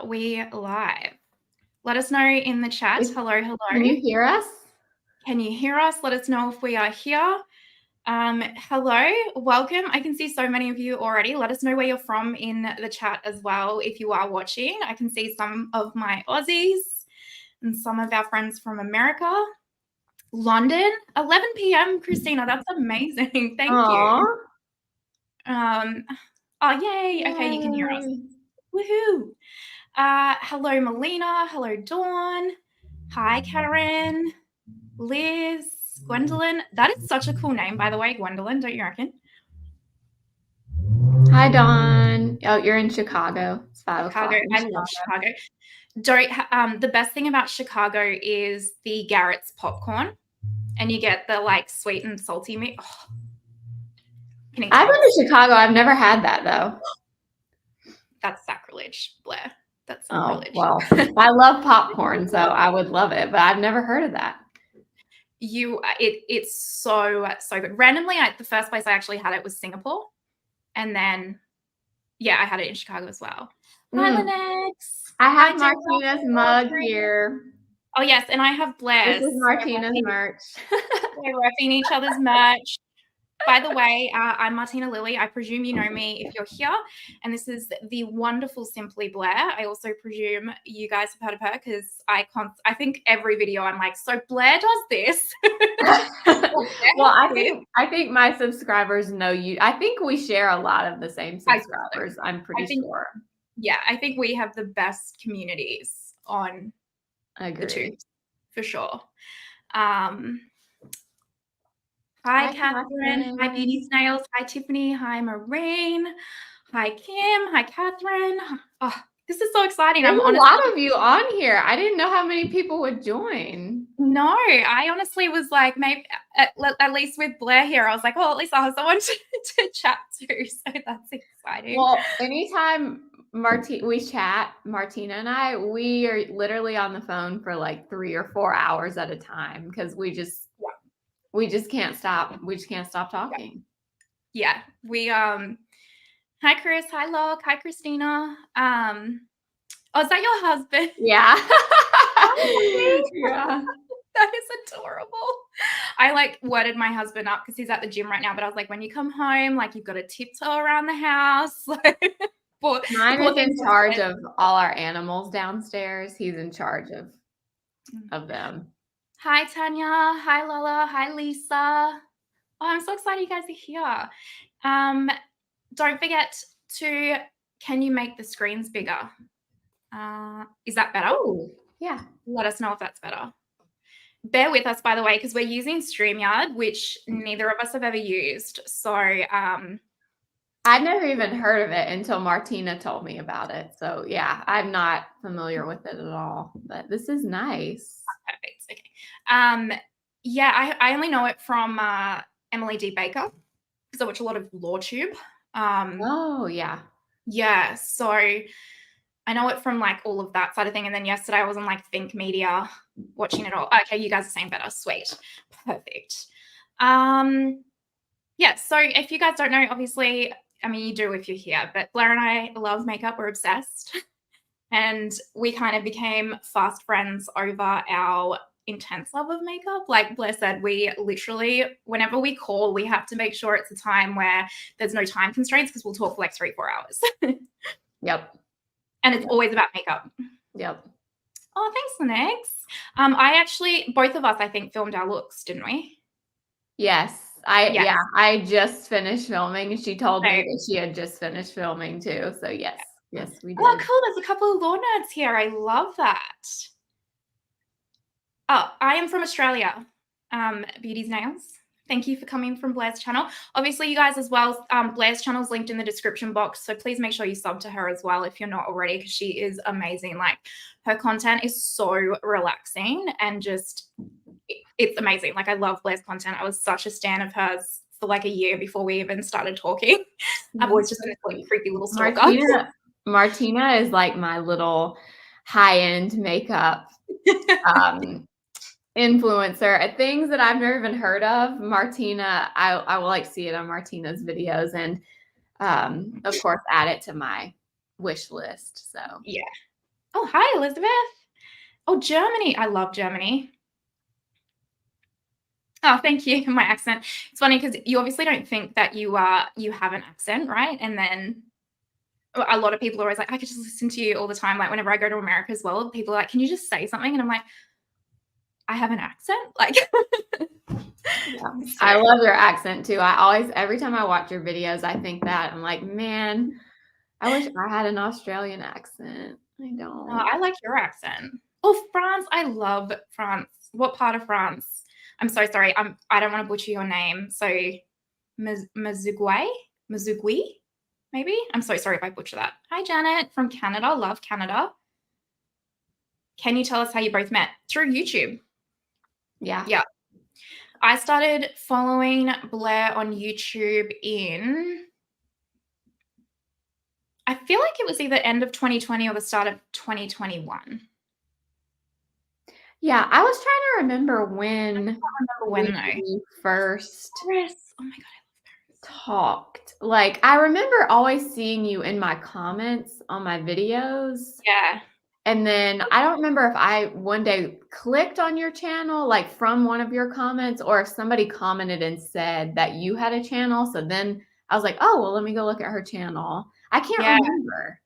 we live? Let us know in the chat. Hello. Can you hear us? Can you hear us? Let us know if we are here. Hello, welcome. I can see so many of you already. Let us know where you're from in the chat as well if you are watching. I can see some of my Aussies and some of our friends from America. London, 11 p.m. Christina, that's amazing. Thank you. Oh, yay. Okay, you can hear us. Woohoo. Hello, Melina. Hello, Dawn. Hi, Karen. Liz. Gwendolyn. That is such a cool name, by the way, Gwendolyn, don't you reckon? Hi, Dawn. Oh, you're in Chicago. It's 5 o'clock. I love Chicago. The best thing about Chicago is the Garrett's popcorn, and you get the like sweet and salty meat. Oh. I've been to Chicago. I've never had that though. That's sacrilege, Blair. That's sacrilege. Oh, well, I love popcorn, so I would love it, but I've never heard of that. It's so good. Randomly, the first place I actually had it was Singapore, and then I had it in Chicago as well. Hi, Linux. I have Martina's mug here. Oh yes, and I have Blair's. This is Martina's merch. We're repping each other's merch. By the way, I'm Martina Lily. I presume you know me if you're here. And this is the wonderful Simply Blair. I also presume you guys have heard of her because I think every video I'm like, so Blair does this. Well, I think my subscribers know you. I think we share a lot of the same subscribers. I'm pretty sure. Yeah, I think we have the best communities on the tube, for sure. Hi, Catherine. Hi, Beauty Snails. Hi, Tiffany. Hi, Maureen. Hi, Kim. Hi, Catherine. Oh, this is so exciting. There's a lot of you on here. I didn't know how many people would join. No, I honestly was like, maybe at least with Blair here, I was like, oh, at least I'll have someone to chat to. So that's exciting. Well, anytime we chat, Martina and I, we are literally on the phone for like 3 or 4 hours at a time because we just can't stop. We just can't stop talking. Yeah. Hi, Chris. Hi, Locke. Hi, Christina. Oh, is that your husband? Yeah. Yeah. That is adorable. I like worded my husband up because he's at the gym right now, but I was like, when you come home, like you've got to tiptoe around the house. Mine is in charge of all our animals downstairs. He's in charge of them. Hi, Tanya. Hi, Lola. Hi, Lisa. Oh, I'm so excited you guys are here. Don't forget to, can you make the screens bigger? Is that better? Ooh, yeah. Let us know if that's better. Bear with us, by the way, because we're using StreamYard, which neither of us have ever used. So I'd never even heard of it until Martina told me about it. So yeah, I'm not familiar with it at all, but this is nice. Perfect. Okay. Yeah, I only know it from Emily D. Baker because I watch a lot of LawTube. Oh yeah. Yeah. So I know it from like all of that side of thing. And then yesterday I was on like Think Media watching it all. Okay, you guys are saying better. Sweet. Perfect. Yeah, so if you guys don't know, obviously, I mean, you do if you're here, but Blair and I love makeup. We're obsessed. And we kind of became fast friends over our intense love of makeup. Like Blair said, we literally, whenever we call, we have to make sure it's a time where there's no time constraints because we'll talk for like 3-4 hours. Yep. And it's always about makeup. Yep. Oh, thanks, Linux. Both of us, I think, filmed our looks, didn't we? Yes. I just finished filming and she told me that she had just finished filming too. So yes, we did. Oh, cool. There's a couple of law nerds here. I love that. Oh, I am from Australia. Beauty's Nails. Thank you for coming from Blair's channel. Obviously, you guys as well, Blair's channel is linked in the description box. So please make sure you sub to her as well if you're not already, because she is amazing. Like her content is so relaxing and just, it's amazing. Like I love Blair's content. I was such a stan of hers for like a year before we even started talking. I've always just been this like creepy little stalker. Martina is like my little high-end makeup influencer. Things that I've never even heard of. Martina, I will like see it on Martina's videos and of course add it to my wish list. So yeah. Oh, hi, Elizabeth. Oh, Germany. I love Germany. Oh, thank you. My accent. It's funny because you obviously don't think that you have an accent, right? And then a lot of people are always like, I could just listen to you all the time. Like whenever I go to America as well, people are like, can you just say something? And I'm like, I have an accent. Like, Yeah. so I love your accent too. Every time I watch your videos, I think that I'm like, man, I wish I had an Australian accent. I don't. I like your accent. Oh, France. I love France. What part of France? I'm so sorry. I don't want to butcher your name. So Mazugway? Mazugui? Maybe? I'm so sorry if I butcher that. Hi, Janet from Canada. Love Canada. Can you tell us how you both met? Through YouTube. Yeah. Yeah. I started following Blair on YouTube I feel like it was either end of 2020 or the start of 2021. Yeah. I was trying to remember when I don't remember when though. we first Paris. Oh my God. talked. Like, I remember always seeing you in my comments on my videos. Yeah. And then I don't remember if I one day clicked on your channel, like from one of your comments, or if somebody commented and said that you had a channel. So then I was like, oh, well, let me go look at her channel. I can't Yeah. remember.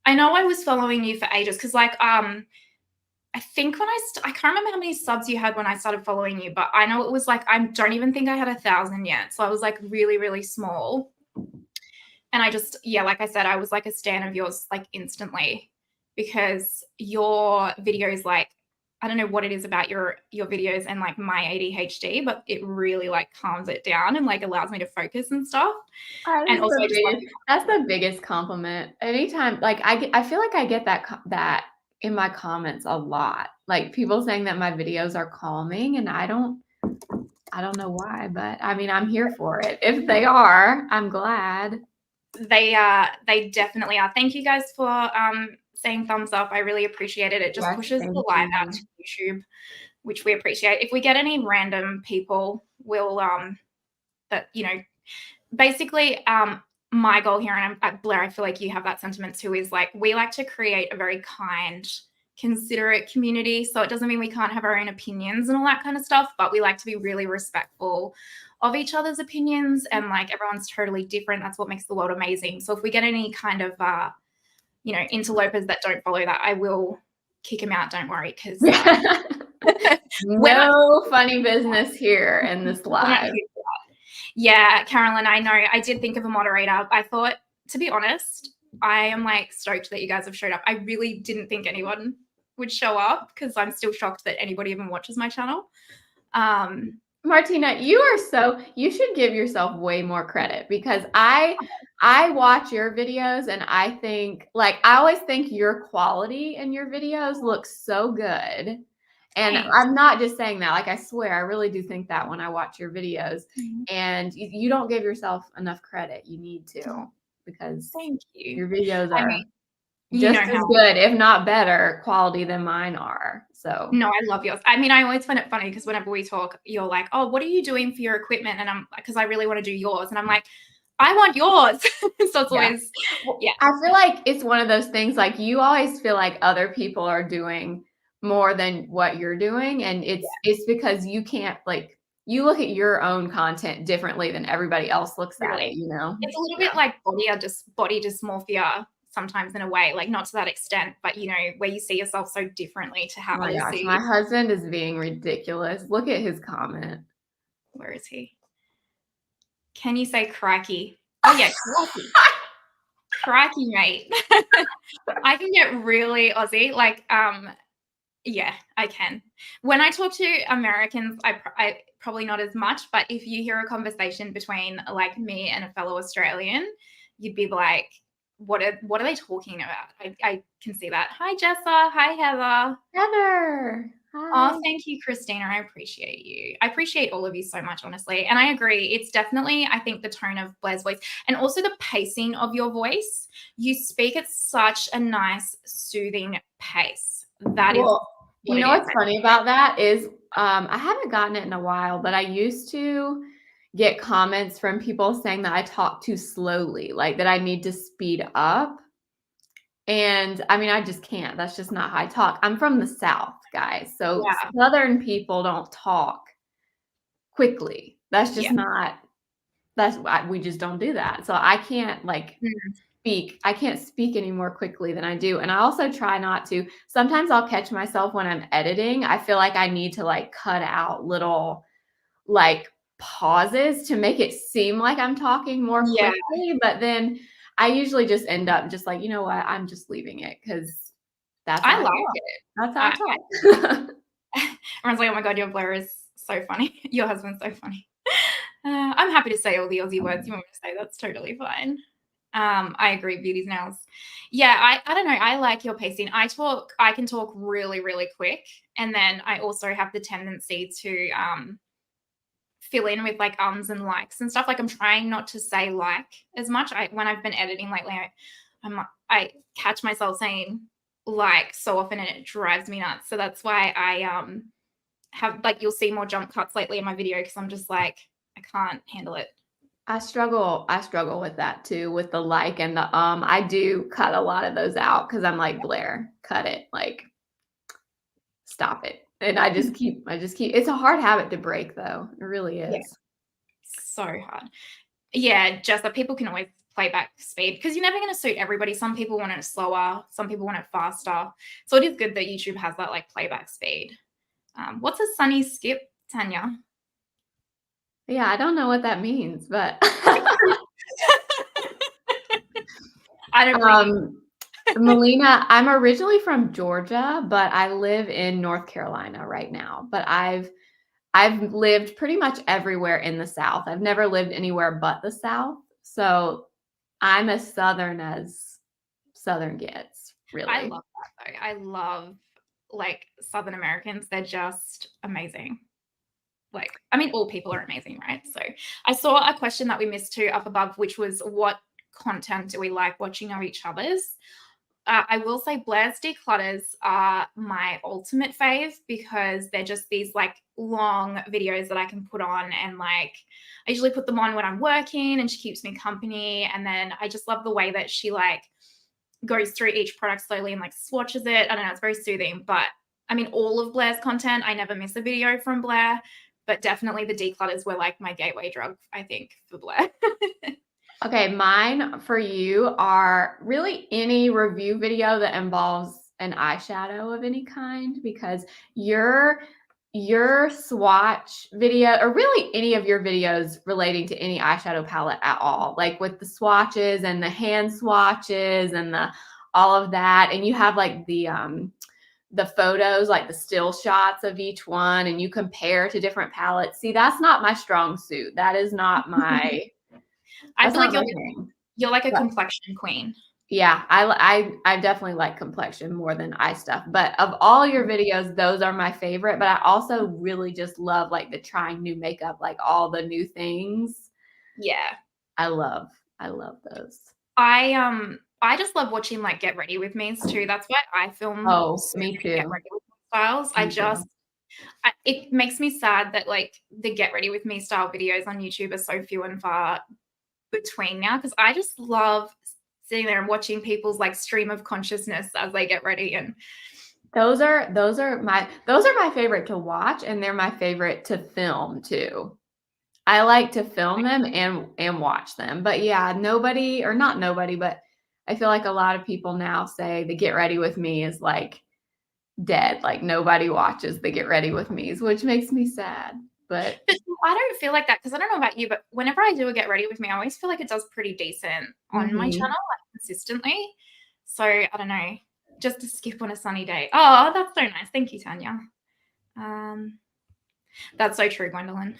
I know I was following you for ages because, like, I think when I can't remember how many subs you had when I started following you, but I know it was like, I don't even think I had 1,000 yet. So I was like really, really small. And I just, yeah, like I said, I was like a stan of yours like instantly because your videos, like, I don't know what it is about your videos and like my ADHD, but it really like calms it down and like allows me to focus and stuff. And also I just love That's the biggest compliment. Anytime, like I feel like I get that in my comments a lot. Like people saying that my videos are calming, and I don't know why, but I mean, I'm here for it. If they are, I'm glad. they definitely are. Thank you guys for saying thumbs up. I really appreciate it. It just Yes, pushes the thank live out you. to YouTube, which we appreciate. If we get any random people, we'll that basically my goal here, and at Blair, I feel like you have that sentiment too, is like we like to create a very kind, considerate community. So it doesn't mean we can't have our own opinions and all that kind of stuff, but we like to be really respectful of each other's opinions, and like everyone's totally different. That's what makes the world amazing. So if we get any kind of interlopers that don't follow that, I will kick them out. Don't worry, because no funny business here in this live. Yeah, Carolyn, I know. I did think of a moderator. I thought, to be honest, I am like stoked that you guys have showed up. I really didn't think anyone would show up because I'm still shocked that anybody even watches my channel. Martina, you should give yourself way more credit, because I watch your videos and I think, like, I always think your quality in your videos looks so good. And Thanks. I'm not just saying that, like, I swear, I really do think that when I watch your videos. And you don't give yourself enough credit. You need to, because Thank you. your videos I are mean, you just know as how. good, if not better quality than mine are. So No, I love yours. I mean, I always find it funny because whenever we talk, you're like, "Oh, what are you doing for your equipment?" And I'm because I really want to do yours, and I'm like, "I want yours." So it's yeah. always, yeah, I feel like it's one of those things, like, you always feel like other people are doing more than what you're doing, and it's because you can't, like, you look at your own content differently than everybody else looks at it, really. you know? It's a little Yeah. bit like body dysmorphia sometimes in a way, like not to that extent, but where you see yourself so differently to Oh how my others gosh, see my you. husband is being ridiculous. Look at his comment. Where is he? Can you say crikey? Oh yeah, crikey. Crikey, mate. I can get really Aussie. Like, yeah, I can. When I talk to Americans, I probably not as much, but if you hear a conversation between like me and a fellow Australian, you'd be like, what are they talking about? I can see that. Hi, Jessa. Hi, Heather. Heather, hi. Oh, thank you, Christina. I appreciate you. I appreciate all of you so much, honestly. And I agree. It's definitely, I think, the tone of Blair's voice and also the pacing of your voice. You speak at such a nice, soothing pace. That is Well, what you it know is. what's funny about that is, I haven't gotten it in a while, but I used to get comments from people saying that I talk too slowly, like that I need to speed up. And I mean, I just can't. That's just not how I talk. I'm from the South, guys. So Yeah. Southern people don't talk quickly. That's just Yeah. not, that's why we just don't do that. So I can't like Mm. speak. I can't speak any more quickly than I do. And I also try not to. Sometimes I'll catch myself when I'm editing. I feel like I need to like cut out little like pauses to make it seem like I'm talking more Yeah. quickly, but then I usually just end up just like, you know what, I'm just leaving it because that's how I I love talk. it. That's how I I talk. Everyone's like, "Oh my god, your Blair is so funny. Your husband's so funny." I'm happy to say all the Aussie words you want me to say. That's totally fine. I agree, beauty's nails. Yeah, I don't know. I like your pacing. I can talk really, really quick. And then I also have the tendency to fill in with like ums and likes and stuff. Like I'm trying not to say like as much. When I've been editing lately, I catch myself saying like so often and it drives me nuts. So that's why I have like you'll see more jump cuts lately in my video because I'm just like, I can't handle it. I struggle with that too, with the like and the I do cut a lot of those out because I'm like, Blair, cut it. Like, stop it. And I just keep it's a hard habit to break though. It really Yeah, is. so hard. Yeah, just that people can always play back speed because you're never going to suit everybody. Some people want it slower, some people want it faster. So it is good that YouTube has that like playback speed. What's a sunny skip, Tanya? Yeah, I don't know what that means, but I don't blame you. um Melina, I'm originally from Georgia, but I live in North Carolina right now. But I've lived pretty much everywhere in the South. I've never lived anywhere but the South. So I'm as Southern as Southern gets, I really. love that though. I love like Southern Americans. They're just amazing. Like, I mean, all people are amazing, right? So I saw a question that we missed too up above, which was what content do we like watching of each other's? I will say Blair's declutters are my ultimate fave because they're just these like long videos that I can put on and like I usually put them on when I'm working and she keeps me company. And then I just love the way that she like goes through each product slowly and like swatches it. I don't know, it's very soothing. But I mean, all of Blair's content, I never miss a video from Blair, but definitely the declutters were like my gateway drug, I think, for Blair. Okay, mine for you are really any review video that involves an eyeshadow of any kind because your swatch video or really any of your videos relating to any eyeshadow palette at all, like with the swatches and the hand swatches and the all of that, and you have like the photos, like the still shots of each one, and you compare to different palettes. See, that's not my strong suit. That is not my I that's feel like not my thing. you're like a But complexion queen. yeah, I definitely like complexion more than eye stuff. But of all your videos, those are my favorite. But I also really just love like the trying new makeup, like all the new things. Yeah. I love, I love those. I just love watching like get ready with me's too. That's why I film Oh, so me many get too. ready with me styles. Me too. It makes me sad that like the get ready with me style videos on YouTube are so few and far between now because I just love sitting there and watching people's like stream of consciousness as they get ready and Those are my favorite to watch, and they're my favorite to film too. I like to film them and watch them. But yeah, nobody or not nobody, but I feel like a lot of people now say the get ready with me is like dead. Like nobody watches the get ready with me's, which makes me sad. But but I don't feel like that because I don't know about you, but whenever I do a get ready with me, I always feel like it does pretty decent on my channel, mhm. like consistently. So I don't know, just to skip on a sunny day. Oh, that's so nice. Thank you, Tanya. Um, that's so true, Gwendolyn.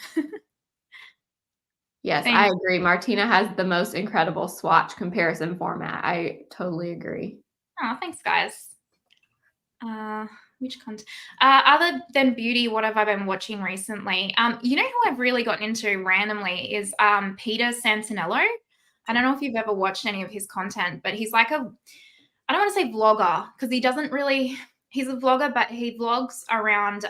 Yes, I Thanks. agree. Martina has the most incredible swatch comparison format. I totally agree. Oh, thanks, guys. Which content? Other than beauty, what have I been watching recently? You know who I've really gotten into randomly is Peter Santinello. I don't know if you've ever watched any of his content, but he's like I don't want to say vlogger because he doesn't really, he's a vlogger, but he vlogs around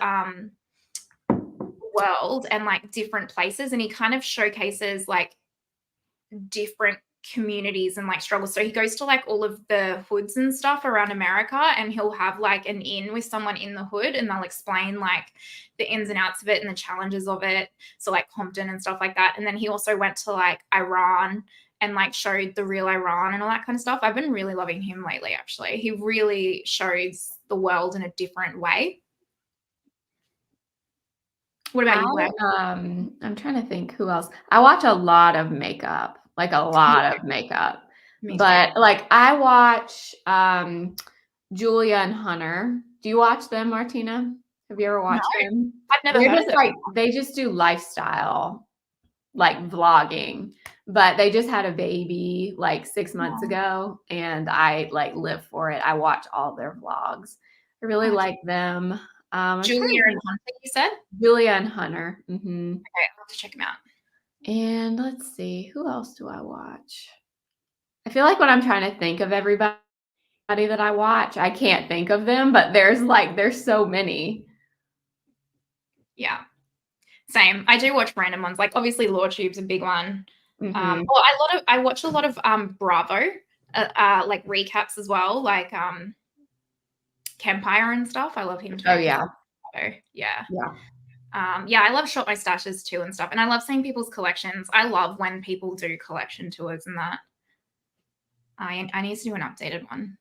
world and like different places and he kind of showcases like different communities and like struggles. So he goes to like all of the hoods and stuff around America, and he'll have like an in with someone in the hood, and they'll explain like the ins and outs of it and the challenges of it. So like Compton and stuff like that. And then he also went to like Iran and like showed the real Iran and all that kind of stuff. I've been really loving him lately, actually. He really shows the world in a different way. What about you, Blair? I'm trying to think who else. I watch a lot of makeup, like a lot of makeup. Me But too. like I watch Julia and Hunter. Do you watch them, Martina? Have you ever No, watched them? I've never They're heard of just it. like they just do lifestyle, like vlogging. But they just had a baby like 6 months ago, and I like live for it. I watch all their vlogs. I really like them. I was trying Julia to and think. Hunter, you said? Julia and Hunter. Okay, I'll have to check him out. And let's see, who else do I watch? I feel like when I'm trying to think of everybody that I watch, I can't think of them, but there's so many. Yeah, same. I do watch random ones. Like obviously LawTube's a big one. Mhm. I watch a lot of Bravo, like recaps as well, like Campire and stuff. I love him too. Oh, yeah. Yeah. Yeah. Yeah, I love shop my stashes too and stuff. And I love seeing people's collections. I love when people do collection tours and that. I need to do an updated one.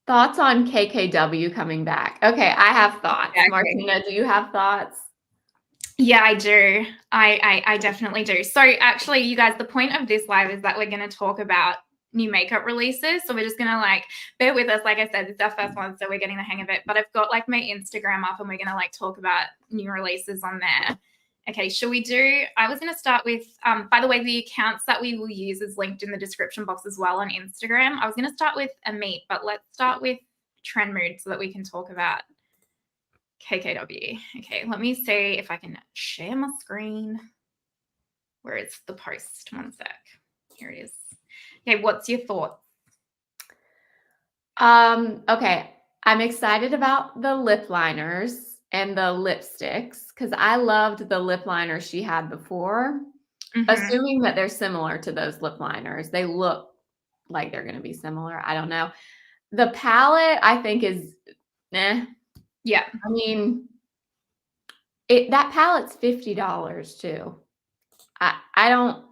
Thoughts on KKW coming back? Okay, I have thoughts. Yeah, okay. Martina, do you have thoughts? Yeah, I do. I definitely do. So actually, you guys, the point of this live is that we're going to talk about new makeup releases. So we're just going to like bear with us. Like I said, it's our first one, so we're getting the hang of it. But I've got like my Instagram up, and we're going to like talk about new releases on there. Okay, shall we do? I was going to start with, by the way, the accounts that we will use is linked in the description box as well on Instagram. I was going to start with Amit, but let's start with Trend Mood so that we can talk about KKW. Okay, let me see if I can share my screen. Where is the post? One sec. Here it is. Okay, what's your thought? Okay. I'm excited about the lip liners and the lipsticks because I loved the lip liners she had before. Assuming that they're similar to those lip liners. They look like they're going to be similar. I don't know. The palette, I think, is Yeah. I mean, that palette's $50 too. I don't.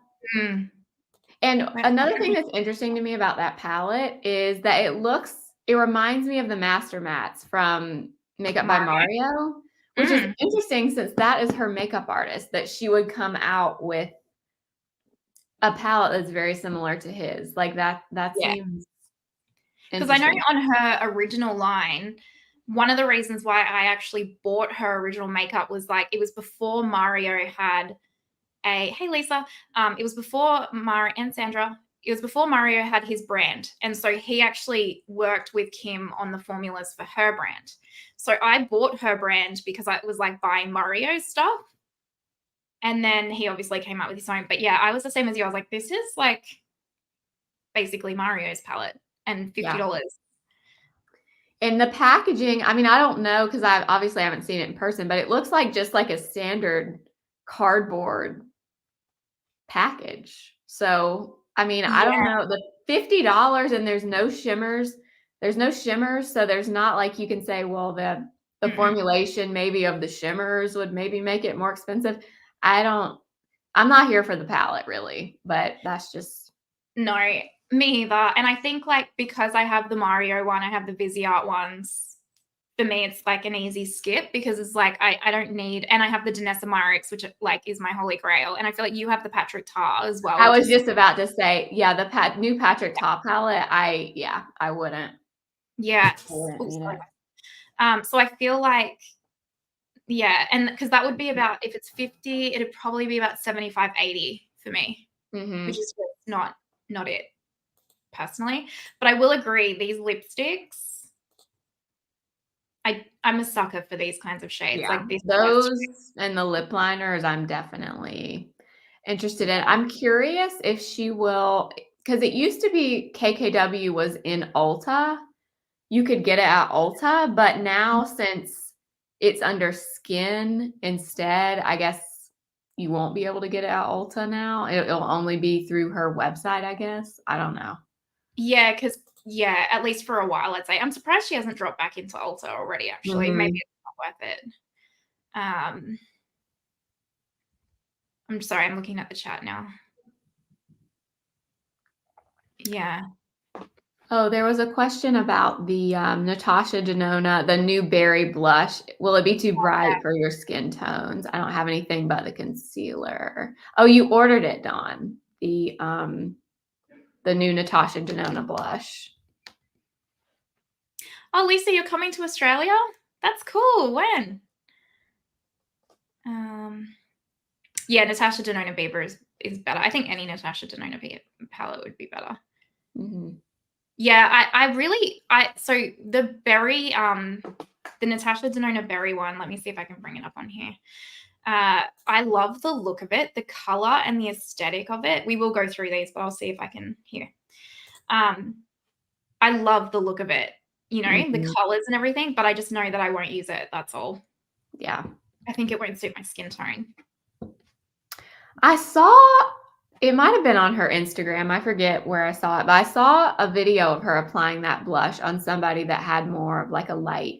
And another thing that's interesting to me about that palette is that it reminds me of the Master Mats from Makeup by Mario, which is interesting since that is her makeup artist, that she would come out with a palette that's very similar to his. Like that seems because I know interesting. on her original line, one of the reasons why I actually bought her original makeup was like it was before Mario had hey Lisa, it was before Mario and Sandra. It was before Mario had his brand, and so he actually worked with Kim on the formulas for her brand. So I bought her brand because I was like buying Mario stuff, and then he obviously came out with his own. But yeah, I was the same as you. I was like, this is like basically Mario's palette and $50. And the packaging, I mean, I don't know because I obviously haven't seen it in person, but it looks like just like a standard cardboard package. So, I mean, I don't know. The $50 and there's no shimmers. There's no shimmers, so there's not like you can say, well, the formulation maybe of the shimmers would maybe make it more expensive. I'm not here for the palette really, but that's just No, me either. And I think like because I have the Mario one, I have the Viseart ones. For me, it's like an easy skip because it's like I don't need, and I have the Danessa Myricks, which like is my holy grail. And I feel like you have the Patrick Tar as well. I was just about to say, yeah, the new Patrick Tar palette, I wouldn't. Yeah. I wouldn't need it. So I feel like, yeah, and because that would be about, if it's 50, it'd probably be about 75, 80 for me, which is not it personally. But I will agree, these lipsticks, I'm a sucker for these kinds of shades. Yeah, Like this, those and the lip liners, I'm definitely interested in. I'm curious if she will, because it used to be KKW was in Ulta. You could get it at Ulta, but now since it's under Skin instead, I guess you won't be able to get it at Ulta now. It'll only be through her website, I guess. I don't know. Yeah, because at least for a while, I'd say. I'm surprised she hasn't dropped back into Ulta already, actually. Maybe Mhm. it's not worth it. I'm sorry, I'm looking at the chat now. Yeah. Oh, there was a question about the Natasha Denona, the new berry blush. Will it be too bright for your skin tones? I don't have anything but the concealer. Oh, you ordered it, Dawn. The new Natasha Denona blush. Oh, Lisa, you're coming to Australia? That's cool. When? Yeah, Natasha Denona Bieber is better. I think any Natasha Denona palette would be better. Mm-hmm. Yeah, so the berry, the Natasha Denona berry one, let me see if I can bring it up on here. I love the look of it, the color and the aesthetic of it. We will go through these, but I'll see if I can here. I love the look of it, the colors and everything, but I just know that I won't use it. That's all. Yeah. I think it won't suit my skin tone. I saw, it might have been on her Instagram. I forget where I saw it, but I saw a video of her applying that blush on somebody that had more of like a light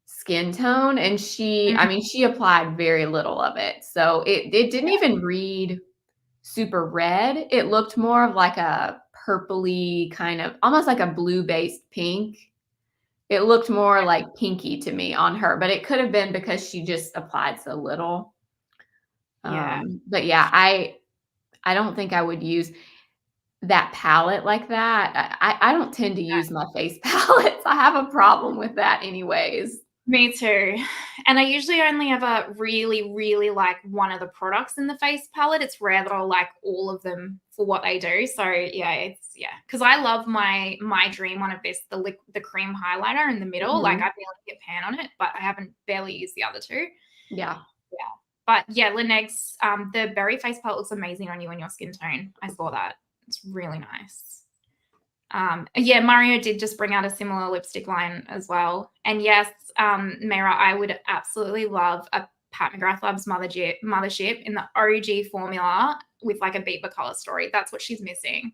skin tone. And she applied very little of it. So it didn't even read super red. It looked more of like a purpley kind of, almost like a blue based pink. It looked more like pinky to me on her, but it could have been because she just applied so little. Yeah. But yeah, I don't think I would use that palette like that. I don't tend to use my face palettes. I have a problem with that anyways. Me too. And I usually only ever really, really like one of the products in the face palette. It's rare that I'll like all of them for what they do. So because I love my dream one of this, the cream highlighter in the middle. Mm-hmm. Like I barely get pan on it, but I haven't barely used the other two. Yeah. Yeah. But yeah, Laneig's the berry face palette looks amazing on you and your skin tone. I saw that. It's really nice. Mario did just bring out a similar lipstick line as well. And yes, Mira, I would absolutely love a Pat McGrath Labs Mothership in the OG formula with like a Beeper color story. That's what she's missing,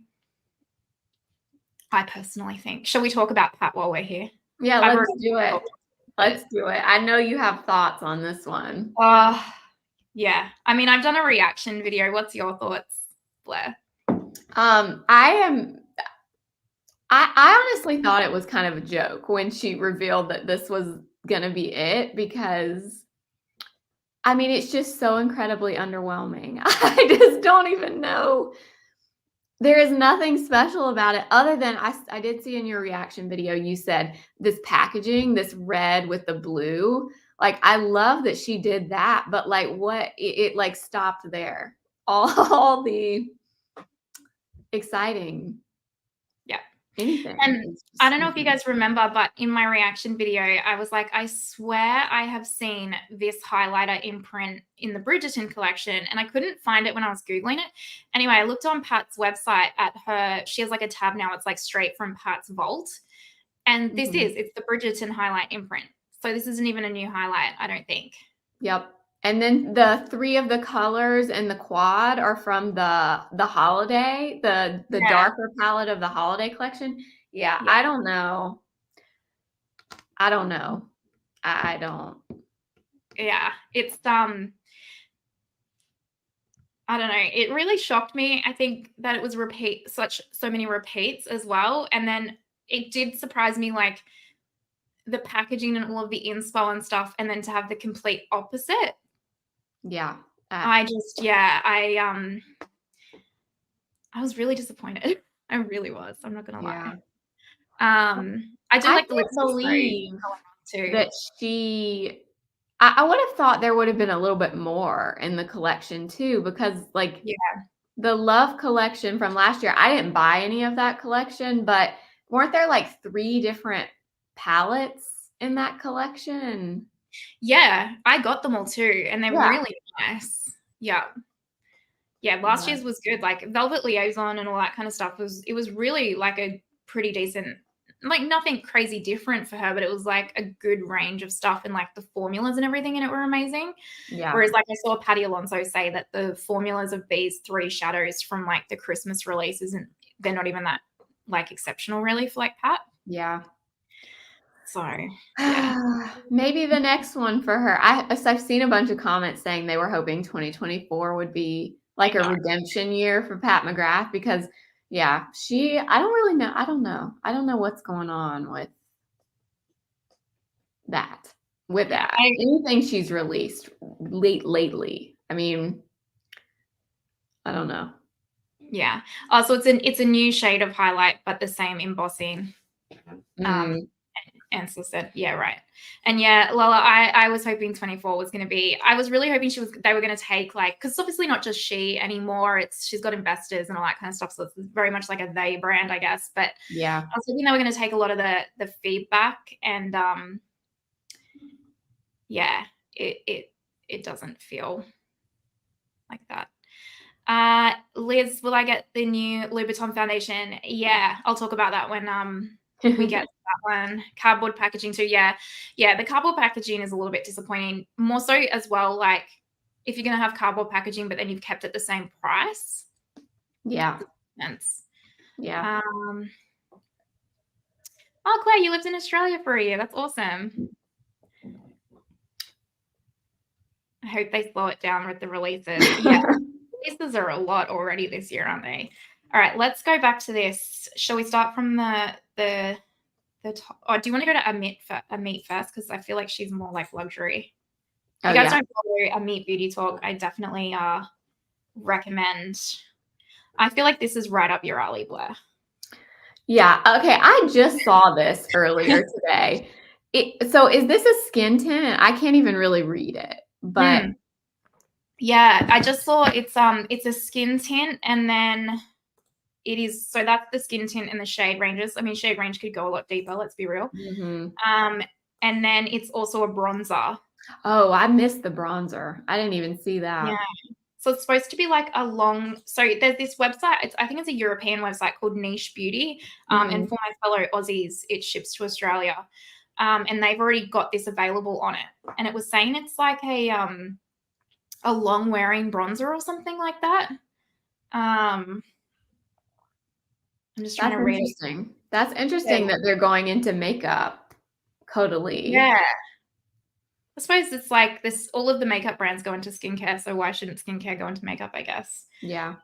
I personally think. Shall we talk about Pat while we're here? Yeah, let's do it. Let's do it. I know you have thoughts on this one. Yeah. I mean, I've done a reaction video. What's your thoughts, Blair? I honestly thought it was kind of a joke when she revealed that this was going to be it, because I mean, it's just so incredibly underwhelming. I just don't even know. There is nothing special about it other than I did see in your reaction video, you said this packaging, this red with the blue. Like, I love that she did that, but like it like stopped there. All the exciting. Yeah. Anything. And I don't know if you guys remember, but in my reaction video, I was like, I swear I have seen this highlighter imprint in the Bridgerton collection, and I couldn't find it when I was Googling it. Anyway, I looked on Pat's website she has like a tab now. It's like straight from Pat's vault. And it's the Bridgerton highlight imprint. So this isn't even a new highlight, I don't think. Yep. And then the 3 of the colors in the quad are from the holiday, the darker palette of the holiday collection. Yeah, I don't know. I don't. Yeah, it's I don't know. It really shocked me. I think that it was so many repeats as well. And then it did surprise me, like the packaging and all of the inspo and stuff, and then to have the complete opposite. Yeah. I was really disappointed. I really was. I'm not gonna lie. I do like the lipstick believe too. that I would have thought there would have been a little bit more in the collection too, because like the Love collection from last year, I didn't buy any of that collection, but weren't there like 3 different palettes in that collection? Yeah, I got them all too, and they're really nice. Yeah. Yeah, last year's was good. Like Velvet Liaison and all that kind of stuff it was really like a pretty decent like nothing crazy different for her, but it was like a good range of stuff, and like the formulas and everything in it were amazing. Yeah. Whereas like I saw Patty Alonso say that the formulas of these 3 shadows from like the Christmas release they're not even that like exceptional really for like Pat. Yeah. So yeah. Maybe the next one for her. I've seen a bunch of comments saying they were hoping 2024 would be like I a know. redemption year for Pat McGrath because yeah, I don't really know. I don't know. I don't know what's going on with that. With Yeah. that. Anything she's released lately. I mean, I don't know. Yeah. Oh, so it's a new shade of highlight, but the same embossing. Ansel said, yeah, right. And yeah, Lola, I was hoping 24 was going to be, I was really hoping they were going to take like, because it's obviously not just she anymore. She's got investors and all that kind of stuff. So it's very much like a they brand, I guess. But yeah, I was hoping they were going to take a lot of the feedback, and yeah, it doesn't feel like that. Liz, will I get the new Louboutin foundation? Yeah, I'll talk about that when we get to that one. Cardboard packaging too. Yeah, the cardboard packaging is a little bit disappointing. More so as well, like if you're gonna have cardboard packaging, but then you've kept it the same price. yeah, yeah. Oh, Claire, you lived in Australia for a year. That's awesome. I hope they slow it down with the releases. Yeah, releases are a lot already this year, aren't they? All right, let's go back to this. Shall we start from the top? Oh, do you want to go to Amit first? Because I feel like she's more like luxury. If you guys don't follow Amit Beauty Talk, I definitely recommend. I feel like this is right up your alley, Blair. Yeah. Okay. I just saw this earlier today. So is this a skin tint? I can't even really read it, but yeah, I just saw it's a skin tint, and then it is, so that's the skin tint and the shade ranges. I mean, shade range could go a lot deeper, let's be real. And then it's also a bronzer. Oh, I missed the bronzer. I didn't even see that. Yeah. So it's supposed to be like a long, so there's this website, I think it's a European website called Niche Beauty. And for my fellow Aussies, it ships to Australia. And they've already got this available on it. And it was saying it's like a long wearing bronzer or something like that. I'm just trying to read it. That's interesting that they're going into makeup. Totally. Yeah. I suppose it's like this, all of the makeup brands go into skincare, so why shouldn't skincare go into makeup, I guess? Yeah.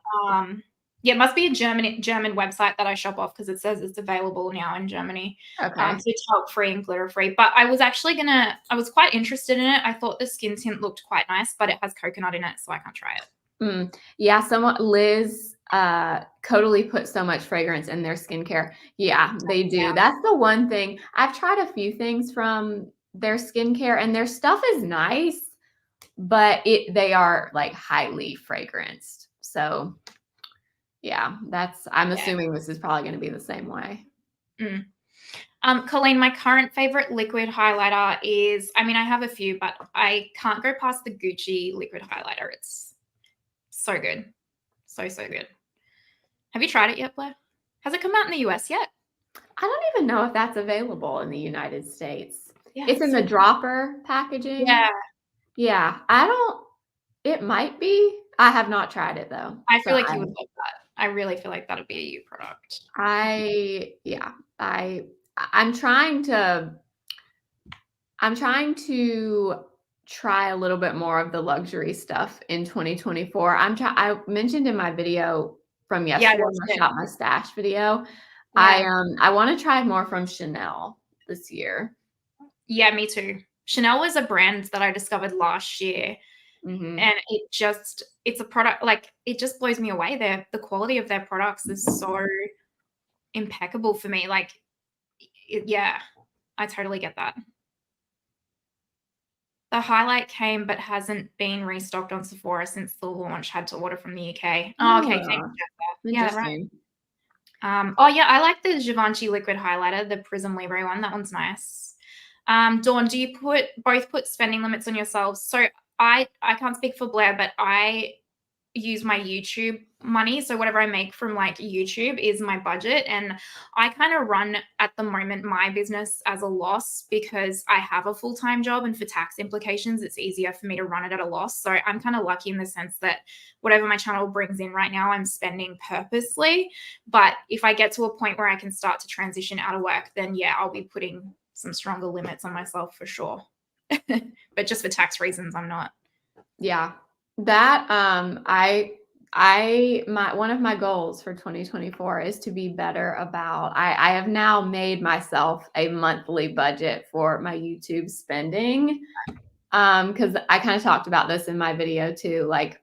Yeah, it must be a German website that I shop off because it says it's available now in Germany. Okay. So it's talc-free and glitter-free. But I was actually I was quite interested in it. I thought the skin tint looked quite nice, but it has coconut in it, so I can't try it. Yeah, Liz totally put so much fragrance in their skincare. Yeah, they do. Yeah. That's the one thing. I've tried a few things from their skincare and their stuff is nice, but they are like highly fragranced. So yeah, I'm assuming this is probably going to be the same way. Colleen, my current favorite liquid highlighter is, I mean, I have a few, but I can't go past the Gucci liquid highlighter. It's so good. So good. Have you tried it yet, Blair? Has it come out in the US yet? I don't even know if that's available in the United States. Yeah, it's in the dropper packaging. Yeah. It might be. I have not tried it though. I feel like you would like that. I really feel like that'll be a you product. I'm trying to try a little bit more of the luxury stuff in 2024. I mentioned in my video from yesterday, my Shop My Stash video. Yeah. I want to try more from Chanel this year. Yeah, me too. Chanel was a brand that I discovered last year. And it's a product, like, it just blows me away. The quality of their products is so impeccable for me. Like, yeah, I totally get that. The highlight came but hasn't been restocked on Sephora since the launch. Had to order from the UK. Oh, okay. Yeah, right. Oh yeah, I like the Givenchy liquid highlighter, the Prism Libre one. That one's nice. Dawn, do you both put spending limits on yourselves? So I can't speak for Blair, but I use my YouTube money. So whatever I make from like YouTube is my budget. And I kind of run at the moment my business as a loss because I have a full-time job, and for tax implications, it's easier for me to run it at a loss. So I'm kind of lucky in the sense that whatever my channel brings in right now, I'm spending purposely. But if I get to a point where I can start to transition out of work, then yeah, I'll be putting some stronger limits on myself for sure. But just for tax reasons, I'm not. Yeah. That one of my goals for 2024 is to be better about I have now made myself a monthly budget for my YouTube spending. Because I kind of talked about this in my video too. Like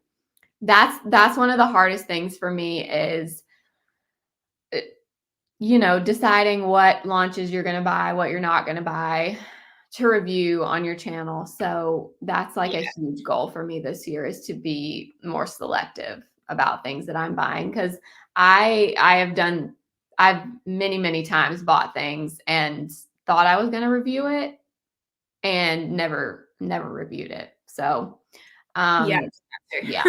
that's one of the hardest things for me is deciding what launches you're going to buy, what you're not going to buy to review on your channel. So that's like a huge goal for me this year, is to be more selective about things that I'm buying. Cause I've many times bought things and thought I was going to review it and never reviewed it. So, Yeah. yeah.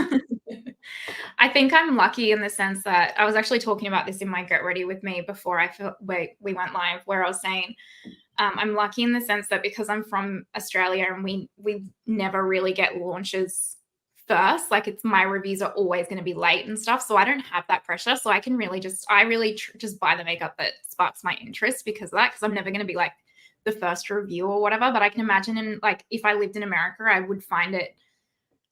I think I'm lucky in the sense that I was actually talking about this in my Get Ready With Me before we went live, where I was saying I'm lucky in the sense that because I'm from Australia and we never really get launches first, like my reviews are always going to be late and stuff, so I don't have that pressure. So I can really just just buy the makeup that sparks my interest because of that, because I'm never going to be like the first review or whatever. But I can imagine like if I lived in America, I would find it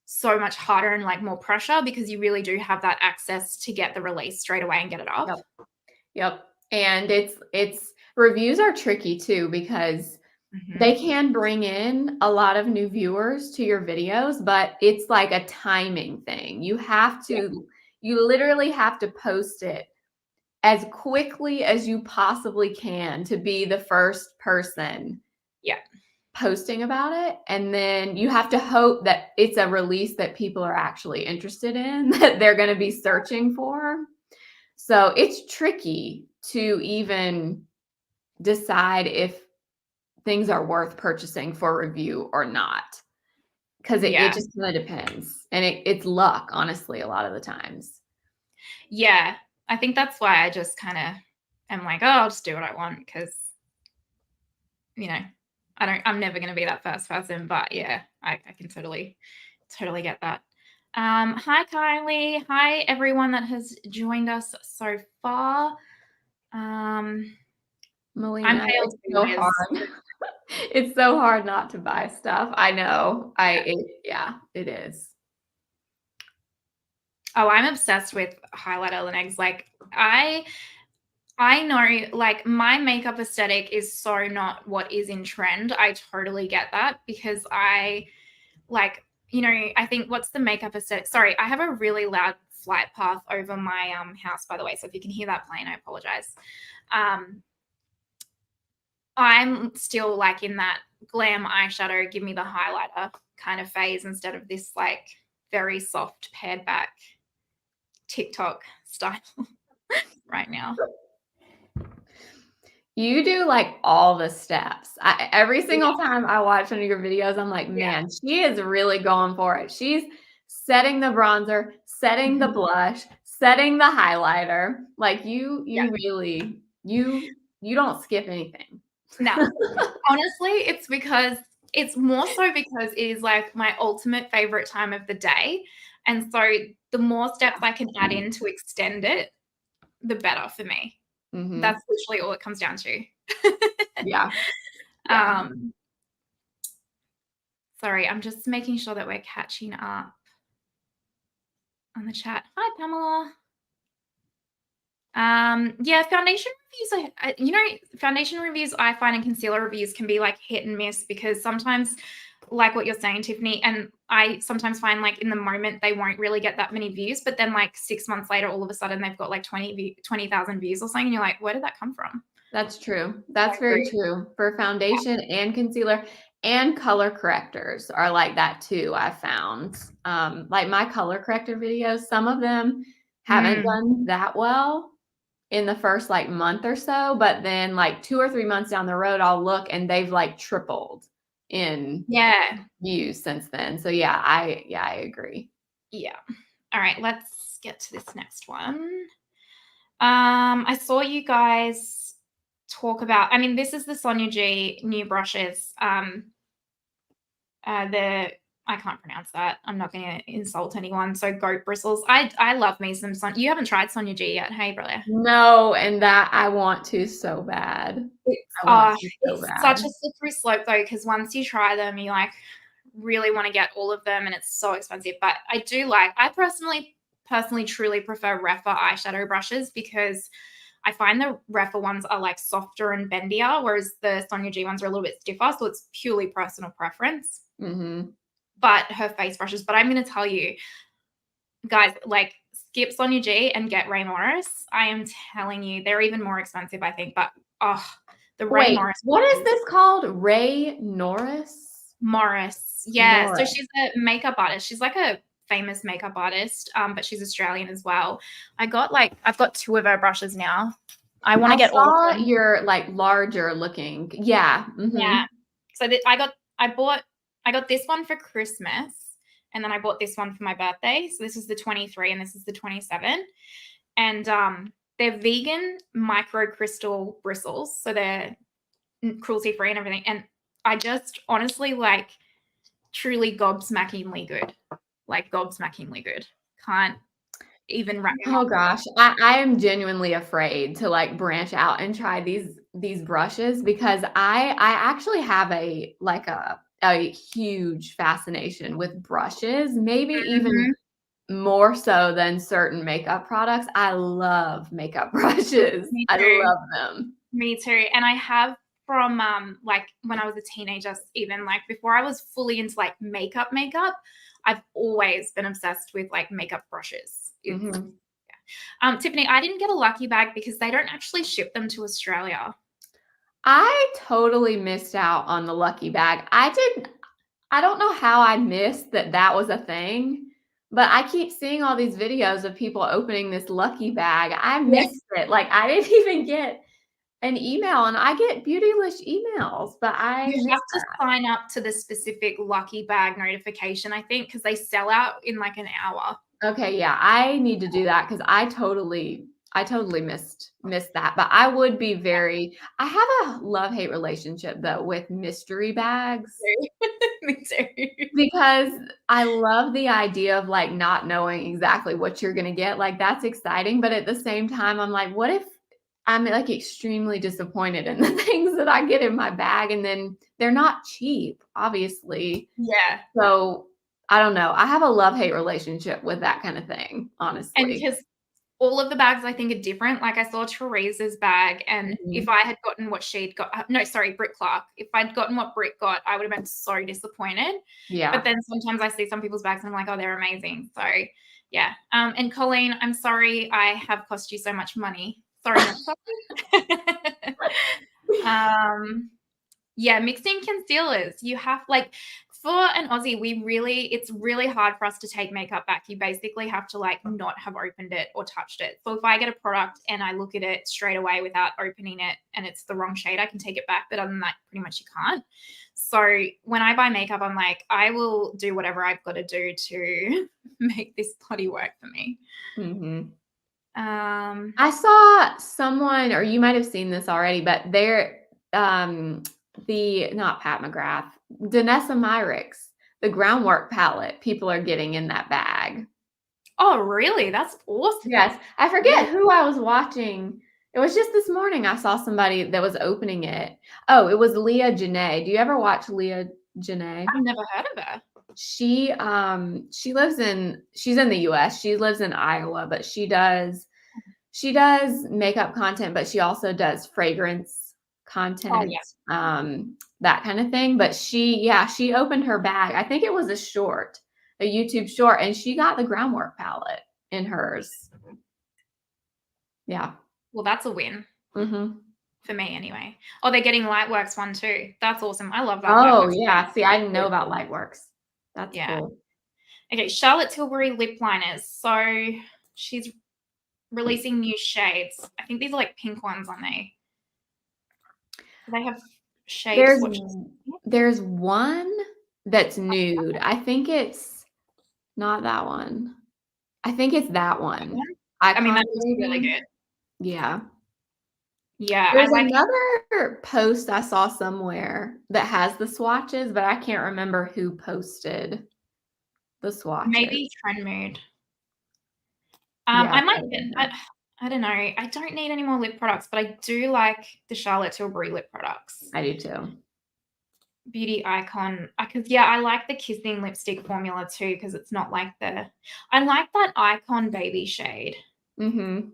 so much harder and like more pressure, because you really do have that access to get the release straight away and get it up. Yep. And it's reviews are tricky too, because they can bring in a lot of new viewers to your videos, but it's like a timing thing. You literally have to post it as quickly as you possibly can to be the first person posting about it. And then you have to hope that it's a release that people are actually interested in, that they're going to be searching for. So it's tricky to even decide if things are worth purchasing for review or not, because it just kind of depends. And it's luck, honestly, a lot of the times. Yeah. I think that's why I just kind of am like, oh, I'll just do what I want, because, I'm never going to be that first person. But yeah, I can totally get that. Hi, Kylie. Hi, everyone that has joined us so far. Melina, it's so hard. It's so hard not to buy stuff. I know. It is. Oh, I'm obsessed with highlighter Laneige. Like I know, like, my makeup aesthetic is so not what is in trend. I totally get that, because I think what's the makeup aesthetic? Sorry, I have a really loud flight path over my house, by the way. So if you can hear that plane, I apologize. I'm still like in that glam eyeshadow, give me the highlighter kind of phase, instead of this like very soft pared back TikTok style right now. You do like all the steps. Every single time I watch one of your videos, I'm like, man, she is really going for it. She's setting the bronzer, setting the blush, setting the highlighter. Like you really, you don't skip anything. No, honestly, it's more so because it is like my ultimate favorite time of the day. And so the more steps I can add in to extend it, the better for me. Mm-hmm. That's literally all it comes down to. Yeah. Sorry, I'm just making sure that we're catching up on the chat. Hi, Pamela. Foundation reviews, foundation reviews I find, and concealer reviews can be like hit and miss, because sometimes, like what you're saying, Tiffany, and I sometimes find like in the moment they won't really get that many views, but then like 6 months later, all of a sudden they've got like 20,000 views or something, and you're like, where did that come from? That's true. That's very true. For foundation and concealer and color correctors are like that too, I found. Like my color corrector videos, some of them haven't done that well in the first like month or so, but then like 2 or 3 months down the road, I'll look and they've like tripled in views since then. So I agree. Yeah. All right, let's get to this next one. I saw you guys talk about, I mean, this is the Sonia G new brushes. I can't pronounce that. I'm not going to insult anyone. So goat bristles. I love me some Son. You haven't tried Sonia G yet, hey, Blair? No, and that I want to so bad. It's, I want to so it's such bad. a slippery slope though, because once you try them, you like really want to get all of them, and it's so expensive. But I personally truly prefer Rephr eyeshadow brushes because I find the Rephr ones are like softer and bendier, whereas the Sonia G ones are a little bit stiffer. So it's purely personal preference. Mm-hmm. But her face brushes. But I'm going to tell you, guys, like skip Sonia G and get Ray Morris. I am telling you, they're even more expensive, I think. But the Ray Wait, Morris. what is this called? Ray Norris? Morris. Yeah. So Norris. she's a makeup artist. She's like a famous makeup artist, but she's Australian as well. I've got 2 of her brushes now. I want to get all of them. Your like larger looking. Yeah. Mm-hmm. Yeah. So I got this one for Christmas, and then I bought this one for my birthday. So this is the 23 and this is the 27. And they're vegan microcrystal bristles. So they're cruelty free and everything. And I just honestly like truly gobsmackingly good. Like gobsmackingly good. Can't even wrap your Oh mind around gosh, I am genuinely afraid to like branch out and try these brushes because I actually have a huge fascination with brushes, maybe it. even more so than certain makeup products. I love makeup brushes. Me I too. love them. Me too. And I have from like when I was a teenager, even like before I was fully into like makeup, I've always been obsessed with like makeup brushes. Mhm. Tiffany, I didn't get a lucky bag because they don't actually ship them to Australia. I totally missed out on the lucky bag. I don't know how I missed that was a thing, but I keep seeing all these videos of people opening this lucky bag. I Yeah. missed it. Like I didn't even get an email, and I get Beautylish emails, but I You have missed to that. sign up to the specific lucky bag notification, I think, because they sell out in like an hour. Okay, yeah, I need to do that because I totally missed that. But I would be I have a love-hate relationship though with mystery bags. Me too. Because I love the idea of, like, not knowing exactly what you're gonna get, like, that's exciting, but at the same time, I'm like, "What if I'm, like, extremely disappointed in the things that I get in my bag?" And then they're not cheap, obviously. Yeah. So, I don't know. I have a love-hate relationship with that kinda thing, And honestly. because all of the bags I think are different. Like I saw Teresa's bag, and if Mhm. I had gotten what she'd got, no, sorry, Britt Clark. If I'd gotten what Britt got, I would have been so disappointed. But Yeah. then sometimes I see some people's bags and I'm like, oh, they're amazing. So yeah. And Colleen, I'm sorry I have cost you so much money. Sorry, not sorry. Yeah, mixing concealers. You have like for an Aussie, it's really hard for us to take makeup back. You basically have to like not have opened it or touched it. So if I get a product and I look at it straight away without opening it and it's the wrong shade, I can take it back. But other than that, pretty much you can't. So when I buy makeup, I'm like, I will do whatever I've got to do to make this body work for me. Mhm. Um, I saw someone, or you might have seen this already, but not Pat McGrath, Danessa Myricks, the groundwork palette, people are getting in that bag. oh, really? That's awesome. Yes. I Really? forget who I was watching. It was just this morning I saw somebody that was opening it. Oh, it was Leah Janae. Do you ever watch Leah Janae? I've never heard of her. She's in the US. She lives in Iowa, but she does makeup content, but she also does fragrance Oh, content, yeah. that kind of thing. But she opened her bag. I think it was a YouTube short, and she got the groundwork palette in hers. Yeah. Well, that's a win. Mhm. For me anyway. Oh, they're getting Lightworks one too. That's awesome. I love that Oh, Lightworks. yeah. See, I didn't know about Lightworks. That's Yeah. cool. Okay, Charlotte Tilbury lip liners. So she's releasing new shades. I think these are like pink ones, aren't they? Do they have shade There's swatches? there's one that's nude. I think it's not that one. I think it's that That one. one? I mean, Icon that was really Baby. good. Yeah. Yeah, I There's like another post I saw somewhere that has the swatches, but I can't remember who posted the swatches. maybe Trend Mood. Yeah, I might that get was her. I don't know. I don't need any more lip products, but I do like the Charlotte Tilbury lip products. I do too. Beauty Icon. Because yeah, I like the kissing lipstick formula too, because it's not like I like that Icon baby shade. Mhm.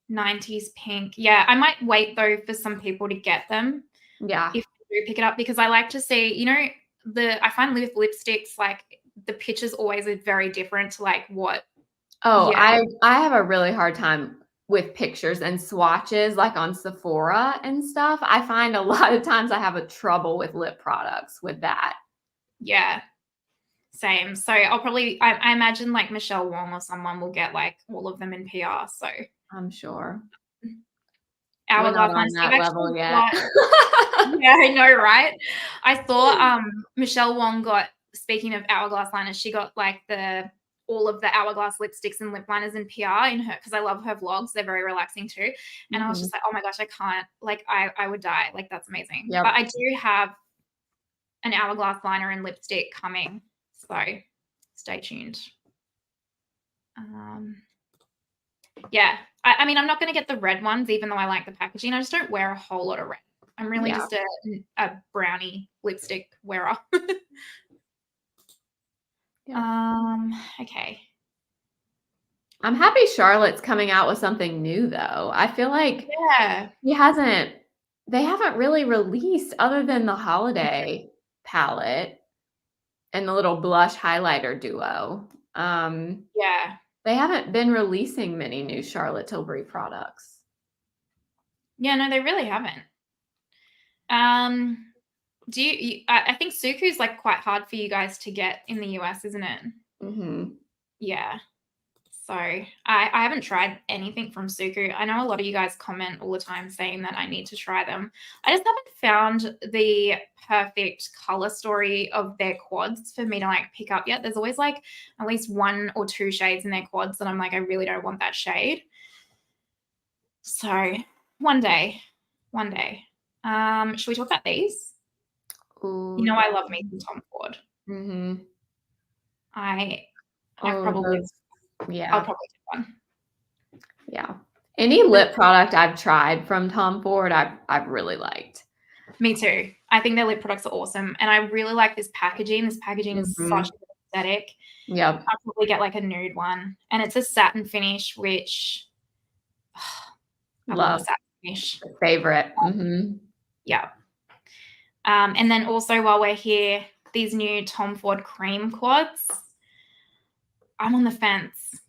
90s pink. Yeah, I might wait though for some people to get them Yeah. if they do pick it up, because I like to see, I find with lipsticks, like the pictures always are very different to like what. Oh, Yeah, I have a really hard time with pictures and swatches, like on Sephora and stuff. I find a lot of times I have a trouble with lip products with that. yeah. Same. So I imagine like Michelle Wong or someone will get like all of them in PR. So I'm sure. We're not Hourglass on liners. They've that level actually yet. got, yeah, I know, right? I saw Michelle Wong got, speaking of Hourglass liners, she got like all of the Hourglass lipsticks and lip liners in PR in her, because I love her vlogs. They're very relaxing too. And I was Mhm. just like, oh my gosh, I can't, like I would die. Like that's amazing. But Yep. I do have an Hourglass liner and lipstick coming. So stay tuned. Yeah. I mean, I'm not going to get the red ones, even though I like the packaging. I just don't wear a whole lot of red. I'm really Yeah. just a brownie lipstick wearer. Yeah. Okay. I'm happy Charlotte's coming out with something new though. I feel like Yeah. they haven't really released other than the holiday palette and the little blush highlighter duo. Yeah. They haven't been releasing many new Charlotte Tilbury products. Yeah, no, they really haven't. I think Suku's like quite hard for you guys to get in the US, isn't it? Mhm. Yeah. So I haven't tried anything from Suku. I know a lot of you guys comment all the time saying that I need to try them. I just haven't found the perfect color story of their quads for me to like pick up yet. There's always like at least one or two shades in their quads that I'm like, I really don't want that shade. So one day. Should we talk about these? Ooh, You know, yeah. I love me some Tom Ford. Mhm. I Oh, probably those I'll yeah. probably get one. Yeah. Any lip product I've tried from Tom Ford, I've really liked. Me too. I think their lip products are awesome, and I really like this packaging. This packaging is such Mhm. a good aesthetic. Yep. I'll probably get like a nude one, and it's a satin finish, which I love a Love. satin finish. Favorite. Mhm. Yeah. And then also while we're here, these new Tom Ford cream quads. I'm on the fence.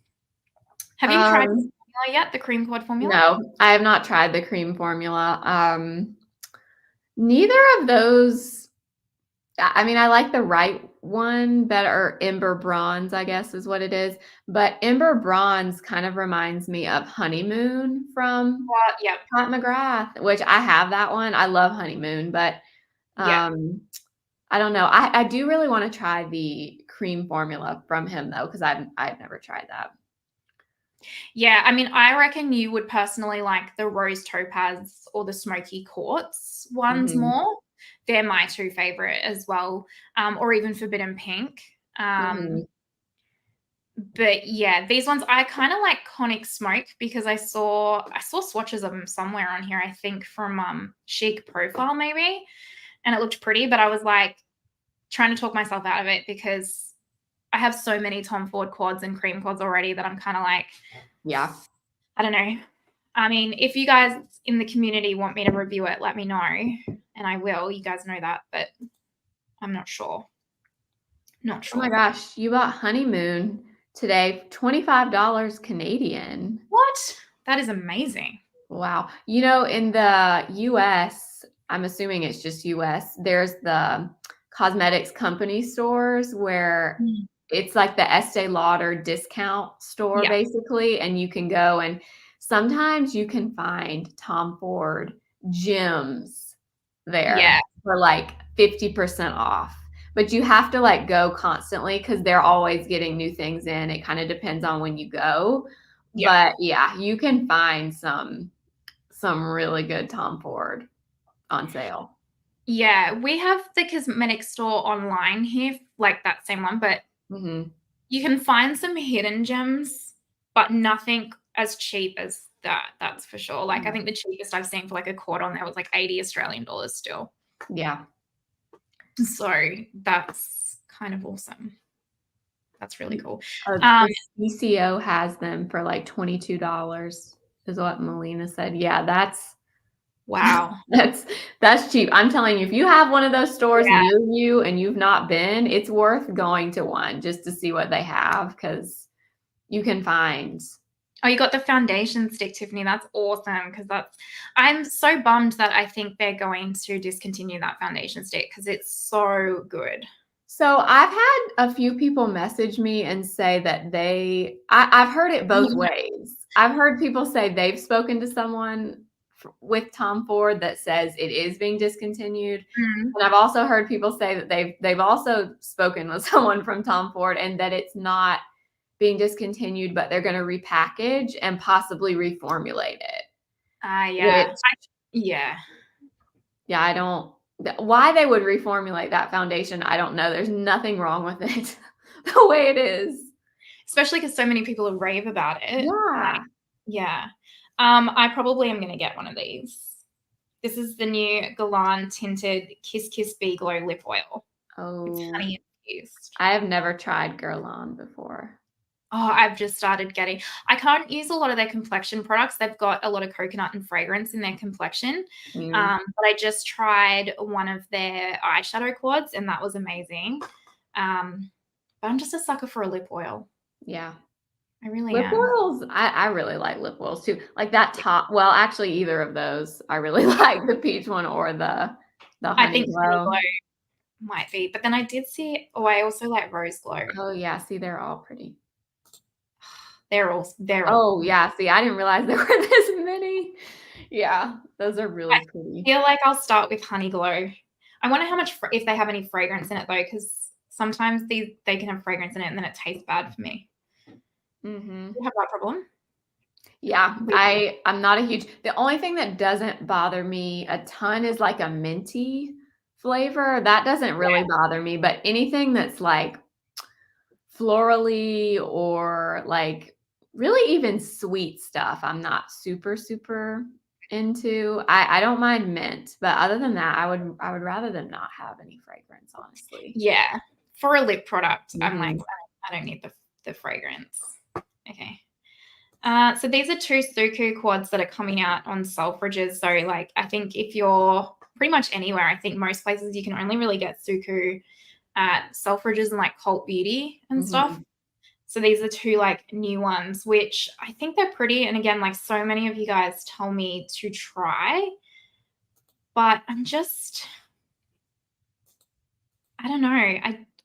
Have you tried this Um, formula yet? The cream quad formula? no, I have not tried the cream formula. Neither of those I mean, I like the right one better, or Ember Bronze, I guess is what it is. But Ember Bronze kind of reminds me of Honeymoon from Yep. Pat McGrath, which I have that one. I love Honeymoon, but Yep. I don't know. I do really want to try the cream formula from him though, because I've never tried that. Yeah, I mean, I reckon you would personally like the rose topaz or the smoky quartz ones Mhm. more. They're my two favorite as well, or even forbidden pink. Mhm. But yeah, these ones I kind of like Conic Smoke, because I saw swatches of them somewhere on here. I think from Chic Profile maybe, and it looked pretty. But I was like trying to talk myself out of it, because I have so many Tom Ford quads and cream quads already that I'm kind of like, Yeah. I don't know. I mean, if you guys in the community want me to review it, let me know, and I will. You guys know that, but I'm not sure. Not Oh my sure. gosh, you bought Honeymoon today, $25 Canadian. What? That is amazing. Wow. You know, in the US, I'm assuming it's just US, there's the cosmetics company stores where Mm. it's like the Estee Lauder discount store Yeah. basically, and you can go and sometimes you can find Tom Ford gems there Yeah. for like 50% off, but you have to like go constantly because they're always getting new things in. It kind of depends on when you go. Yeah. But yeah, you can find some really good Tom Ford on sale. Yeah, we have the cosmetic store online here, like that same one, but Mm-hmm. you can find some hidden gems, but nothing as cheap as that. That's for sure. Like I think the cheapest I've seen for like a cord on there was like 80 Australian dollars still. Yeah. So that's kind of awesome. That's really cool. The CCO has them for like $22 is what Melina said. Yeah, that's Wow. that's cheap. I'm telling you, if you have one of those stores Yeah. near you and you've not been, it's worth going to one just to see what they have because you can find. Oh, you got the foundation stick, Tiffany. That's awesome because I'm so bummed that I think they're going to discontinue that foundation stick because it's so good. So I've had a few people message me and say that I've heard it both ways. I've heard people say they've spoken to someone with Tom Ford that says it is being discontinued. Mm. And I've also heard people say that they've also spoken with someone from Tom Ford and that it's not being discontinued, but they're going to repackage and possibly reformulate it. Yeah. Yeah. Yeah, I don't. Why they would reformulate that foundation, I don't know. There's nothing wrong with it the way it is. Especially because so many people rave about it. Yeah. Like, yeah. I probably am going to get one of these. This is the new Galan tinted Kiss Kiss Bee Glow lip oil. It's Oh, honey infused. I have never tried Guerlain before. Oh, I've just started getting. I can't use a lot of their complexion products. They've got a lot of coconut and fragrance in their complexion. But I just tried one of their eyeshadow quads, and that was amazing. But I'm just a sucker for a lip oil. Yeah. I really Lip am. oils, I really like lip oils too. Like that top, well, actually either of those. I really like the peach one or the I honey think Honey glow. Glow might be. But then I did see. Oh, I also like Rose Glow. Oh yeah, see, they're all pretty. They're all. Oh yeah, see, I didn't realize there were this many. Yeah, those are really pretty. I feel like I'll start with Honey Glow. I wonder how much if they have any fragrance in it though, because sometimes they can have fragrance in it and then it tastes bad for me. Mm-hmm. You have that problem? Yeah, I'm not a huge. The only thing that doesn't bother me a ton is like a minty flavor. That doesn't really bother me, but anything that's like florally or like really even sweet stuff, I'm not super into. I don't mind mint, but other than that, I would rather them not have any fragrance, honestly. Yeah. For a lip product, I'm like, Mhm. I don't need the fragrance. Okay. So these are two Suku quads that are coming out on Selfridges. So like I think if you're pretty much anywhere, I think most places you can only really get Suku at Selfridges and like Cult Beauty and stuff. Mhm. So these are two like new ones, which I think they're pretty. And again, like so many of you guys tell me to try, but I don't know.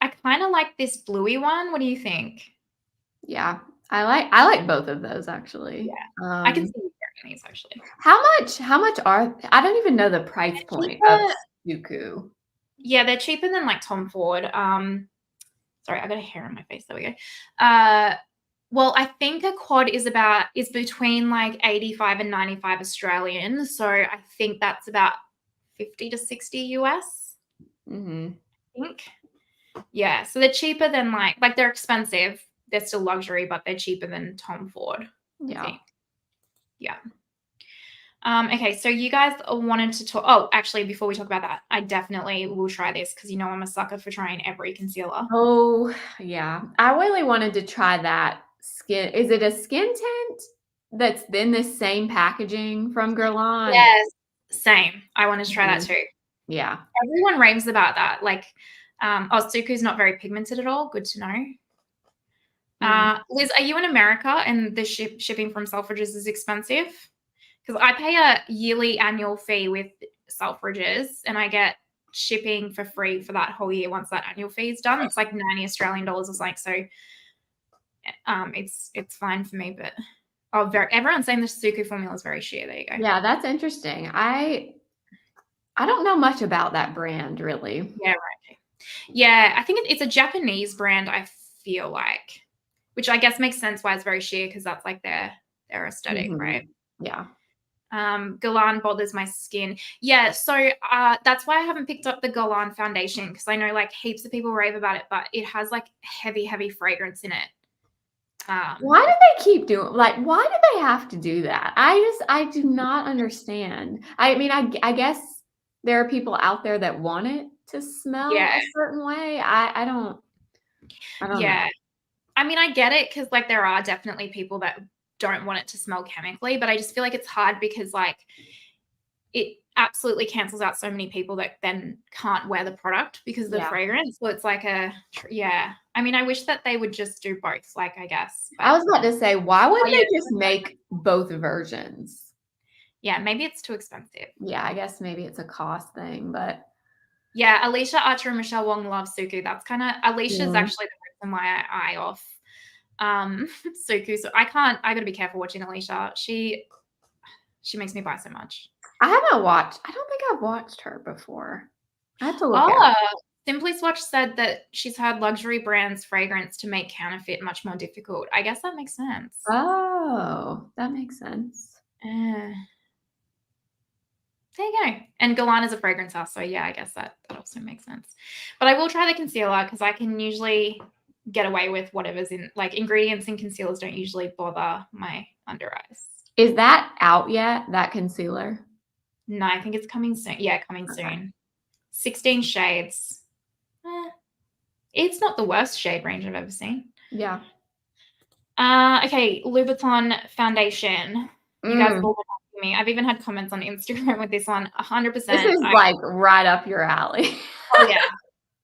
I kind of like this bluey one. What do you think? Yeah, I like both of those actually. I can see you wearing these actually. How much are I don't even know the price They're point of cheaper. Suku. Yeah, they're cheaper than like Tom Ford. Sorry, I got a hair on my face. There we go. Well, I think a quad is between like 85 and 95 Australian. So I think that's about 50 to 60 US. Mm-hmm. I think. Yeah. So they're cheaper than like they're expensive. They're still luxury, but they're cheaper than Tom Ford. I Yeah. think. Yeah. Okay, so you guys wanted to talk. Oh, actually, before we talk about that, I definitely will try this because I'm a sucker for trying every concealer. Oh, yeah. I really wanted to try that skin. Is it a skin tint that's in this same packaging from Guerlain? Yes, same. I wanted to try that Mhm. too. Yeah. Everyone raves about that. Like, Suku's not very pigmented at all. Good to know. Mhm. Liz, are you in America and the shipping from Selfridges is expensive? Because I pay a yearly annual fee with Selfridges and I get shipping for free for that whole year once that annual fee is done. It's like 90 Australian dollars or something. So it's fine for me. But everyone's saying the Suku formula is very shit. There you go. Yeah, that's interesting. I don't know much about that brand really. Yeah, right. Yeah, I think it's a Japanese brand, I feel like, which I guess makes sense why it's very sheer because that's like their aesthetic, right? Yeah. Galan bothers my skin. Yeah, so that's why I haven't picked up the Galan foundation because I know like heaps of people rave about it, but it has like heavy fragrance in it. Why do they keep doing why do they have to do that? I do not understand. I mean, I guess there are people out there that want it to smell Yeah, a certain way. I don't yeah. know. I mean, I get it because like there are definitely people that don't want it to smell chemically, but I just feel like it's hard because like it absolutely cancels out so many people that then can't wear the product because of the Yeah. fragrance. So it's like yeah. I mean, I wish that they would just do both, like I guess. But I was about to say, why oh wouldn't yeah, they just make both versions? yeah, maybe it's too expensive. Yeah, I guess maybe it's a cost thing, but Yeah, Alicia Archer and Michelle Wong love Suku. That's kind of Alicia's yeah. actually the reason why I off Suku. So I gotta be careful watching Alicia. She makes me buy so much. I don't think I've watched her before. I have to look at Oh, it. Simply Swatch said that she's had luxury brands fragrance to make counterfeit much more difficult. I guess that makes sense. Oh, that makes sense. Uh, there you go. And Galan is a fragrance house, so yeah, I guess that also makes sense. But I will try the concealer because I can usually get away with whatever's in, like ingredients in concealers don't usually bother my under eyes. Is that out yet, that concealer? No, I think it's coming soon. Yeah, coming Okay. soon. 16 shades. It's not the worst shade range I've ever seen. Yeah. Okay, Louboutin foundation. You guys Mm. all been asking me. I've even had comments on Instagram with this one. 100%. This is, like, right up your alley. Oh yeah.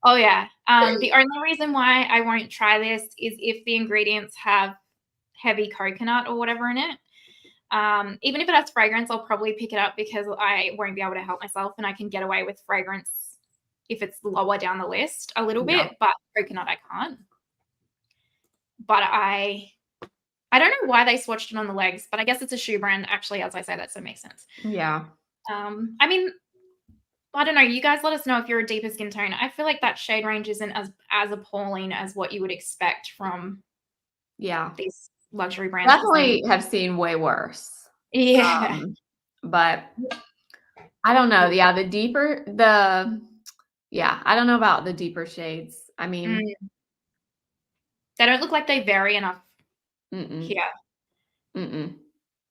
Oh yeah. The only reason why I won't try this is if the ingredients have heavy coconut or whatever in it. Even if it has fragrance, I'll probably pick it up because I won't be able to help myself and I can get away with fragrance if it's lower down the list a little Yeah. bit, but coconut I can't. But I don't know why they swatched it on the legs, but I guess it's a shoe brand. Actually, as I say that, so it makes sense. Yeah. I mean, I don't know. You guys let us know if you're a deeper skin tone. I feel like that shade range isn't as appalling as what you would expect from Yeah. these luxury brands. Definitely have seen way worse. Yeah. But I don't know. Yeah, I don't know about the deeper shades. I mean, They don't look like they vary enough mm-mm, here, mm-mm.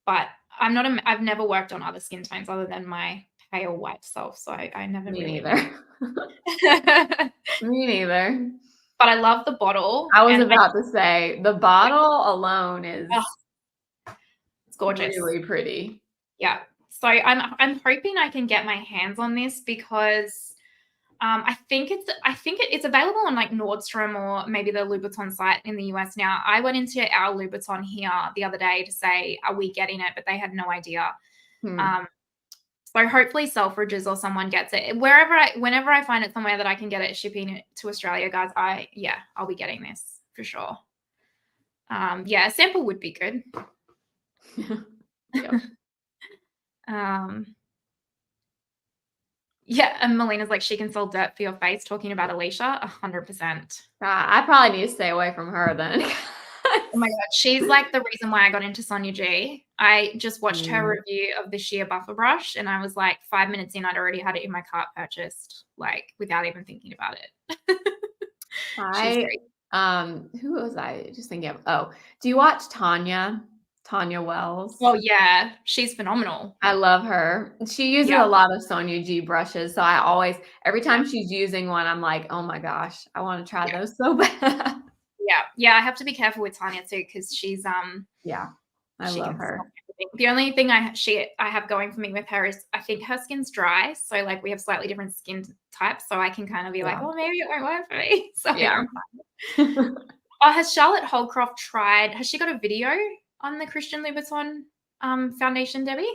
but I've never worked on other skin tones other than my pale white self, so I never Me really neither. know. Me neither. But I love the bottle, I was and about to say the bottle alone oh, is it's gorgeous. really pretty. Yeah. So I'm hoping I can get my hands on this because I think it's available on like Nordstrom or maybe the Louboutin site in the US now. I went into our Louboutin here the other day to say, are we getting it? But they had no idea. Hmm. So hopefully Selfridges or someone gets it. Whenever I find it somewhere that I can get it shipping it to Australia, guys, I'll be getting this for sure. Yeah, a sample would be good. Yep. Yeah, and Melina's like, she can sell dirt for your face, talking about Alicia, 100%. I probably need to stay away from her then. Oh my God, she's like the reason why I got into Sonia G. I just watched her Mm. review of the sheer buffer brush, and I was like, 5 minutes in, I'd already had it in my cart purchased, like without even thinking about it. She's great. Who was I just thinking of? Oh, do you watch Tanya Wells? Oh yeah, she's phenomenal. I love her. She uses Yeah, a lot of Sonia G brushes, so I always every yeah, time she's using one, I'm like, "Oh my gosh, I wanna try yeah, those so bad." yeah. I have to be careful with Tanya too because Yeah, I she love can smell her. everything. The only thing I have going for me with her is I think her skin's dry, so like we have slightly different skin types, so I can kind of be like, Yeah. oh, maybe it won't work for me. So Yeah. I'm fine. Oh, has Charlotte Holcroft tried? Has she got a video on the Christian Louboutin foundation, Debbie?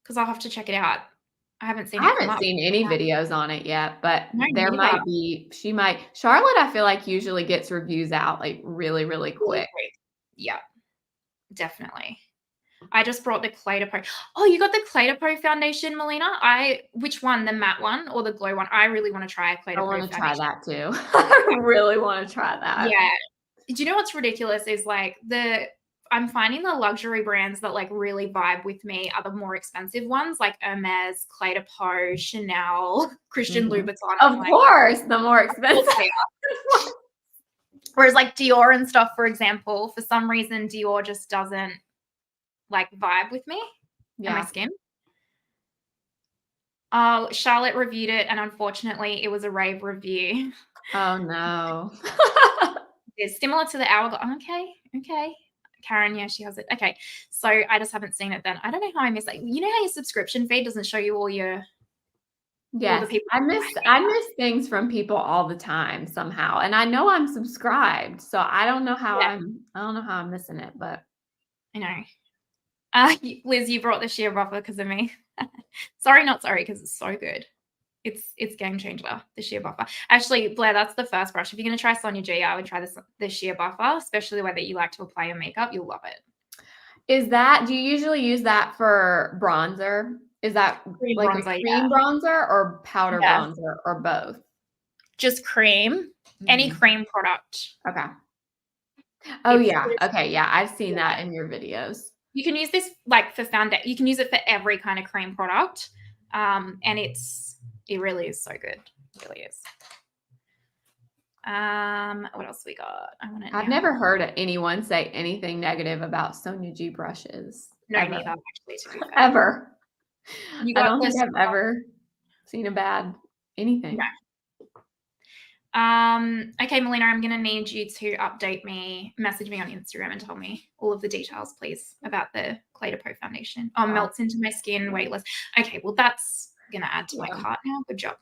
Because I'll have to check it out. I haven't seen I it come haven't up. seen any videos on it yet, but No, there neither. might be Charlotte, I feel like usually gets reviews out, like, really, really Really quick. quick. Yeah, definitely. I just brought the Clé de Peau. Oh, you got the Clé de Peau foundation, Melina? Which one, the matte one or the glow one? I really want to try a Clé de I Peau want to try foundation. that too. I really want to try that. Yeah. Do you know what's ridiculous is like I'm finding the luxury brands that like really vibe with me are the more expensive ones like Hermes, Clé de Peau, Chanel, Christian Mhm. Louboutin. Of course, the more Of course expensive. they are. Whereas like Dior and stuff, for example, for some reason Dior just doesn't like vibe with me and my Yeah. skin. Charlotte reviewed it, and unfortunately, it was a rave review. Oh no. It's similar to the hourglass. Okay. Karen, yeah, she has it. Okay, so I just haven't seen it then. I don't know how I missed that. You know how your subscription feed doesn't show you all the Yes, people. I miss things from people all the time somehow, and I know I'm subscribed, so I don't know how Yeah, I'm missing it, but I know. Liz, you brought the sheer buffer because of me. Sorry, not sorry, because it's so good. It's game changer, the sheer buffer. Actually, Blair, that's the first brush. If you're going to try Sonia G, I would try the sheer buffer, especially the way that you like to apply your makeup. You'll love it. do you usually use that for bronzer? Is that Cream like a bronzer, cream bronzer or powder yeah. bronzer or both? Just cream, any Mhm. cream product. Okay. Oh It's yeah. Okay, yeah, I've seen that in your videos. You can use this like for foundation. You can use it for every kind of cream product, and it really is so good. It really is. What else we got? I've never heard anyone say anything negative about Sonia G brushes. No, Ever. neither actually. To be fair, Ever. you I got don't think this. I've ever seen a bad anything. No. Okay, Melina, I'm going to need you to message me on Instagram and tell me all of the details, please, about the Clé de Peau foundation. Oh, melts into my skin, weightless. Okay, well, that's going to add to my cart now. Good job.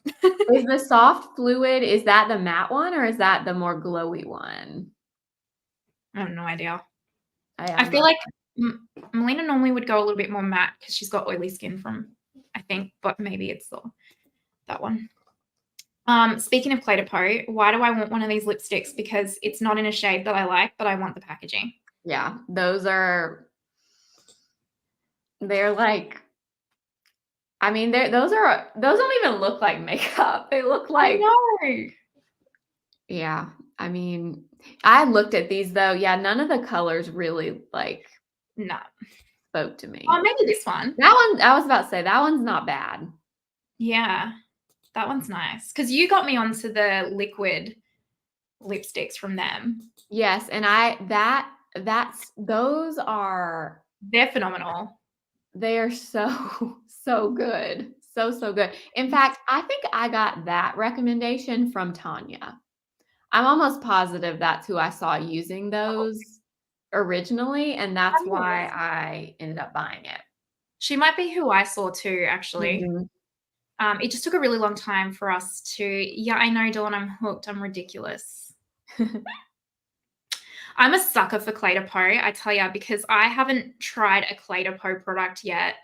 Is the soft fluid, is that the matte one or is that the more glowy one? I have no idea. I feel like Melina normally would go a little bit more matte because she's got oily skin I think, but maybe it's that one. Speaking of Clé de Peau, why do I want one of these lipsticks? Because it's not in a shade that I like, but I want the packaging. Yeah, they're like, I mean, those don't even look like makeup. They look like, I know. yeah. I mean, I looked at these though. Yeah, none of the colors really like No. spoke to me. Oh, maybe this one. That one, I was about to say, that one's not bad. Yeah, that one's nice. Because you got me onto the liquid lipsticks from them. Yes, and those are, They're phenomenal. they are so so good. So good. In fact, I think I got that recommendation from Tanya. I'm almost positive that's who I saw using those originally, and that's why I ended up buying it. She might be who I saw too, actually. Mhm. It just took a really long time for us to, yeah, I know, Dawn, I'm hooked. I'm ridiculous. I'm a sucker for Clé de Peau, I tell you, because I haven't tried a Clé de Peau product yet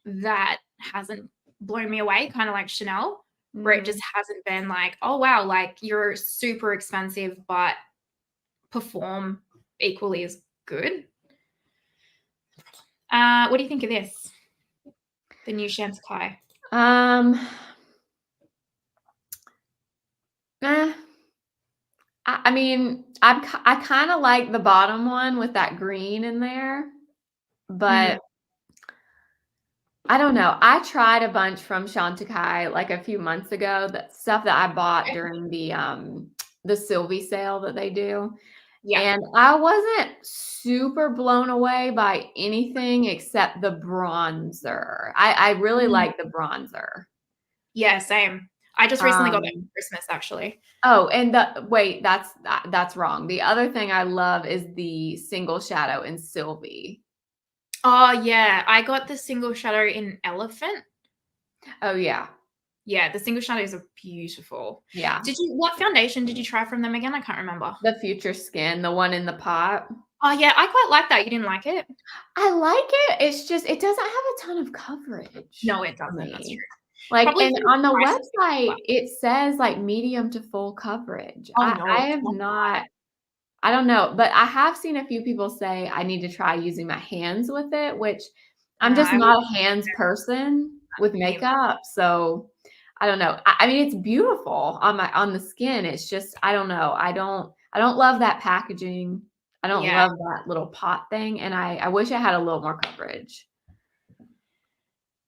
that hasn't blown me away, kind of like Chanel, where it just hasn't been like, oh, wow, like you're super expensive, but perform equally as good. What do you think of this? The new Chantecaille. I mean, I kind of like the bottom one with that green in there, but I don't know. I tried a bunch from Chantecaille like a few months ago, that stuff that I bought during the Sylvie sale that they do. Yeah. And I wasn't super blown away by anything except the bronzer. I really like the bronzer. Yeah, same. I just recently got that for Christmas, actually. Oh, and wait, that's wrong. The other thing I love is the single shadow in Sylvie. Oh, yeah. I got the single shadow in Elephant. Oh, yeah. Yeah, the single shadows are beautiful. Yeah. What foundation did you try from them again? I can't remember. The Future Skin, the one in the pot. Oh, yeah. I quite like that. You didn't like it? I like it. It's just, it doesn't have a ton of coverage. No, it doesn't. That's true. Like, Probably and on the website, it says like medium to full coverage. Oh, no, I have it's not. I don't know, but I have seen a few people say I need to try using my hands with it, which I'm just I would not a hands person with neither. makeup, so I don't know. I mean, it's beautiful on the skin. It's just I don't know. I don't love that packaging. I don't Yeah. love that little pot thing, and I wish I had a little more coverage.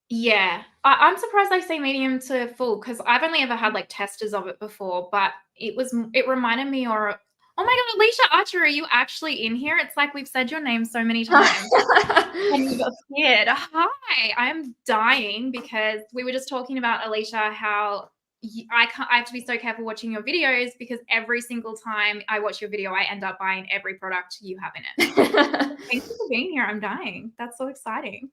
Yeah. I'm surprised they say medium to full because I've only ever had like testers of it before, but it reminded me or oh my God, Alicia Archer, are you actually in here? It's like we've said your name so many times. And you've appeared. Hi, I'm dying because we were just talking about Alicia, how I have to be so careful watching your videos because every single time I watch your video, I end up buying every product you have in it. Thank you for being here. I'm dying. That's so exciting.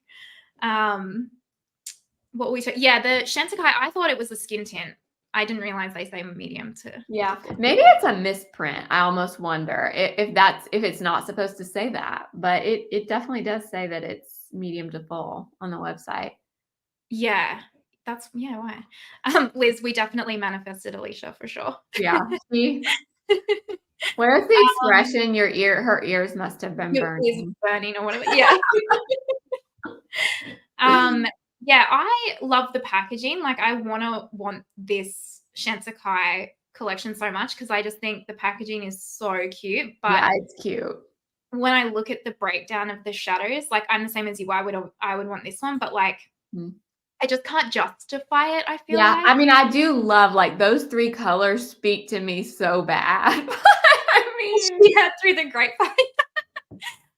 What we yeah, the Shantakai, I thought it was a skin tint. I didn't realize they say medium to Yeah, full. maybe it's a misprint. I almost wonder if it's not supposed to say that, but it definitely does say that it's medium to full on the website. Yeah, that's yeah, why? Liz, we definitely manifested Alicia for sure. Yeah, see? Where's the Um, expression, her ears must have been your ears burning? burning or whatever. Yeah. Um, yeah, I love the packaging. Like, I want this Shantakai collection so much because I just think the packaging is so cute. But Yeah, it's cute. when I look at the breakdown of the shadows, like I'm the same as you. I would want this one, but like Mhm. I just can't justify it. I feel Yeah, like I mean, I do love, like, those 3 colors speak to me so bad. I mean yeah, through the grapevine.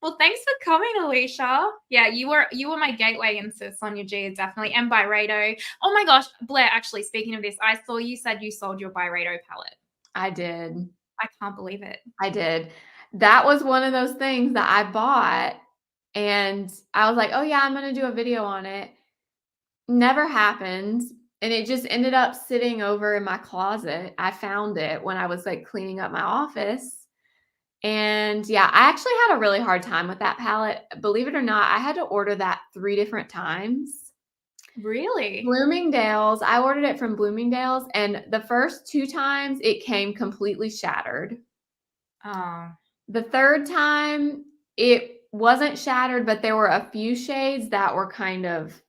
Well, thanks for coming, Alicia. Yeah, you were my gateway into Sonia G, definitely, and Byredo. Oh my gosh, Blair. Actually, speaking of this, I saw you said you sold your Byredo palette. I did. I can't believe it. I did. That was one of those things that I bought, and I was like, "Oh, yeah, I'm gonna do a video on it." Never happened, and it just ended up sitting over in my closet. I found it when I was, like, cleaning up my office, and, yeah, I actually had a really hard time with that palette. Believe it or not, I had to order that 3 different times. Really? Bloomingdale's, I ordered it from Bloomingdale's, and the first 2 times, it came completely shattered. Oh, The 3rd time, it wasn't shattered, but there were a few shades that were kind of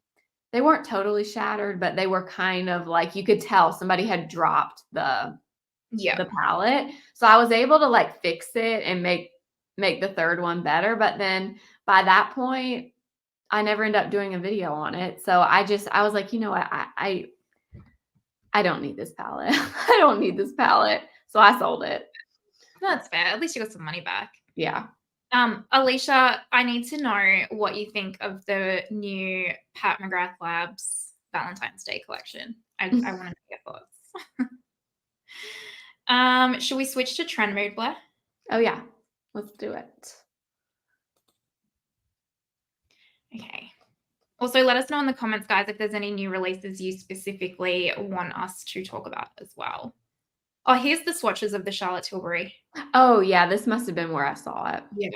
they weren't totally shattered, but they were kind of like you could tell somebody had dropped yeah. the palette. So I was able to, like, fix it and make the 3rd one better, but then by that point, I never end up doing a video on it. So I was like, "You know what? I don't need this palette. I don't need this palette." So I sold it. That's fair. At least you got some money back. Yeah. Alicia, I need to know what you think of the new Pat McGrath Labs Valentine's Day collection. I want to know your thoughts. Should we switch to trend mode, Blair? Oh, yeah. Let's do it. Okay. Also, let us know in the comments, guys, if there's any new releases you specifically want us to talk about as well. Oh, here's the swatches of the Charlotte Tilbury. Oh, yeah, this must have been where I saw it. Yeah.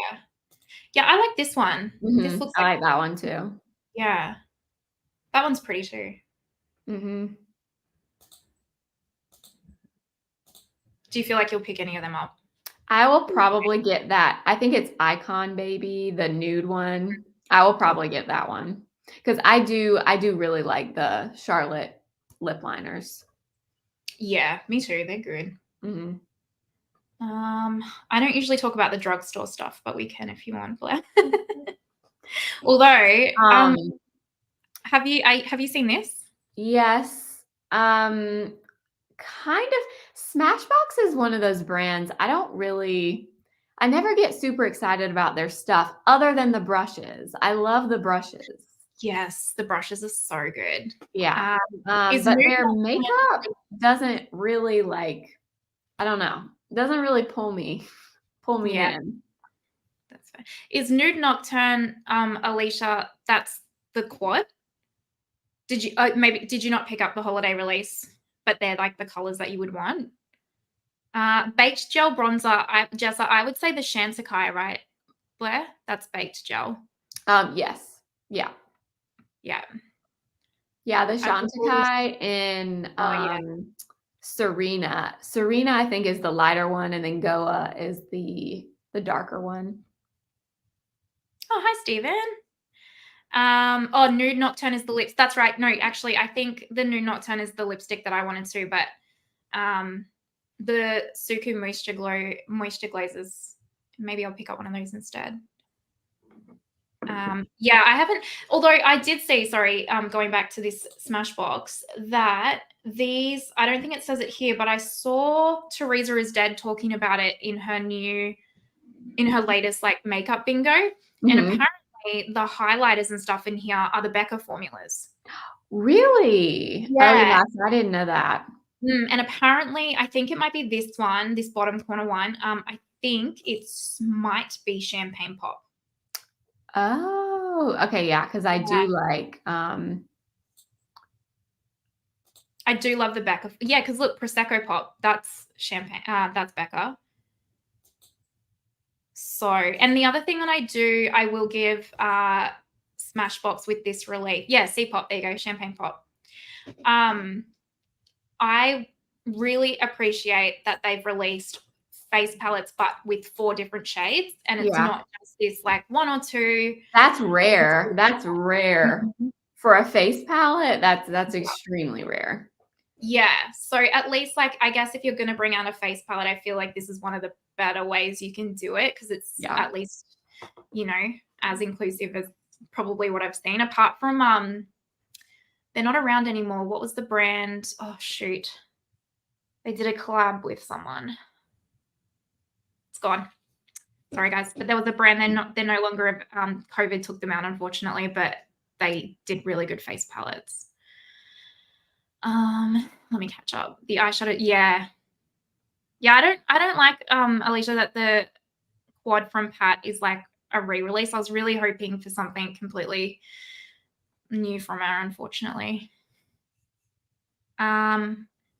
Yeah, I like this one. This looks I like like that one too. yeah. That one's pretty too. Mhm. Do you feel like you'll pick any of them up? I will probably get that. I think it's Icon Baby, the nude one. I will probably get that one because I do really like the Charlotte lip liners. Yeah, me too. They're good. Mhm. I don't usually talk about the drugstore stuff, but we can if you want, Blair. Although, Um, have you seen this? yes. Kind of Smashbox is one of those brands I never get super excited about their stuff other than the brushes. I love the brushes. Yes, the brushes are so good. Yeah. Is But Nude their makeup Nocturne doesn't really, like I don't know, doesn't really pull me yeah, in. that's fair. Is Nude Nocturne, Alicia, that's the quad? Did you not pick up the holiday release, but they're like the colors that you would want? Baked gel bronzer, Jessa, I would say the Shantakai, right, Blair? That's baked gel. Yes. Yeah. Yeah. Yeah, the I could always Chantecaille in, oh, yeah. Serena. Serena, I think, is the lighter one, and then Goa is the darker one. Oh, hi, Stephen. Oh, Nude Nocturne is the lips. That's right. No, actually, I think the Nude Nocturne is the lipstick that I wanted to, but the Suku Moisture Glazes, maybe I'll pick up one of those instead. Yeah, I haven't, although I did see, sorry, going back to this Smashbox, that these, I don't think it says it here, but I saw Teresa is Dead talking about it in her latest like makeup bingo. And apparently the highlighters and stuff in here are the Becca formulas. Really? Yeah. Oh, yes, I didn't know that. And apparently, I think it might be this one, this bottom corner one. I think it might be Champagne Pop. Oh, okay, yeah, because I do like I do love the Becca. Yeah, because look, Prosecco Pop, that's champagne. That's Becca. So, and the other thing that I will give Smashbox with this relief. Yeah, C Pop. There you go, Champagne Pop. I really appreciate that they've released face palettes, but with 4 different shades, and it's not just this like 1 or 2. That's rare. That's rare for a face palette. That's extremely rare. Yeah. So at least, like, I guess if you're going to bring out a face palette, I feel like this is one of the better ways you can do it, because it's at least, as inclusive as probably what I've seen. Apart from they're not around anymore. What was the brand? Oh shoot. They did a collab with someone. It's gone. Sorry guys, but there was a brand, they're no longer COVID took them out, unfortunately, but they did really good face palettes. Let me catch up. The eyeshadow, yeah, I don't like Alicia, that the quad from Pat is like a re-release. I was really hoping for something completely new from her, unfortunately.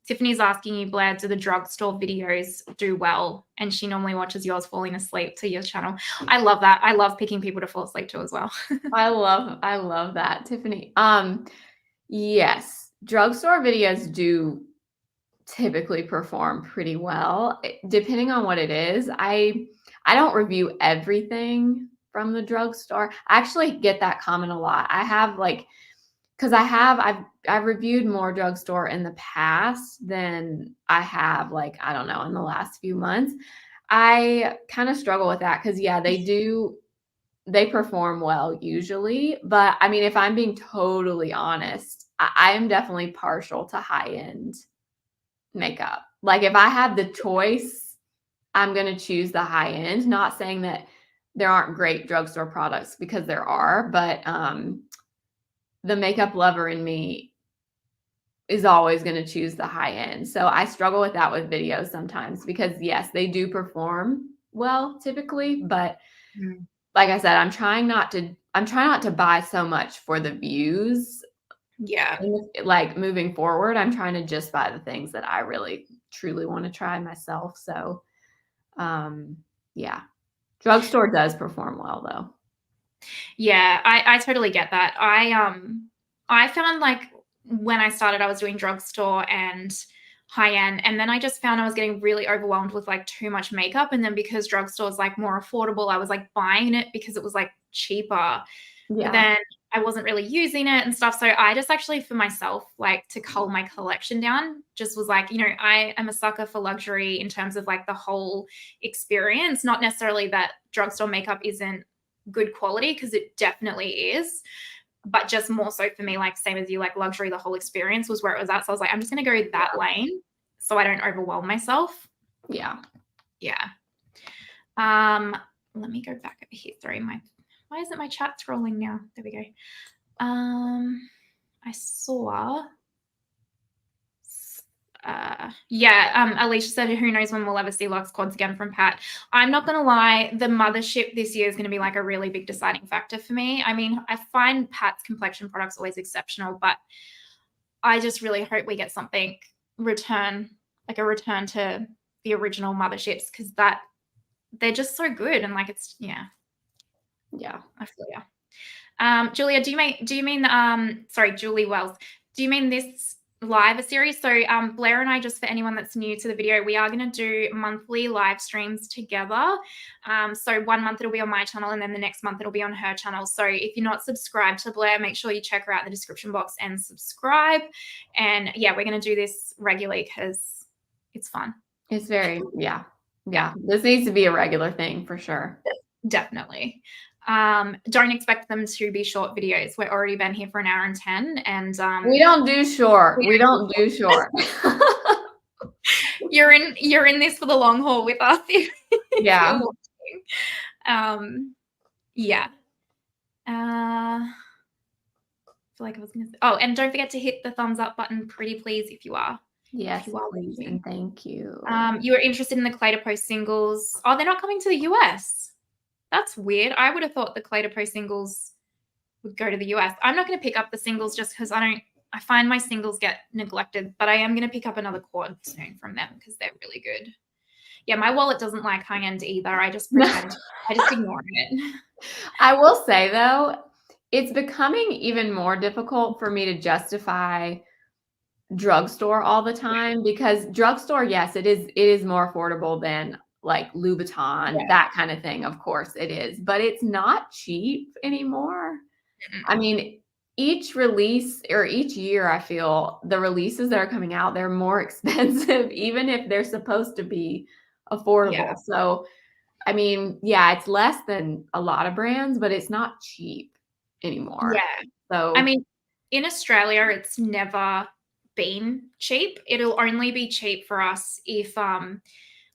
Tiffany's asking you, Blair, do the drugstore videos do well? And she normally watches yours falling asleep to your channel. I love that. I love picking people to fall asleep to as well. I love that, Tiffany. Yes, drugstore videos do typically perform pretty well, depending on what it is. I don't review everything from the drugstore. I actually get that comment a lot. I have because I've reviewed more drugstore in the past than I have, like, I don't know, in the last few months. I kind of struggle with that because they perform well usually. But I mean, if I'm being totally honest, I am definitely partial to high-end makeup. Like, if I have the choice, I'm going to choose the high end. Not saying that there aren't great drugstore products, because there are, but the makeup lover in me is always going to choose the high end. So I struggle with that with videos sometimes, because yes, they do perform well typically, but like I said, I'm trying not to buy so much for the views. Yeah. Like, moving forward, I'm trying to just buy the things that I really truly want to try myself. So yeah. Drugstore does perform well though. Yeah, I totally get that. I found, like, when I started, I was doing drugstore and high-end, and then I just found I was getting really overwhelmed with, like, too much makeup, and then because drugstore is, like, more affordable, I was, like, buying it because it was, like, cheaper. But then I wasn't really using it and stuff. So I just actually, for myself, like, to cull my collection down, just was like, I am a sucker for luxury in terms of, like, the whole experience. Not necessarily that drugstore makeup isn't good quality, because it definitely is, but just more so for me, like, same as you, like, luxury, the whole experience was where it was at. So I was like, I'm just going to go that lane so I don't overwhelm myself. Yeah. Let me go back over here. Sorry, why isn't my chat scrolling now? There we go. I saw, Alicia said, who knows when we'll ever see Lux Quads again from Pat. I'm not going to lie, the mothership this year is going to be, like, a really big deciding factor for me. I mean, I find Pat's complexion products always exceptional, but I just really hope we get something a return to the original motherships, because they're just so good, and, like, it's I feel Julia, do you mean sorry, Julie Wells, do you mean this live series. So Blair and I, just for anyone that's new to the video, we are going to do monthly live streams together. So 1 month it'll be on my channel, and then the next month it'll be on her channel. So if you're not subscribed to Blair, make sure you check her out in the description box and subscribe. And yeah, we're going to do this regularly because it's fun. It's very, yeah. This needs to be a regular thing for sure. Definitely. Don't expect them to be short videos. We've already been here for 1 hour and 10, and we don't do short. We don't do short. You're in this for the long haul with us. Yeah. Yeah. I feel like I was gonna say, oh, and don't forget to hit the thumbs up button, pretty please, if you are. Yes, please, and thank you. You were interested in the Clay to Post singles. Oh, they're not coming to the US. That's weird. I would have thought the Clay to Post singles would go to the US. I'm not going to pick up the singles just because I find my singles get neglected, but I am going to pick up another cord soon from them because they're really good. Yeah, my wallet doesn't like high end either. I just pretend. I just ignore it. I will say though, it's becoming even more difficult for me to justify drugstore all the time, because drugstore, yes, it is more affordable than like Louboutin, that kind of thing. Of course it is, but it's not cheap anymore. I mean, each release or each year, I feel the releases that are coming out, they're more expensive, even if they're supposed to be affordable. Yeah. So, I mean, yeah, it's less than a lot of brands, but it's not cheap anymore. Yeah. So, I mean, in Australia, it's never been cheap. It'll only be cheap for us if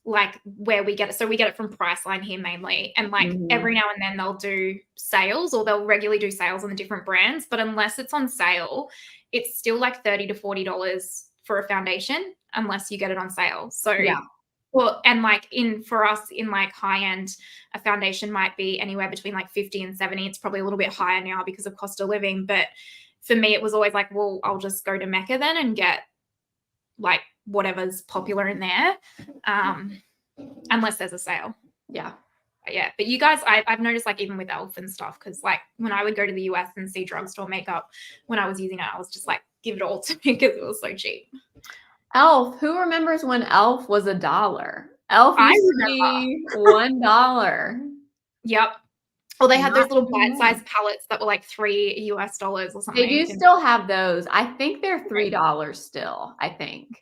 like where we get it. So we get it from Priceline here mainly, and like every now and then they'll do sales, or they'll regularly do sales on the different brands. But unless it's on sale, it's still like $30 to $40 for a foundation, unless you get it on sale. So yeah. Well, and like for us in like high end, a foundation might be anywhere between like 50 and 70. It's probably a little bit higher now because of cost of living. But for me, it was always like, well, I'll just go to Mecca then and get like whatever's popular in there, unless there's a sale. Yeah. But you guys, I've noticed like even with Elf and stuff, because like when I would go to the US and see drugstore makeup, when I was using it, I was just like, give it all to me because it was so cheap. Elf. Who remembers when Elf was $1? Elf used to be $1. Yep. Well, they had those little bite-sized palettes that were like $3 or something. They do still have those. I think they're $3 still, I think.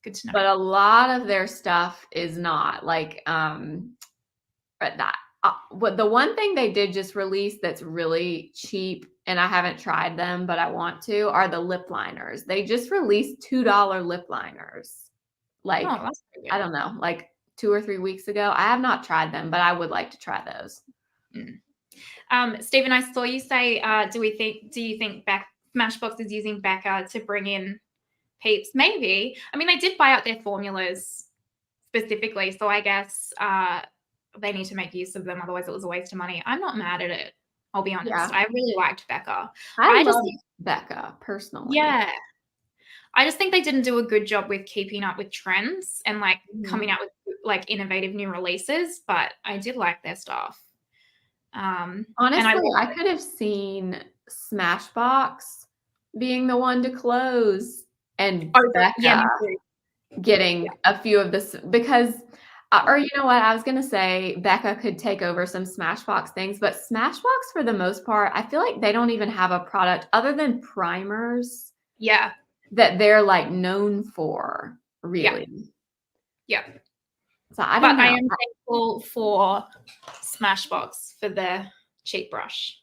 Good to know. But a lot of their stuff is not. Like, the one thing they did just release that's really cheap, and I haven't tried them, but I want to, are the lip liners. They just released $2 lip liners. Like, I don't know, like 2 or 3 weeks ago. I have not tried them, but I would like to try those. Stephen, I saw you say, do you think Smashbox is using Becca to bring in peeps? Maybe. I mean, they did buy out their formulas specifically, so I guess they need to make use of them. Otherwise, it was a waste of money. I'm not mad at it. I'll be honest. Yeah. I really liked Becca. I love Becca personally. Yeah. I just think they didn't do a good job with keeping up with trends and like coming out with like innovative new releases, but I did like their stuff. Honestly, I could have seen Smashbox being the one to close and Becca getting a few of this, because or you know what, I was gonna say Becca could take over some Smashbox things, but Smashbox for the most part, I feel like they don't even have a product other than primers. Yeah. That they're like known for, really. Yeah. So I don't know. I am thankful for Smashbox for the cheap brush.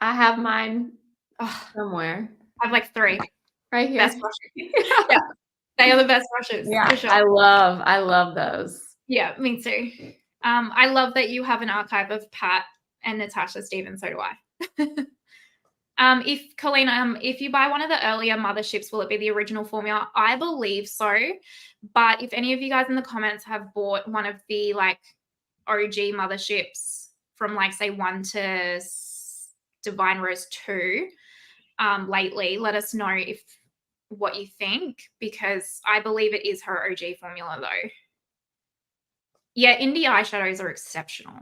I have mine somewhere. I have like 3. Right here. Best brushes. Yeah. They are the best brushes. Yeah. For sure. I love those. Yeah, me too. I love that you have an archive of Pat and Natasha Stevens. So do I. If Colleen, if you buy one of the earlier motherships, will it be the original formula? I believe so. But if any of you guys in the comments have bought one of the like OG motherships from like say 1 to Divine Rose 2 lately, let us know what you think, because I believe it is her OG formula though. Yeah, indie eyeshadows are exceptional.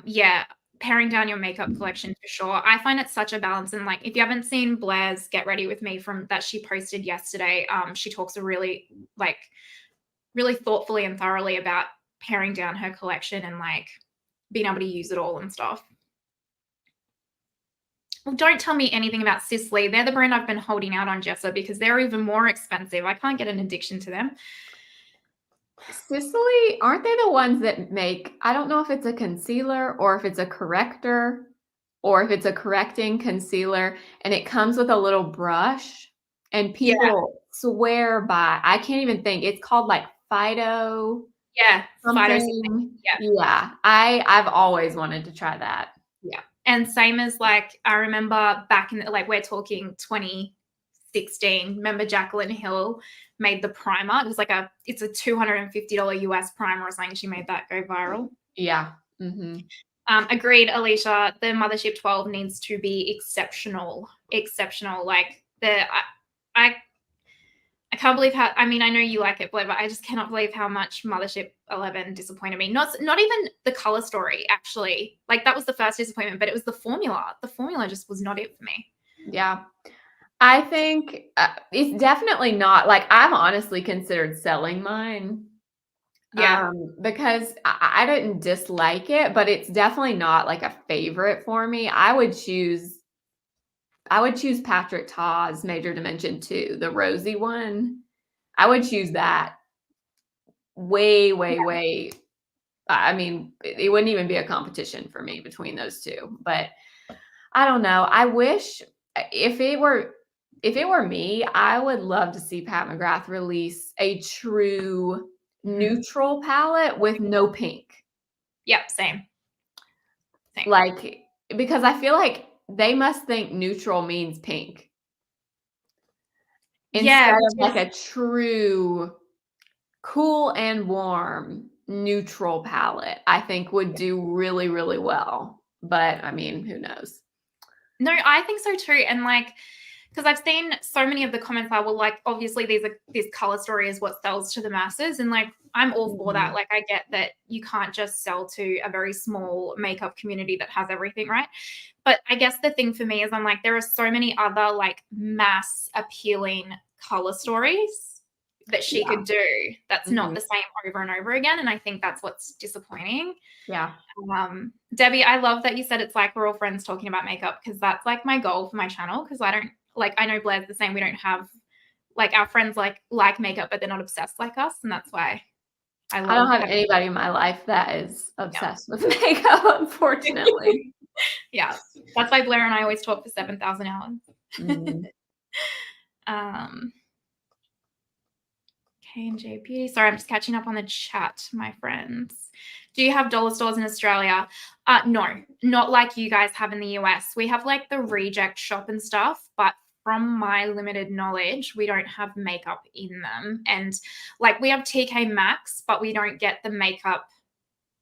Yeah, paring down your makeup collection for sure. I find it such a balance. And like, if you haven't seen Blair's Get Ready With Me from that she posted yesterday, she talks really thoughtfully and thoroughly about paring down her collection and like being able to use it all and stuff. Well, don't tell me anything about Sisley. They're the brand I've been holding out on, Jessa, because they're even more expensive. I can't get an addiction to them. Sisley, aren't they the ones that make, I don't know if it's a concealer or if it's a corrector or if it's a correcting concealer, and it comes with a little brush, and Yeah, people swear by, I can't even think, it's called like Fido yeah, Fido Sisley. something. Yeah, Yeah, I've always wanted to try that. yeah. And same as like, I remember back in like, we're talking 2016. Remember Jacqueline Hill made the primer? It was like it's a $250 US primer or something. She made that go viral. Yeah. Mm-hmm. Agreed, Alicia. The Mothership 12 needs to be exceptional. Exceptional. Like I can't believe how. I mean, I know you like it, Blair, but I just cannot believe how much Mothership 11 disappointed me. Not even the color story, actually. Like that was the first disappointment, but it was the formula. The formula just was not it for me. Yeah. I think it's definitely not, like, I've honestly considered selling mine. Yeah. Because I didn't dislike it, but it's definitely not like a favorite for me. I would choose Patrick Ta's Major Dimension 2, the rosy one. I would choose that way, way, way. I mean, it wouldn't even be a competition for me between those two. But I don't know. I wish if it were me, I would love to see Pat McGrath release a true neutral palette with no pink. Yep, same. Like, because I feel like they must think neutral means pink Yeah, instead of like a true cool and warm neutral palette. I think would do really, really well. But I mean, who knows? no, I think so too. And like, because I've seen so many of the comments that were like, obviously this color story is what sells to the masses, and like I'm all for that. Like I get that you can't just sell to a very small makeup community that has everything, right? But I guess the thing for me is I'm like, there are so many other like mass appealing color stories that she Yeah. could do that's not Mhm. the same over and over again. And I think that's what's disappointing. Yeah. Debbie, I love that you said it's like we're all friends talking about makeup, because that's like my goal for my channel. Because I don't like, I know Blair's the same. We don't have like our friends like makeup, but they're not obsessed like us, and that's why I I don't love have having. anybody in my life that is obsessed with makeup, unfortunately. Yeah, that's why Blair and I always talk for 7,000 hours. Mhm. K&J Beauty. Sorry, I'm just catching up on the chat, my friends. Do you have dollar stores in Australia? No, not like you guys have in the US. We have like the reject shop and stuff, but from my limited knowledge, we don't have makeup in them. And like we have TK Maxx, but we don't get the makeup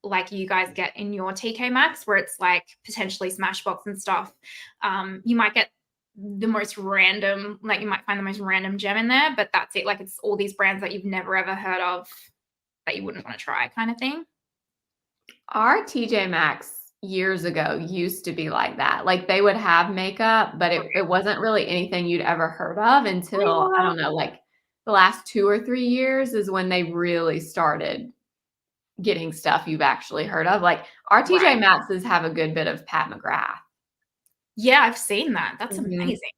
like you guys get in your TK Maxx, where it's like potentially Smashbox and stuff. You might get the most random, like you might find the most random gem in there, but that's it. Like it's all these brands that you've never ever heard of that you wouldn't want to try, kind of thing. Our TJ Maxx years ago used to be like that. Like they would have makeup, but it wasn't really anything you'd ever heard of until, I don't know, like the last 2 or 3 years is when they really started getting stuff you've actually heard of. Like our TJ Maxx's have a good bit of Pat McGrath. Yeah, I've seen that. That's amazing.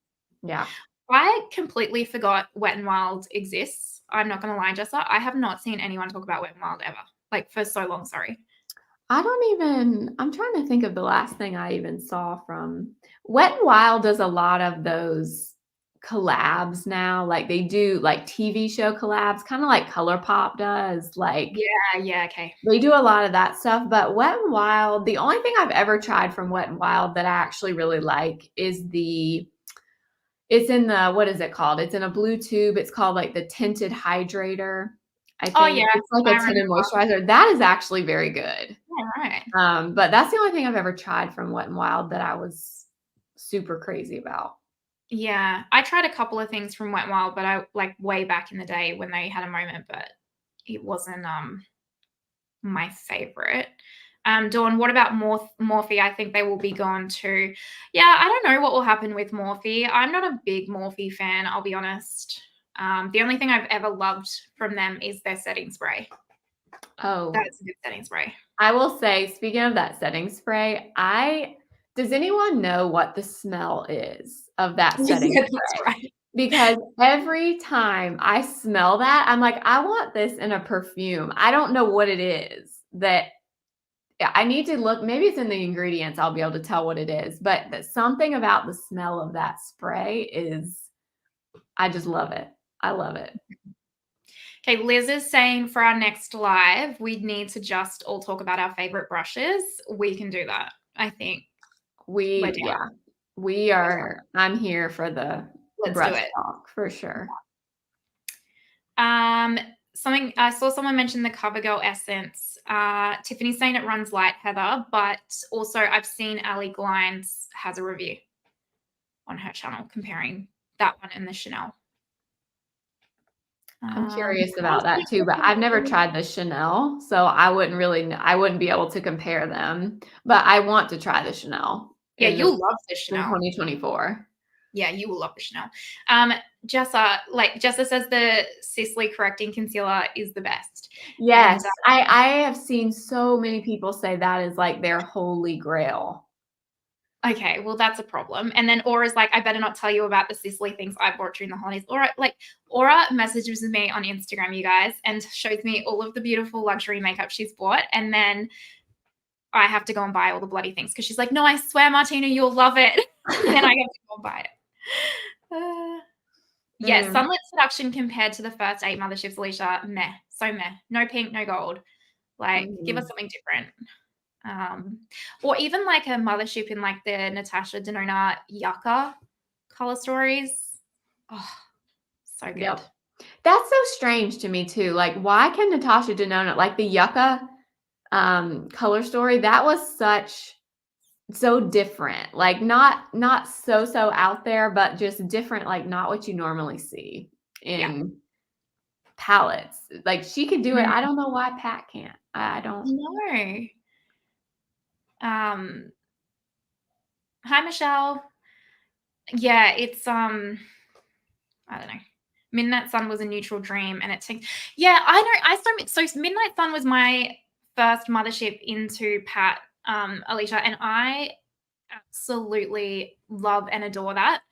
Yeah. I completely forgot Wet n Wild exists. I'm not going to lie, Jessa. I have not seen anyone talk about Wet n Wild ever, like for so long. Sorry. I'm trying to think of the last thing I even saw from Wet n Wild does a lot of those collabs now. Like they do like TV show collabs, kind of like ColourPop does. Like Yeah, okay. they do a lot of that stuff. But Wet n Wild, the only thing I've ever tried from Wet n Wild that I actually really like is it's in the, what is it called? It's in a blue tube. It's called like the tinted hydrator. I Oh think yeah, it's like I a tinted remember. moisturizer. That is actually very good. All right. But that's the only thing I've ever tried from Wet n Wild that I was super crazy about. Yeah, I tried a couple of things from Wet n Wild, but I like way back in the day when they had a moment, but it wasn't my favorite. Dawn, what about Morphe? I think they will be gone too. Yeah, I don't know what will happen with Morphe. I'm not a big Morphe fan, I'll be honest. The only thing I've ever loved from them is their setting spray. Oh, That's a good setting spray. I will say, speaking of that setting spray, does anyone know what the smell is of that setting Yeah, spray? that's right. Because every time I smell that, I'm like, I want this in a perfume. I don't know what it is that I need to look. Maybe it's in the ingredients. I'll be able to tell what it is. But something about the smell of that spray I just love it. I love it. Okay, Liz is saying for our next live, we need to just all talk about our favorite brushes. We can do that, I think. We are. I'm here for the Let's brush do it. talk for sure. Something I saw someone mention the CoverGirl essence. Tiffany's saying it runs light, Heather, but also I've seen Ali Glines has a review on her channel comparing that one and the Chanel. I'm curious about that too, but I've never tried the Chanel, so I wouldn't be able to compare them. But I want to try the Chanel. Yeah, you'll love the in Chanel. 2024. Yeah, you will love the Chanel. Jessa says the Sisley correcting concealer is the best. Yes, I have seen so many people say that is like their holy grail. Okay, well, that's a problem. And then Aura's like, I better not tell you about the Sisley things I bought during the holidays. Aura messages me on Instagram, you guys, and shows me all of the beautiful luxury makeup she's bought. And then I have to go and buy all the bloody things because she's like, no, I swear, Martina, you'll love it. And then I have to go and buy it. Yeah, Sunlit Seduction compared to the first 8 motherships, Alicia, meh. So meh. No pink, no gold. Give us something different. Or even like a mothership in like the Natasha Denona Yucca color stories. Oh, so good. Yep. That's so strange to me too. Like, why can Natasha Denona, like the Yucca color story, that was so different. Like not so out there, but just different, like not what you normally see in palettes. Like she could do it. I don't know why Pat can't. I don't know. Hi, Michelle. Yeah, it's I don't know. Midnight Sun was a neutral dream, and it takes. Yeah, I know. So Midnight Sun was my first mothership into Pat, Alicia, and I absolutely love and adore that.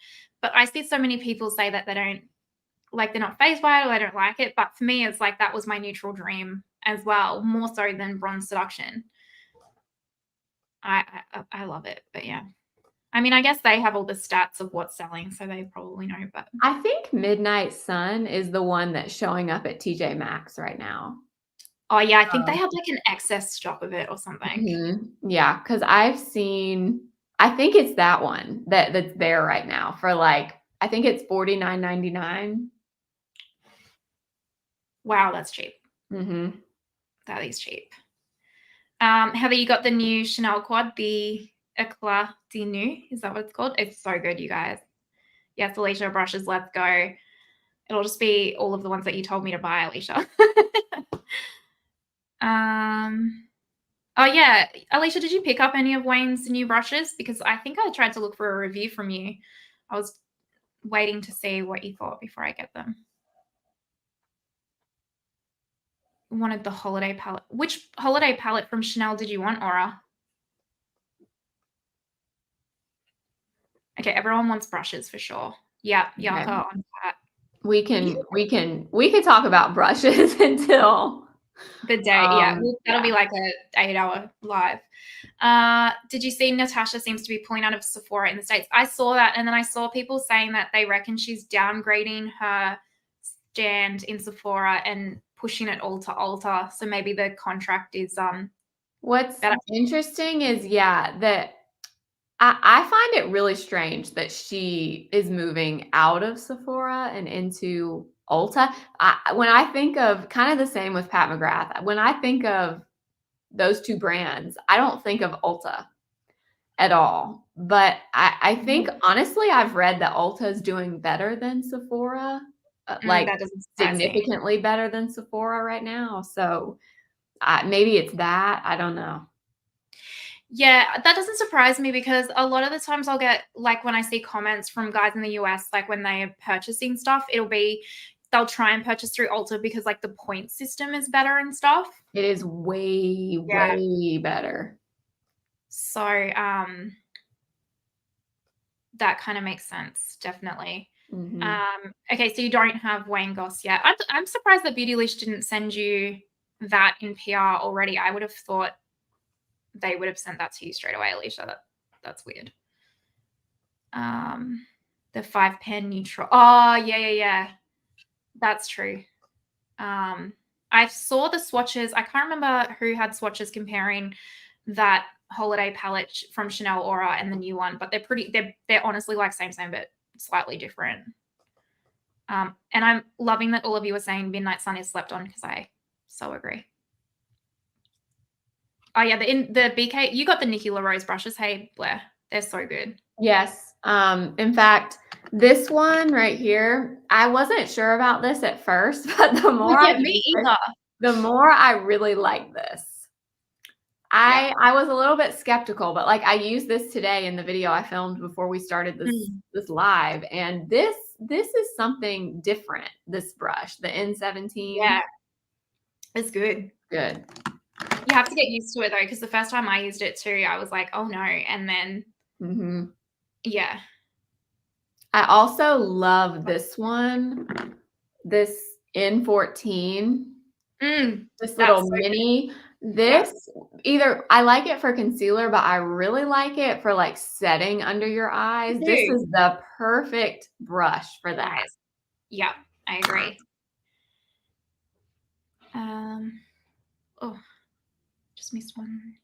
But I see so many people say that they don't like, they're not phased by it or they don't like it. But for me, it's like that was my neutral dream as well, more so than Bronze Seduction. I love it, but yeah. I mean, I guess they have all the stats of what's selling, so they probably know. But I think Midnight Sun is the one that's showing up at TJ Maxx right now. Oh yeah, I think they have like an excess stock of it or something. Mm-hmm. Yeah, because I think it's that one that's there right now for like, I think it's $49.99. Wow, that's cheap. Mm-hmm. That is cheap. Heather, you got the new Chanel quad, the Eclat de Nuit. Is that what it's called? It's so good, you guys. Yes, Alicia Brushes, let's go. It'll just be all of the ones that you told me to buy, Alicia. Oh yeah, Alicia, did you pick up any of Wayne's new brushes? Because I think I tried to look for a review from you. I was waiting to see what you thought before I get them. Wanted the holiday palette. Which holiday palette from Chanel did you want, Aura? Okay, everyone wants brushes for sure. Yeah, Yucca on that. We can talk about brushes until the day. That'll be like a 8-hour live. Did you see Natasha seems to be pulling out of Sephora in the States? I saw that, and then I saw people saying that they reckon she's downgrading her stand in Sephora and pushing it all to Ulta. So maybe the contract is what's interesting is that I find it really strange that she is moving out of Sephora and into Ulta. When I think of kind of the same with Pat McGrath, when I think of those two brands, I don't think of Ulta at all. But I think honestly, I've read that Ulta is doing better than Sephora, like significantly better than Sephora right now. So maybe it's that. I don't know. Yeah, that doesn't surprise me because a lot of the times I'll get, like, when I see comments from guys in the US, like, when they are purchasing stuff, they'll try and purchase through Ulta because, like, the point system is better and stuff. It is way, Yeah. way better. So, that kind of makes sense, definitely. Okay, so you don't have Wayne Goss yet. I'm surprised that Beautylish didn't send you that in PR already. I would have thought they would have sent that to you straight away, Alicia. That's weird. The 5-pen neutral. Oh, yeah. That's true. I saw the swatches. I can't remember who had swatches comparing that holiday palette from Chanel Aura and the new one, but they're honestly like same, but slightly different. And I'm loving that all of you are saying Midnight Sun is slept on because I so agree. Oh yeah, the BK, you got the Nikki LaRose brushes. Hey Blair, they're so good. Yes. In fact, this one right here, I wasn't sure about this at first, but the more the more I really like this. I was a little bit skeptical, but like I used this today in the video I filmed before we started this live, and this is something different. This brush, the N17. Yeah, it's good. Good. You have to get used to it though, because the first time I used it too, I was like, oh no, and then yeah. I also love this one, this N14. This little mini. This either I like it for concealer, but I really like it for like setting under your eyes. This is the perfect brush for that. Nice. Yeah, I agree. Oh, just missed one.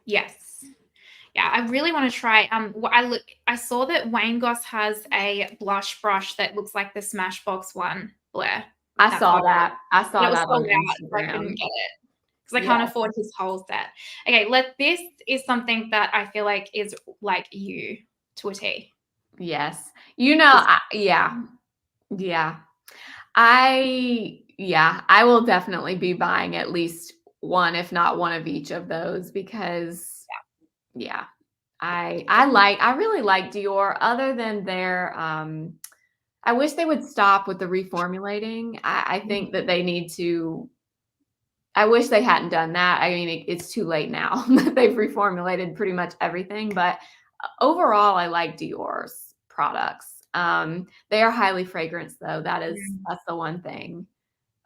Yes. Yeah, I really want to try. I saw that Wayne Goss has a blush brush that looks like the Smashbox one, Blair. I saw that. I saw that on Instagram. I couldn't get it because I can't afford his whole set. Okay, this is something that I feel like is like you to a T. Yes. You know, I will definitely be buying at least one, if not one of each of those, because I really like Dior. Other than their I wish they would stop with the reformulating. I think that they need to. I wish they hadn't done that. I mean, it's too late now. They've reformulated pretty much everything, but overall, I like Dior's products. They are highly fragranced, though. That's the one thing.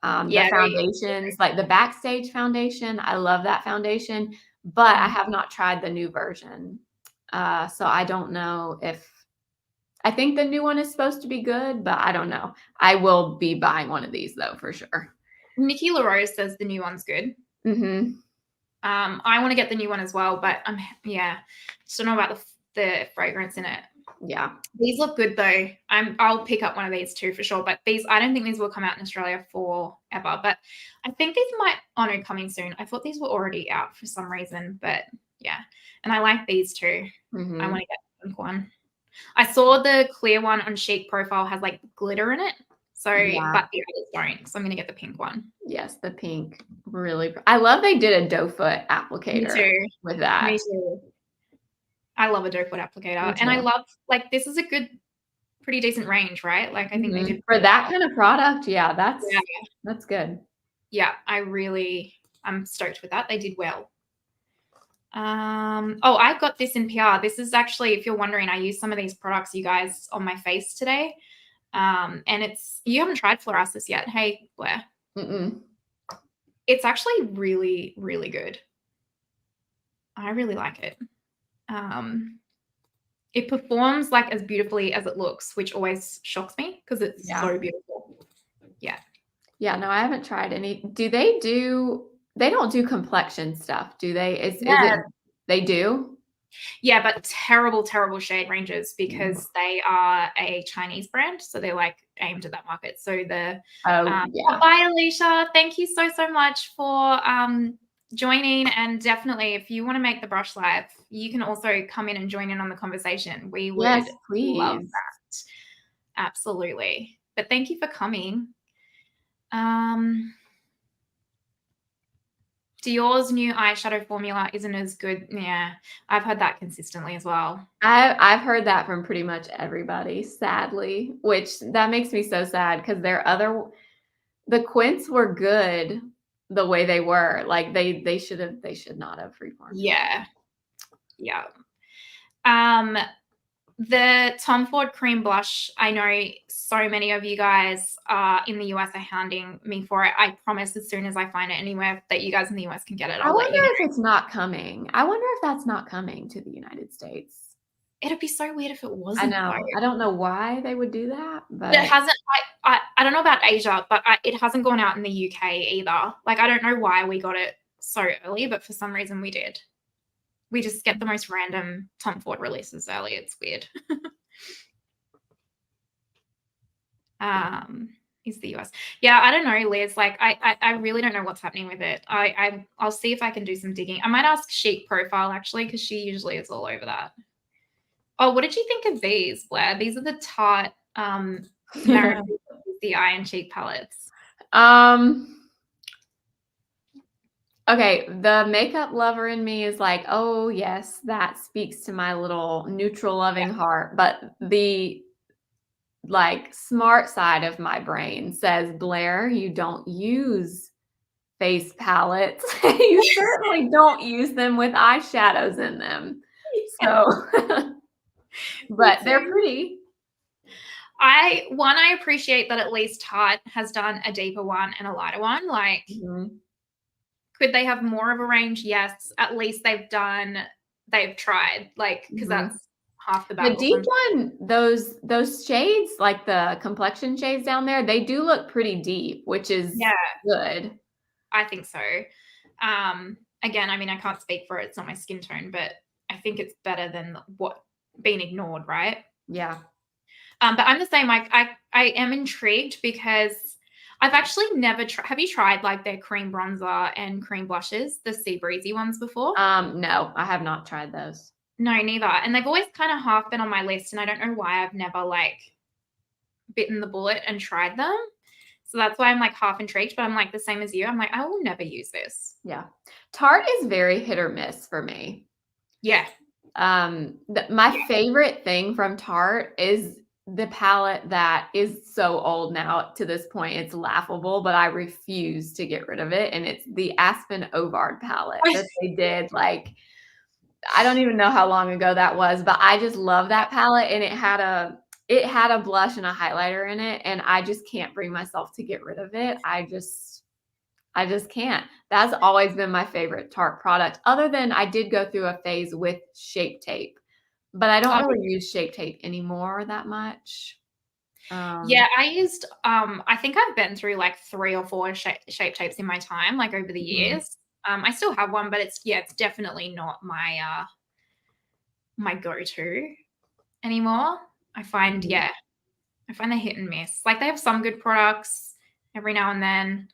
The foundations, like the Backstage foundation, I love that foundation, but I have not tried the new version. So I don't know if I think the new one is supposed to be good, but I don't know. I will be buying one of these though, for sure. Nikki LaRose says the new one's good. I want to get the new one as well, but just don't know about the fragrance in it. Yeah. These look good though. I'll pick up one of these too for sure. But I don't think these will come out in Australia forever. But I think these might coming soon. I thought these were already out for some reason, but yeah. And I like these too. I want to get the pink one. I saw the clear one on Chic Profile has like glitter in it. So, but the others don't. So I'm gonna get the pink one. Yes, the pink. Really, I love they did a doe foot applicator with that. Me too. I love a doe foot applicator, and I love this is a good, pretty decent range, right? Like I think they did for that kind of product. Yeah, that's good. Yeah, I'm stoked with that. They did well. I got this in PR. This is actually, if you're wondering, I use some of these products, you guys, on my face today. And you haven't tried Florasis yet. Hey, Blair. It's actually really, really good. I really like it. It performs like as beautifully as it looks, which always shocks me because it's so beautiful. Yeah. Yeah, no, I haven't tried any. They don't do complexion stuff, do they? Is it they do? Yeah, but terrible, terrible shade ranges because they are a Chinese brand. So they're like aimed at that market. So bye, Alicia. Thank you so, so much for joining. And definitely, if you want to make the brush live, you can also come in and join in on the conversation. We would love that. Absolutely. But thank you for coming. Dior's new eyeshadow formula isn't as good. Yeah, I've heard that consistently as well. I've heard that from pretty much everybody, sadly, which that makes me so sad because the Quints were good the way they were. Like they should not have reformulated. Yeah. The Tom Ford cream blush, I know so many of you guys in the US are hounding me for it. I promise as soon as I find it anywhere that you guys in the US can get it, I I'll let wonder you know. if it's not coming. I wonder if that's not coming to the United States. It'd be so weird if it I wasn't, though. know. I don't know why they would do that, But it but hasn't. I don't know about Asia, but it hasn't gone out in the UK either. Like I don't know why we got it so early, but for some reason we did. We just get the most random Tom Ford releases early. It's weird. Is the US? Yeah, I don't know, Liz. Like I really don't know what's happening with it. I'll see if I can do some digging. I might ask Chic Profile actually, because she usually is all over that. Oh, what did you think of these, Blair? These are the Tarte Merit the Eye and Cheek palettes. Okay, the makeup lover in me is like, oh yes, that speaks to my little neutral loving heart. But the like smart side of my brain says, Blair, you don't use face palettes. You certainly don't use them with eyeshadows in them. So, but they're pretty. I appreciate that at least Tarte has done a deeper one and a lighter one. Like, could they have more of a range? Yes. At least they've tried. Like, because that's half the battle. The deep one, those shades, like the complexion shades down there, they do look pretty deep, which is good. I think so. Again, I mean, I can't speak for it. It's not my skin tone, but I think it's better than what being ignored, right? Yeah. But I'm the same. Like, I am intrigued because I've actually never tried. Have you tried like their cream bronzer and cream blushes, the Sea Breezy ones before? No, I have not tried those. No, neither. And they've always kind of half been on my list, and I don't know why I've never like bitten the bullet and tried them. So that's why I'm like half intrigued, but I'm like the same as you. I'm like, I will never use this. Yeah. Tarte is very hit or miss for me. Yeah. My favorite thing from Tarte is the palette that is so old now to this point. It's laughable, but I refuse to get rid of it. And it's the Aspen Ovard palette that they did. Like, I don't even know how long ago that was, but I just love that palette. And it had a blush and a highlighter in it. And I just can't bring myself to get rid of it. I just can't. That's always been my favorite Tarte product, other than I did go through a phase with Shape Tape, but I don't really use Shape Tape anymore that much. Yeah, I used, I think I've been through like 3 or 4 Shape Tapes in my time, like over the years. I still have one, but it's definitely not my, my go-to anymore. I find they're hit and miss. Like they have some good products every now and then.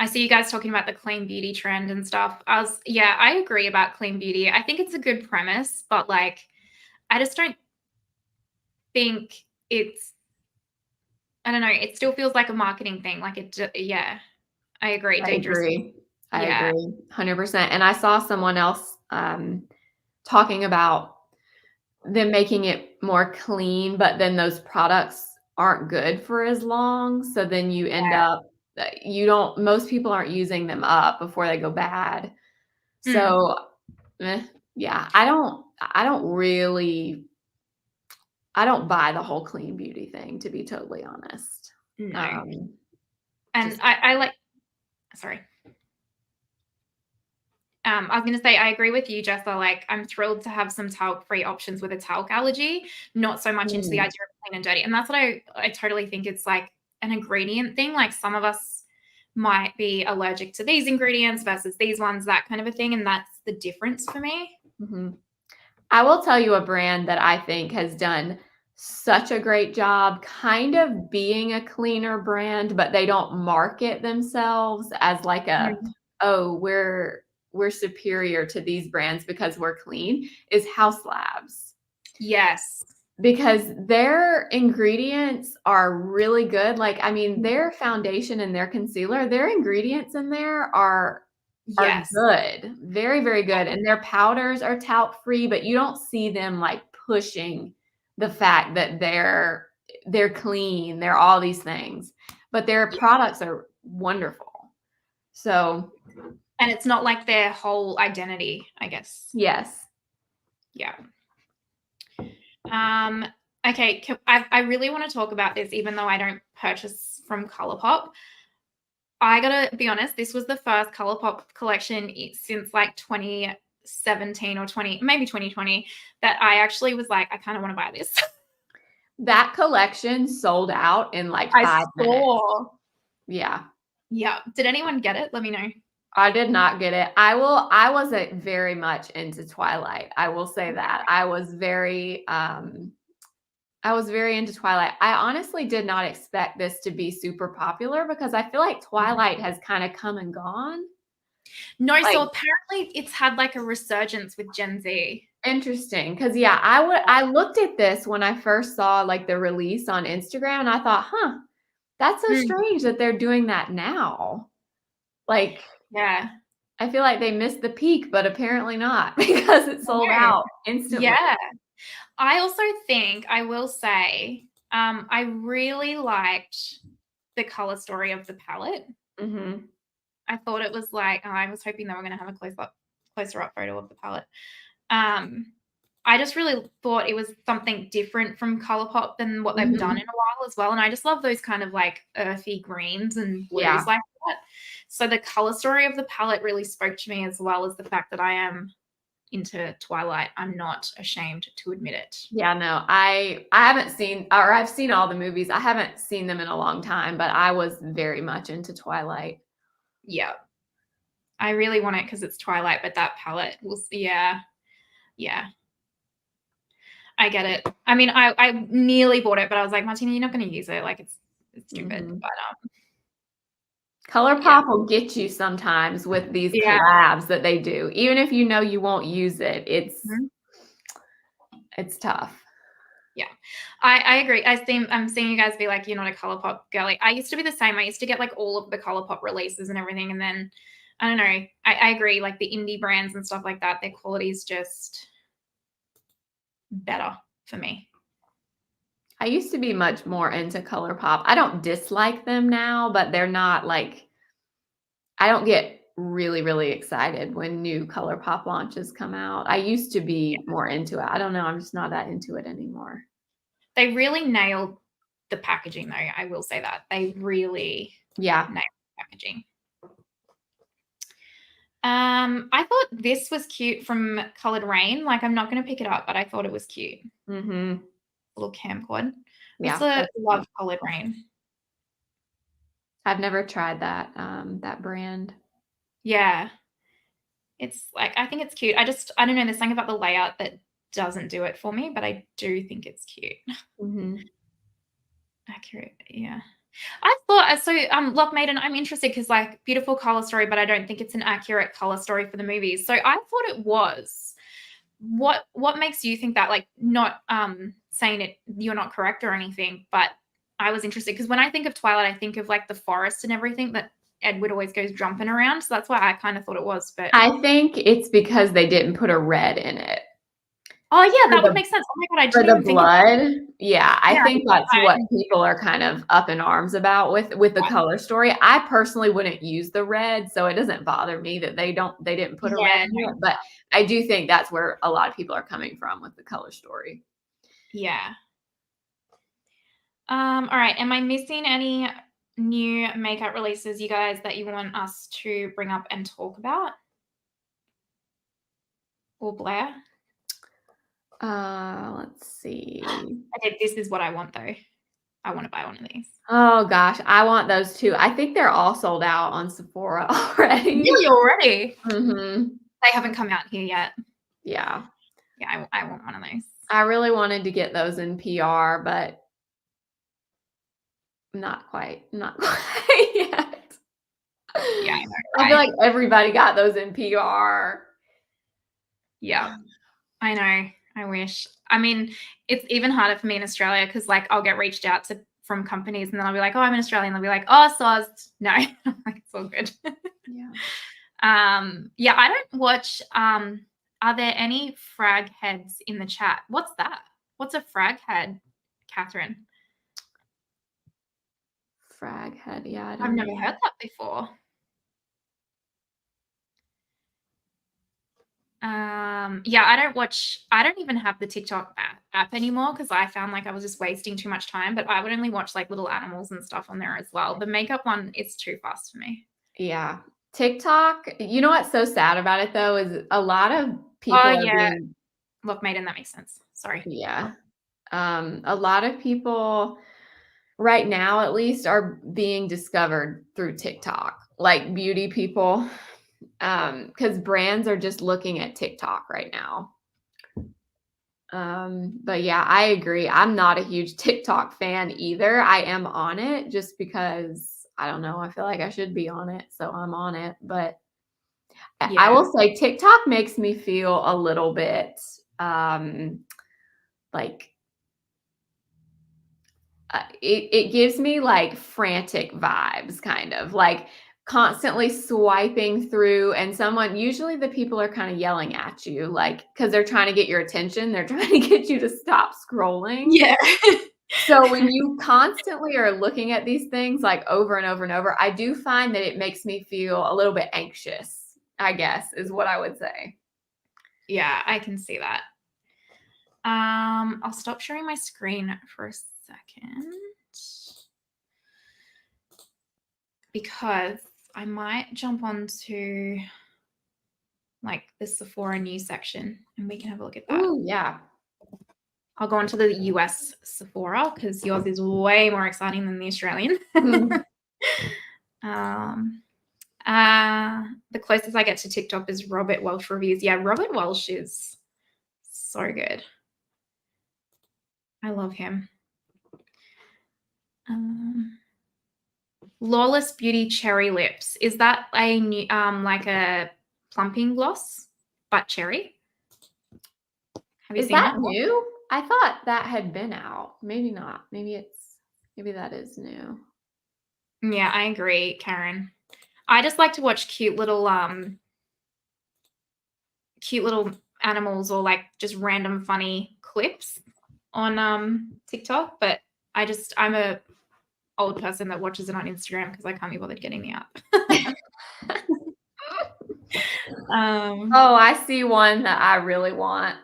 I see you guys talking about the clean beauty trend and stuff. I agree about clean beauty. I think it's a good premise, but like, I just don't think I don't know. It still feels like a marketing thing. Like I agree. Dangerous. I agree 100%. And I saw someone else talking about them making it more clean, but then those products aren't good for as long. So then you end up, most people aren't using them up before they go bad. So yeah, I don't buy the whole clean beauty thing, to be totally honest. No. And I like, sorry. I was going to say, I agree with you, Jessa. Like, I'm thrilled to have some talc-free options with a talc allergy, not so much into the idea of clean and dirty. And that's what I totally think it's like an ingredient thing. Like some of us might be allergic to these ingredients versus these ones, that kind of a thing. And that's the difference for me. I will tell you a brand that I think has done such a great job kind of being a cleaner brand, but they don't market themselves as like we're superior to these brands because we're clean, is House Labs. Yes. because their ingredients are really good. Like, I mean, their foundation and their concealer, their ingredients in there are Yes. good. Very, very good. And their powders are talc free, but you don't see them like pushing the fact that they're clean, they're all these things. But their Yeah. products are wonderful. So, And it's not like their whole identity, I guess. yes. Yeah. Okay, I really want to talk about this, even though I don't purchase from ColourPop. I gotta be honest, this was the first ColourPop collection since like 2017 or maybe 2020, that I actually was like, I kind of want to buy this. That collection sold out in like I 5 minutes. saw. Yeah. Yeah. Did anyone get it? Let me know. I did not get it. I wasn't very much into Twilight. I will say that. I was very into Twilight. I honestly did not expect this to be super popular because I feel like Twilight has kind of come and gone. No, Like, so apparently it's had like a resurgence with Gen Z. interesting. Cause yeah, I looked at this when I first saw like the release on Instagram and I thought, huh, that's so strange that they're doing that now. Like, Yeah. I feel like they missed the peak, but apparently not because it sold out instantly. Yeah. I also think, I will say, I really liked the color story of the palette. Mm-hmm. I thought it was like, I was hoping they were going to have a closer up photo of the palette. I just really thought it was something different from ColourPop than what they've done in a while as well. And I just love those kind of like earthy greens and blues like that. So the color story of the palette really spoke to me, as well as the fact that I am into Twilight. I'm not ashamed to admit it. Yeah, no, I haven't seen, or I've seen all the movies. I haven't seen them in a long time, but I was very much into Twilight. Yeah. I really want it because it's Twilight, but that palette was, yeah. I get it. I mean, I nearly bought it, but I was like, Martina, you're not going to use it. Like, it's stupid. Mm-hmm. But ColourPop will get you sometimes with these collabs that they do. Even if you know you won't use it, it's tough. Yeah, I agree. I'm seeing you guys be like, you're not a ColourPop girly. I used to be the same. I used to get like all of the ColourPop releases and everything, and then I don't know. I agree. Like the indie brands and stuff like that, their quality is just better for me. I used to be much more into ColourPop. I don't dislike them now, but they're not like, I don't get really, really excited when new ColourPop launches come out. I used to be more into it. I don't know. I'm just not that into it anymore. They really nailed the packaging, though. I will say that. They really nailed the packaging. I thought this was cute from Colored Rain. Like, I'm not going to pick it up, but I thought it was cute. Mm-hmm. Little camcord. Yeah, I love Colored Rain. I've never tried that that brand. Yeah. It's like, I think it's cute. I don't know, there's something about the layout that doesn't do it for me, but I do think it's cute. Mm-hmm. Accurate, yeah. I thought, so Lock Maiden, I'm interested because like beautiful color story, but I don't think it's an accurate color story for the movies. So I thought it was. What makes you think that? Like, not saying it, you're not correct or anything, but I was interested because when I think of Twilight, I think of like the forest and everything that Edward always goes jumping around. So that's why I kind of thought it was. But I think it's because they didn't put a red in it. oh yeah, that would make sense. Oh my god, I For didn't the even think of that. blood, yeah, I think that's what people are kind of up in arms about with the color story. I personally wouldn't use the red, so it doesn't bother me that they didn't put a red in it, but I do think that's where a lot of people are coming from with the color story. Yeah. All right. Am I missing any new makeup releases, you guys, that you want us to bring up and talk about? Or Blair? Let's see. Okay, this is what I want though. I want to buy one of these. Oh gosh, I want those too. I think they're all sold out on Sephora already. Really already? Mm-hmm. They haven't come out here yet. Yeah. Yeah, I want one of those. I really wanted to get those in PR, but not quite yet. Yeah, I know, I feel like everybody got those in PR. Yeah, I know. I wish. I mean, it's even harder for me in Australia because like I'll get reached out to from companies and then I'll be like, oh, I'm in Australia. And they'll be like, oh, soz. No, like, it's all good. Yeah. Yeah, I don't watch. Are there any frag heads in the chat? What's that? What's a frag head, Catherine? Frag head. Yeah, I I've don't never know. heard that before. Yeah, I don't even have the TikTok app anymore because I found like I was just wasting too much time, but I would only watch like little animals and stuff on there as well. The makeup one is too fast for me. Yeah. TikTok, you know what's so sad about it though is a lot of people Oh are yeah, being look, Maiden, that makes sense. Sorry. yeah. A lot of people right now at least are being discovered through TikTok, like beauty people. Because brands are just looking at TikTok right now. But yeah, I agree. I'm not a huge TikTok fan either. I am on it just because I don't know. I feel like I should be on it, so I'm on it. But I Yeah. will say TikTok makes me feel a little bit like it gives me like frantic vibes, kind of like constantly swiping through and someone usually the people are kind of yelling at you like because they're trying to get your attention, they're trying to get you to stop scrolling. Yeah. So when you constantly are looking at these things like over and over and over, I do find that it makes me feel a little bit anxious, I guess, is what I would say. Yeah, I can see that. I'll stop sharing my screen for a second because I might jump onto like the Sephora news section and we can have a look at that. Ooh, yeah. I'll go onto the US Sephora because yours is way more exciting than the Australian. The closest I get to TikTok is Robert Welsh reviews. Yeah, Robert Welsh is so good. I love him. Lawless Beauty Cherry Lips. Is that a new, like a plumping gloss, but cherry? Have you Is seen that that? new? I thought that had been out. Maybe not. Maybe that is new. Yeah, I agree, Karen. I just like to watch cute little animals or like just random funny clips on TikTok, but I'm a old person that watches it on Instagram because I can't be bothered getting the app. Oh, I see one that I really want.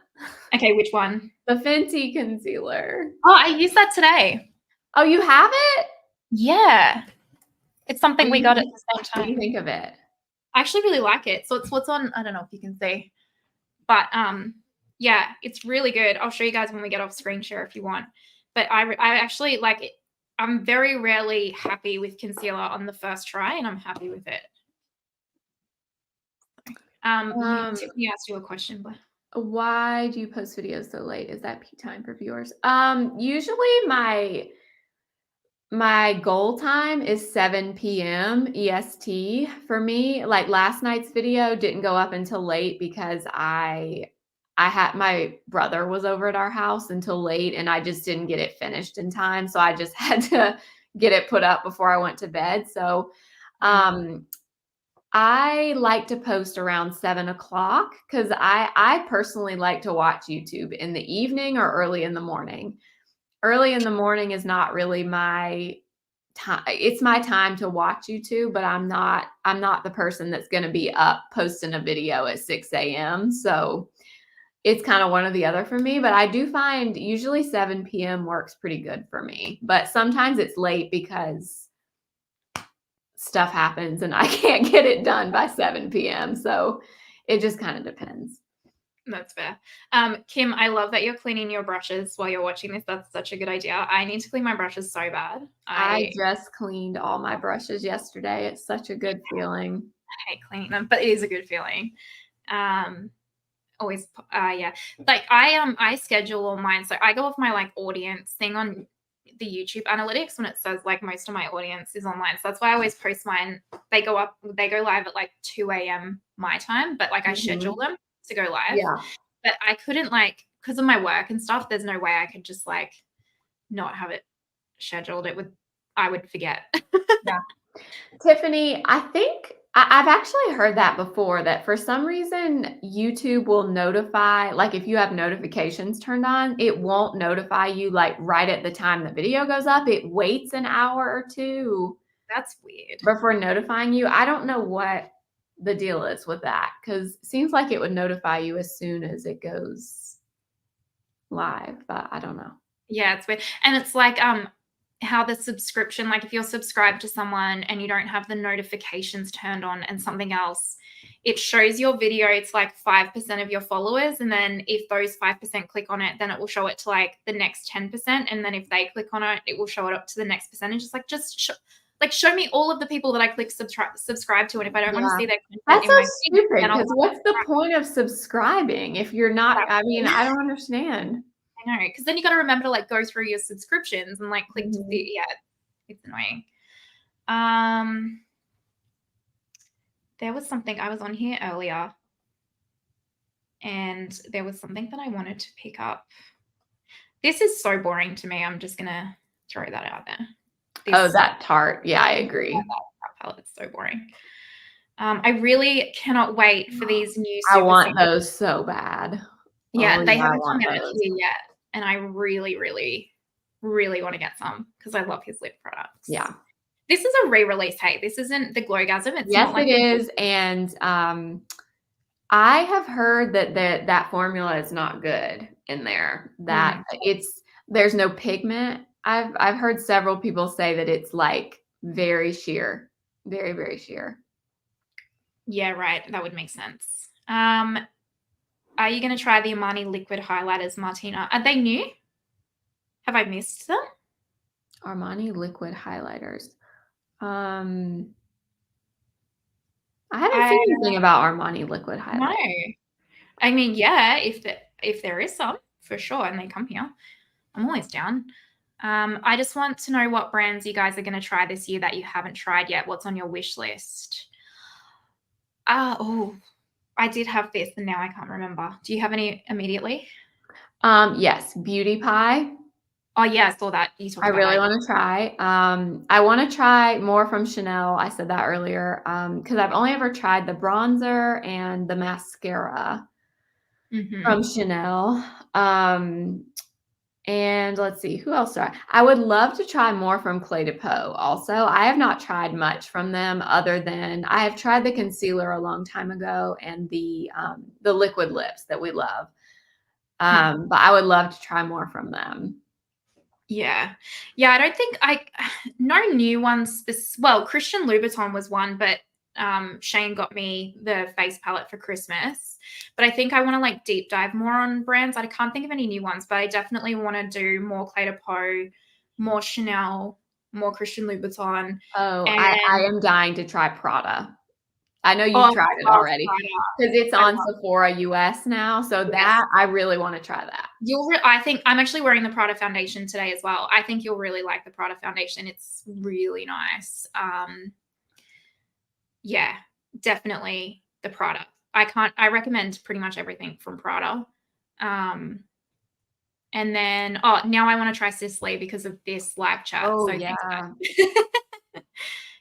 Okay, which one? The Fenty concealer. Oh, I used that today. Oh, you have it? Yeah. It's something we got at the same What do you time. think of it? I actually really like it. So it's what's on, I don't know if you can see, but yeah, it's really good. I'll show you guys when we get off screen share if you want. But I actually like it. I'm very rarely happy with concealer on the first try, and I'm happy with it. Tiffany asked you a question, but Why do you post videos so late? Is that peak time for viewers? Usually my goal time is 7 p.m. EST for me. Like last night's video didn't go up until late because I had my brother was over at our house until late and I just didn't get it finished in time. So I just had to get it put up before I went to bed. So I like to post around 7 o'clock because I personally like to watch YouTube in the evening or early in the morning. Early in the morning is not really my time. It's my time to watch YouTube, but I'm not the person that's going to be up posting a video at 6 a.m. So it's kind of one or the other for me, but I do find usually 7 p.m. works pretty good for me. But sometimes it's late because stuff happens and I can't get it done by 7 p.m. So it just kind of depends. that's fair. Kim, I love that you're cleaning your brushes while you're watching this. That's such a good idea. I need to clean my brushes so bad. I just cleaned all my brushes yesterday. It's such a good feeling. I hate cleaning them, but it is a good feeling. Always, yeah. Like I schedule all mine, so I go off my like audience thing on the YouTube analytics when it says like most of my audience is online. So that's why I always post mine. They go live at like 2 a.m. my time, but like I schedule them to go live. Yeah. But I couldn't like because of my work and stuff, there's no way I could just like not have it scheduled. I would forget. Yeah. Tiffany, I think I've actually heard that before, that for some reason YouTube will notify, like if you have notifications turned on, it won't notify you like right at the time the video goes up. It waits an hour or two That's weird. before notifying you. I don't know what the deal is with that, because it seems like it would notify you as soon as it goes live, but I don't know. Yeah, it's weird. And it's like how the subscription, like if you're subscribed to someone and you don't have the notifications turned on and something else, it shows your video, it's like 5% of your followers. And then if those 5% click on it, then it will show it to like the next 10%. And then if they click on it, it will show it up to the next percentage. It's like, show me all of the people that I click subscribe to. And if I don't want to see their content That's in so my feed, stupid, then I'll because what's the point of subscribing if you're not, I mean, I don't understand. I know, because then you got to remember to like go through your subscriptions and like click to the, yeah, it's annoying. There was something, I was on here earlier and there was something that I wanted to pick up. This is so boring to me. I'm just gonna throw that out there. Oh, that tart. Yeah, I agree. That palette's so boring. I really cannot wait for these new I Super want Secret. those so bad. Yeah, Oh, they yeah, I haven't come want out those. here yet, and I really, really, really want to get some because I love his lip products. Yeah. This is a re-release. Hey, this isn't the Glowgasm. It's Yes, not like it is. And I have heard that formula is not good in there. That there's no pigment. I've heard several people say that it's like very sheer, very, very sheer. Yeah, right. That would make sense. Are you going to try the Armani liquid highlighters, Martina? Are they new? Have I missed them? Armani liquid highlighters. I haven't seen anything about Armani liquid highlighters. No. I mean, yeah, if there is some, for sure, and they come here, I'm always down. I just want to know what brands you guys are going to try this year that you haven't tried yet. What's on your wish list? Oh, I did have this and now I can't remember. Do you have any immediately? Yes, Beauty Pie. Oh yeah, I saw that. You talked I about really that. want to try. I want to try more from Chanel. I said that earlier because I've only ever tried the bronzer and the mascara from Chanel. And let's see, who else do I would love to try more from Clé de Peau also. I have not tried much from them other than I have tried the concealer a long time ago and the liquid lips that we love. But I would love to try more from them. Yeah. Yeah, I don't think no new ones. Well, Christian Louboutin was one, but Shane got me the face palette for Christmas. But I think I want to like deep dive more on brands. I can't think of any new ones, but I definitely want to do more Clé de Peau, more Chanel, more Christian Louboutin. Oh, I am dying to try Prada. I know you've tried it already because it's on Sephora US now. So that I really want to try that. I think I'm actually wearing the Prada foundation today as well. I think you'll really like the Prada foundation. It's really nice. Yeah, definitely the Prada. I recommend pretty much everything from Prada. And then, now I want to try Sisley because of this live chat. Oh, so yeah.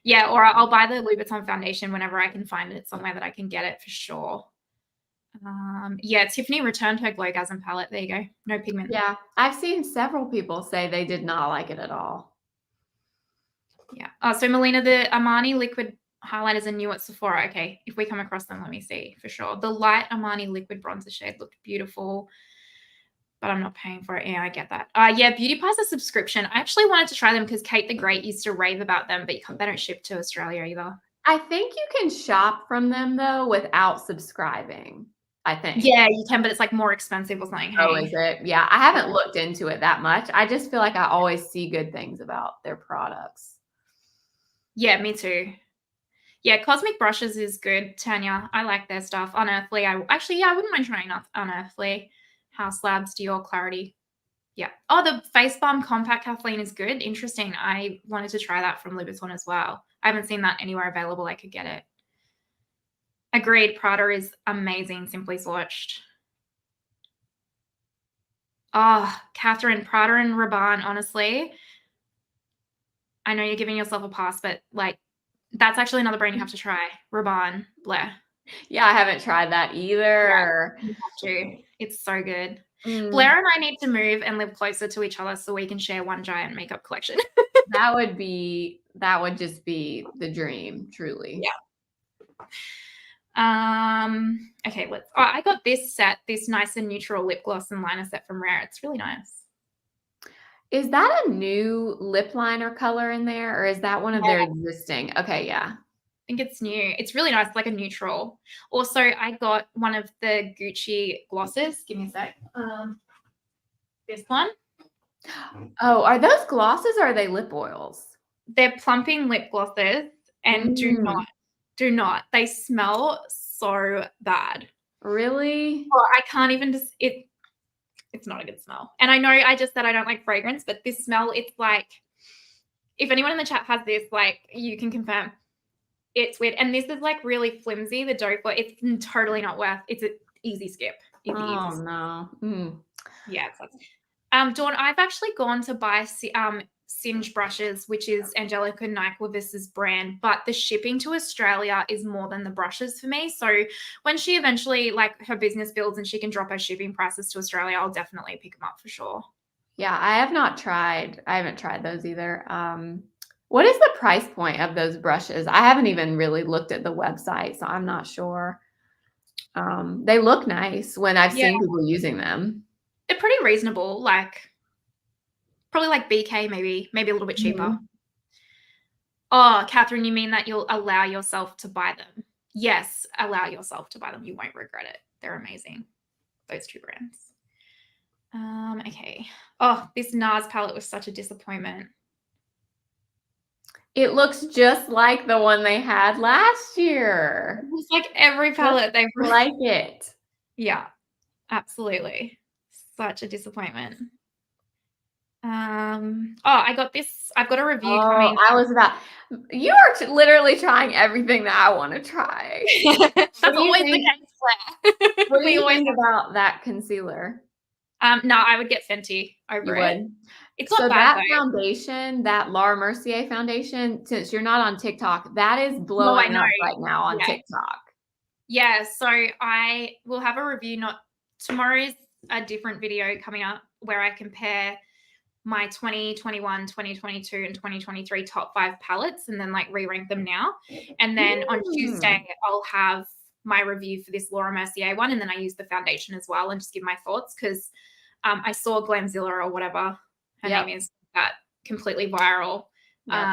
Yeah, or I'll buy the Louboutin foundation whenever I can find it somewhere that I can get it for sure. Yeah, Tiffany returned her Glowgasm palette. There you go. No pigment. Yeah, I've seen several people say they did not like it at all. Yeah. So Melina, the Armani liquid highlighters are new at Sephora. Okay, if we come across them, let me see for sure. The light Armani liquid bronzer shade looked beautiful, but I'm not paying for it. Yeah, I get that. Yeah, Beauty Pie's a subscription. I actually wanted to try them because Kate the Great used to rave about them, but they don't ship to Australia either. I think you can shop from them though without subscribing. I think. Yeah, you can, but it's like more expensive or something. Oh, is it? Yeah, I haven't looked into it that much. I just feel like I always see good things about their products. Yeah, me too. Yeah, Cosmic Brushes is good, Tanya. I like their stuff. Unearthly, I wouldn't mind trying Unearthly. House Labs, Dior Clarity. Yeah. Oh, the Face Balm Compact Kathleen is good. Interesting. I wanted to try that from Louboutin as well. I haven't seen that anywhere available. I could get it. Agreed. Prada is amazing. Simply Swatched. Oh, Catherine, Prada and Rabanne, honestly. I know you're giving yourself a pass, but like that's actually another brand you have to try. Rabanne, Blair. Yeah, I haven't tried that either. You have to. It's so good. Mm, Blair and I need to move and live closer to each other so we can share one giant makeup collection. that would just be the dream, truly. Yeah. Okay, I got this set, this nice and neutral lip gloss and liner set from Rare. It's really nice. Is that a new lip liner color in there, or is that one of their Yeah. existing? Okay, yeah. I think it's new. It's really nice, like a neutral. Also, I got one of the Gucci glosses. Give me a sec. This one. Oh, are those glosses or are they lip oils? They're plumping lip glosses and Mm, do not. They smell so bad. really? Oh, I can't even just it's not a good smell. And I know I just said I don't like fragrance, but this smell, it's like if anyone in the chat has this, like you can confirm it's weird. And this is like really flimsy, the dough for it's totally not worth it's an easy skip. It's Oh easy. no. Mm. Yeah, it sucks. Dawn, I've actually gone to buy Singe brushes, which is Angelica Nyquist's brand, but the shipping to Australia is more than the brushes for me. So when she eventually, like, her business builds and she can drop her shipping prices to Australia, I'll definitely pick them up for sure. Yeah, I haven't tried those either. What is the price point of those brushes? I haven't even really looked at the website, so I'm not sure. They look nice when I've Yeah, seen people using them. they're pretty reasonable, like probably like BK, maybe a little bit cheaper. Mhm. Oh, Catherine, you mean that you'll allow yourself to buy them? Yes, allow yourself to buy them. You won't regret it. They're amazing. Those two brands. Okay. Oh, this NARS palette was such a disappointment. It looks just like the one they had last year. It's like every Just palette they've like it. Yeah, absolutely. Such a disappointment. I got this. I've got a review Oh, coming. you are literally trying everything that I want to try. That's What do you always the think? case, Claire. What do We you always think about that concealer? no, I would get Fenty over You it. would? It's So not bad that though. foundation, that Laura Mercier foundation, since you're not on TikTok, that is No, I blowing know. up right now on Yeah. TikTok. Yeah, so I will have a review not tomorrow's a different video coming up where I compare my 2021, 2022, and 2023 top 5 palettes and then like re-rank them now. And then on Tuesday, I'll have my review for this Laura Mercier one. And then I use the foundation as well and just give my thoughts because I saw Glamzilla or whatever her Yep. name is that completely viral. Yep.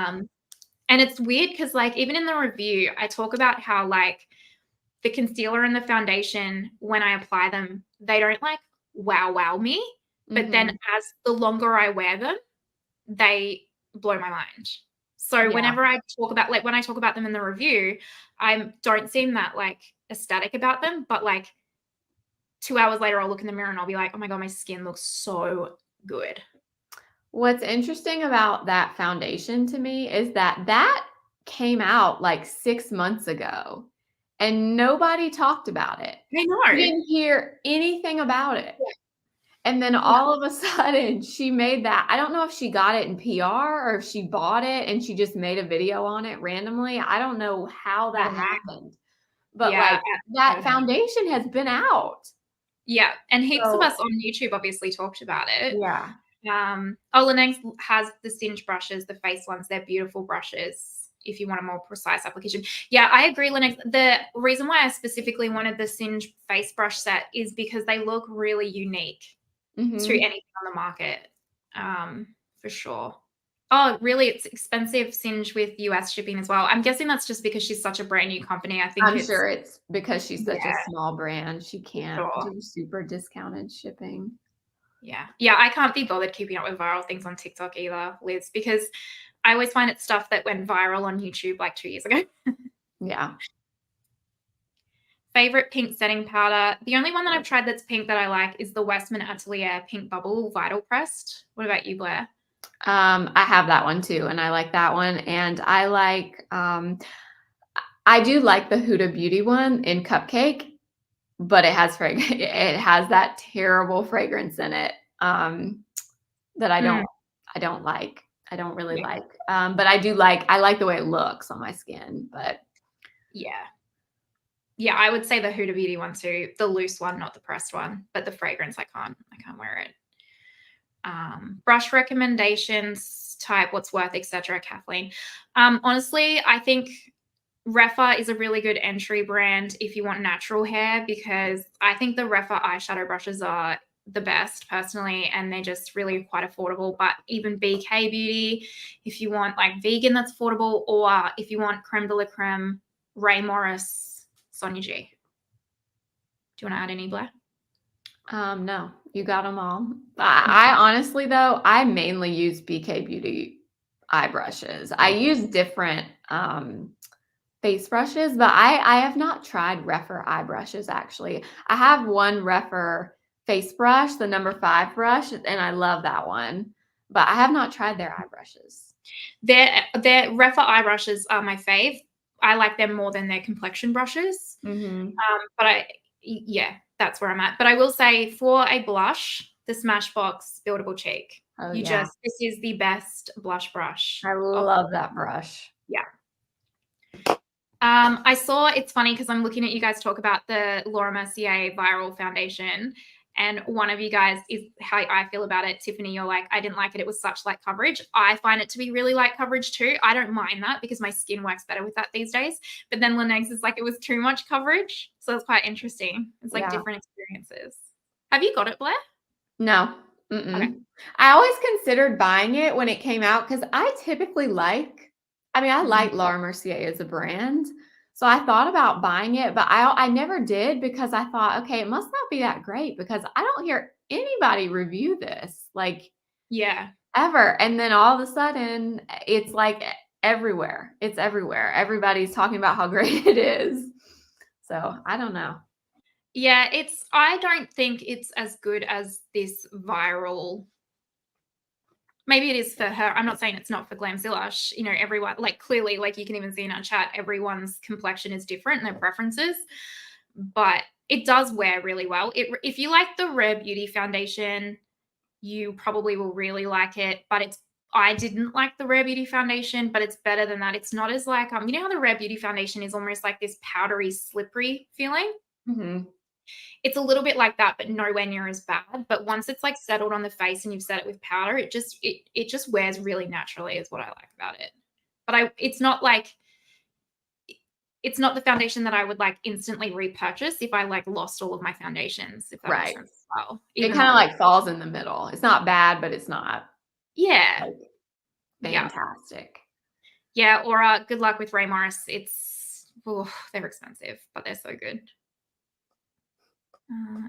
And it's weird because like even in the review, I talk about how like the concealer and the foundation, when I apply them, they don't like wow me. But then as the longer I wear them, they blow my mind. So Yeah. whenever I talk about like when I talk about them in the review, I don't seem that like ecstatic about them, but like 2 hours later I'll look in the mirror and I'll be like, "Oh my god, my skin looks so good." What's interesting about that foundation to me is that came out like 6 months ago and nobody talked about it. I You know. didn't hear anything about it. Yeah. And then Yeah. all of a sudden she made that. I don't know if she got it in PR or if she bought it and she just made a video on it randomly. I don't know how I that don't know. happened. But Yeah. like that foundation has been out. Yeah. And heaps of So us on YouTube obviously talked about it. yeah. Laneige has the Singe brushes, the face ones. They're beautiful brushes if you want a more precise application. Yeah, I agree, Laneige. The reason why I specifically wanted the Singe face brush set is because they look really unique to Mhm. anything on the market, for sure. Oh, really? It's expensive Singe with US shipping as well. I'm guessing that's just because she's such a brand new company. I think I'm it's sure it's because she's such a yeah, small brand, she for can't sure. do super discounted shipping. Yeah. Yeah, I can't be bothered keeping up with viral things on TikTok either, Liz, because I always find it's stuff that went viral on YouTube like 2 years ago. Yeah. Favorite pink setting powder. The only one that I've tried that's pink that I like is the Westman Atelier Pink Bubble Vital Pressed. What about you, Blair? I have that one too, and I like that one. And I like, I do like the Huda Beauty one in Cupcake, but it has it has that terrible fragrance in it. that I Mm, don't like. I don't really yeah. like. But I like the way it looks on my skin. But Yeah. Yeah, I would say the Huda Beauty one too, the loose one, not the pressed one, but the fragrance I can't wear it. Brush recommendations, type, what's worth, etc. Kathleen. Honestly, I think Rephr is a really good entry brand if you want natural hair, because I think the Rephr eyeshadow brushes are the best personally, and they're just really quite affordable. But even BK Beauty, if you want like vegan that's affordable, or if you want creme de la creme, Ray Morris, Sonia G. Do you want to add any, Blair? no, you got them all. I honestly though, I mainly use BK Beauty eye brushes. I use different face brushes, but I have not tried Rephr eye brushes actually. I have one Rephr face brush, the number 5 brush, and I love that one. But I have not tried their eye brushes. Their Rephr eye brushes are my fave. I like them more than their complexion brushes. Mm-hmm. But yeah, that's where I'm at. But I will say, for a blush, the Smashbox Buildable Cheek. Oh yeah, This is the best blush brush. I love that brush. Yeah. I saw, it's funny because I'm looking at you guys talk about the Laura Mercier viral foundation, and one of you guys is how I feel about it. Tiffany, you're like, I didn't like it. It was such light coverage. I find it to be really light coverage too. I don't mind that because my skin works better with that these days. But then Laneig's is like, it was too much coverage. So it's quite interesting. It's like Yeah. different experiences. Have you got it, Blair? No. Okay. I always considered buying it when it came out because I typically I like Laura Mercier as a brand. So I thought about buying it, but I never did because I thought, okay, it must not be that great because I don't hear anybody review this like Yeah. ever. And then all of a sudden it's like everywhere. It's everywhere. Everybody's talking about how great it is. So I don't know. Yeah, I don't think it's as good as this viral. Maybe it is for her. I'm not saying it's not for Glamzilla. Everyone, like, clearly, like, you can even see in our chat, everyone's complexion is different and their preferences, but it does wear really well. If you like the Rare Beauty foundation, you probably will really like it, but I didn't like the Rare Beauty foundation, but it's better than that. It's not as like, you know how the Rare Beauty foundation is almost like this powdery, slippery feeling? Mm-hmm. It's a little bit like that, but nowhere near as bad. But once it's like settled on the face and you've set it with powder, it just wears really naturally is what I like about it. But it's not the foundation that I would like instantly repurchase if I like lost all of my foundations, if that makes Right. sense as well. It Even kind of though like falls in the middle. It's not bad, but it's not yeah. like Yeah. fantastic. Yeah. Or good luck with Ray Morris. They're expensive, but they're so good.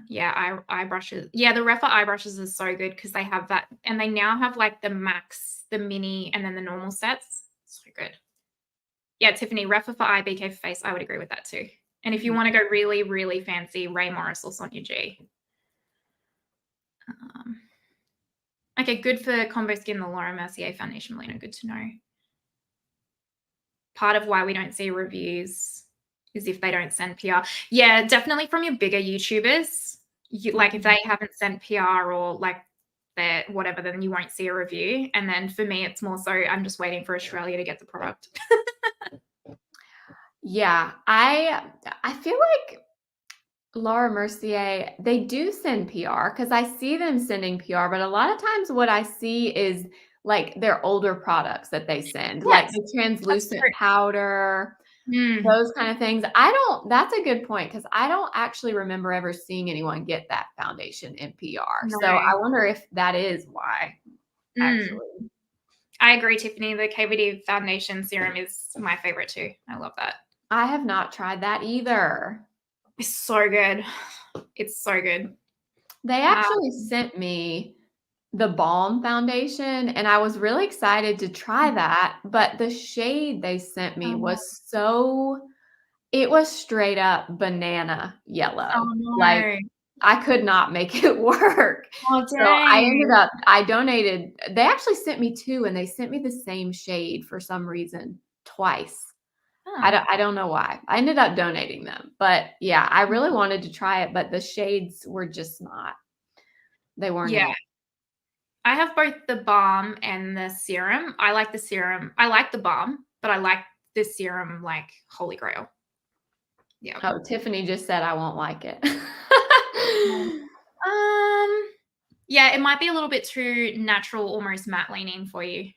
Yeah, eye brushes. Yeah, the Rephr eye brushes are so good because they have that, and they now have like the max, the mini, and then the normal sets. So good. Yeah, Tiffany, Rephr for eye, BK for face. I would agree with that too. And if you want to go really, really fancy, Ray Morris or Sonia G. Okay, good for combo skin, the Laura Mercier foundation, Melina. Good to know. Part of why we don't see reviews is if they don't send PR. Yeah, definitely from your bigger YouTubers. Like if they haven't sent PR or like they're whatever, then you won't see a review. And then for me, it's more so I'm just waiting for Australia to get the product. Yeah, I feel like Laura Mercier, they do send PR because I see them sending PR, but a lot of times what I see is like their older products that they send, like Yes, the translucent true. powder, those kind of things. That's a good point because I don't actually remember ever seeing anyone get that foundation in PR. No. So I wonder if that is why, actually. I agree, Tiffany. The KVD foundation serum is my favorite too. I love that. I have not tried that either. It's so good. It's so good. They actually sent me the Balm foundation, and I was really excited to try that, but the shade they sent me was it was straight up banana yellow. Oh Like, no. I could not make it work. Oh So dang. I donated they actually sent me 2, and they sent me the same shade for some reason twice. Oh. I don't know why. I ended up donating them, but yeah, I really wanted to try it, but the shades were just not they weren't Yeah. it. I have both the balm and the serum. I like the serum. I like the balm, but I like the serum like holy grail. Yeah. Oh, Tiffany just said I won't like it. Yeah, it might be a little bit too natural, almost matte leaning for you.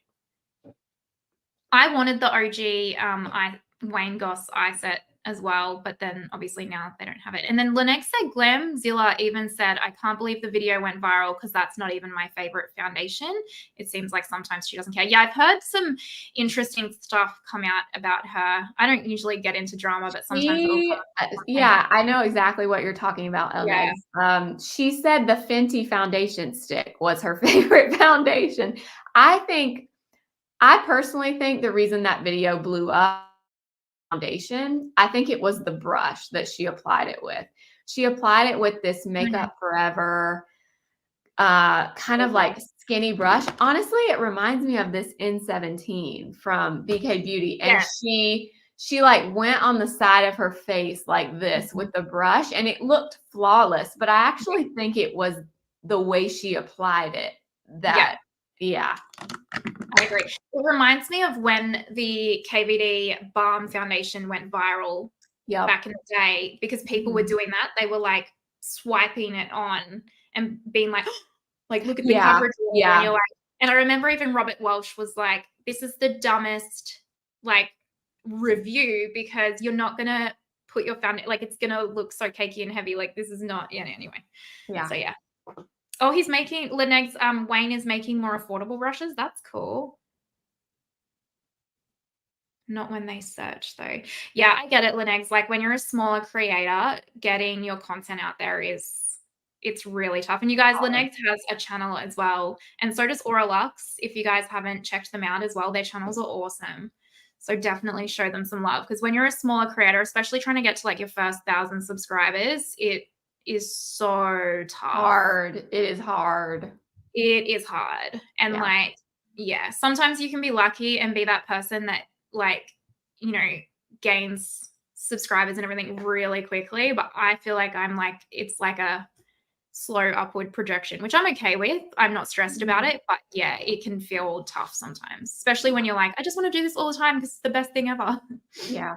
I wanted the OG Wayne Goss eye set as well, but then obviously now they don't have it. And then Lynette said Glamzilla even said, I can't believe the video went viral because that's not even my favorite foundation. It seems like sometimes she doesn't care. Yeah, I've heard some interesting stuff come out about her. I don't usually get into drama, but sometimes it'll come. Yeah, I know exactly what you're talking about, Yeah. Elnex. She said the Fenty foundation stick was her favorite foundation. I personally think the reason that video blew up foundation, I think it was the brush that she applied it with. She applied it with this Makeup Forever kind of like skinny brush. Honestly, it reminds me of this N17 from BK Beauty. And she like went on the side of her face like this with the brush and it looked flawless. But I actually think it was the way she applied it that, yeah. I agree. It reminds me of when the KVD balm foundation went viral back in the day because people were doing that. They were like swiping it on and being like, like look at the coverage. Yeah. And you're like, and I remember even Robert Welsh was like, this is the dumbest like review because you're not gonna put your foundation like it's gonna look so cakey and heavy. Like this is not anyway. Yeah. So yeah. Oh, he's making Lynette's Wayne is making more affordable brushes. That's cool. Not when they search though. Yeah, I get it, Lynette's. Like when you're a smaller creator, getting your content out there it's really tough. And you guys, Lynette's has a channel as well. And so does Aura Luxe. If you guys haven't checked them out as well, their channels are awesome. So definitely show them some love. Because when you're a smaller creator, especially trying to get to like your first 1,000 subscribers, it is so tough. Hard. It is hard. It is hard. And like, yeah, sometimes you can be lucky and be that person that like, you know, gains subscribers and everything really quickly. But I feel like I'm like, it's like a slow upward projection, which I'm okay with. I'm not stressed about it. But yeah, it can feel tough sometimes, especially when you're like, I just want to do this all the time because it's the best thing ever. Yeah.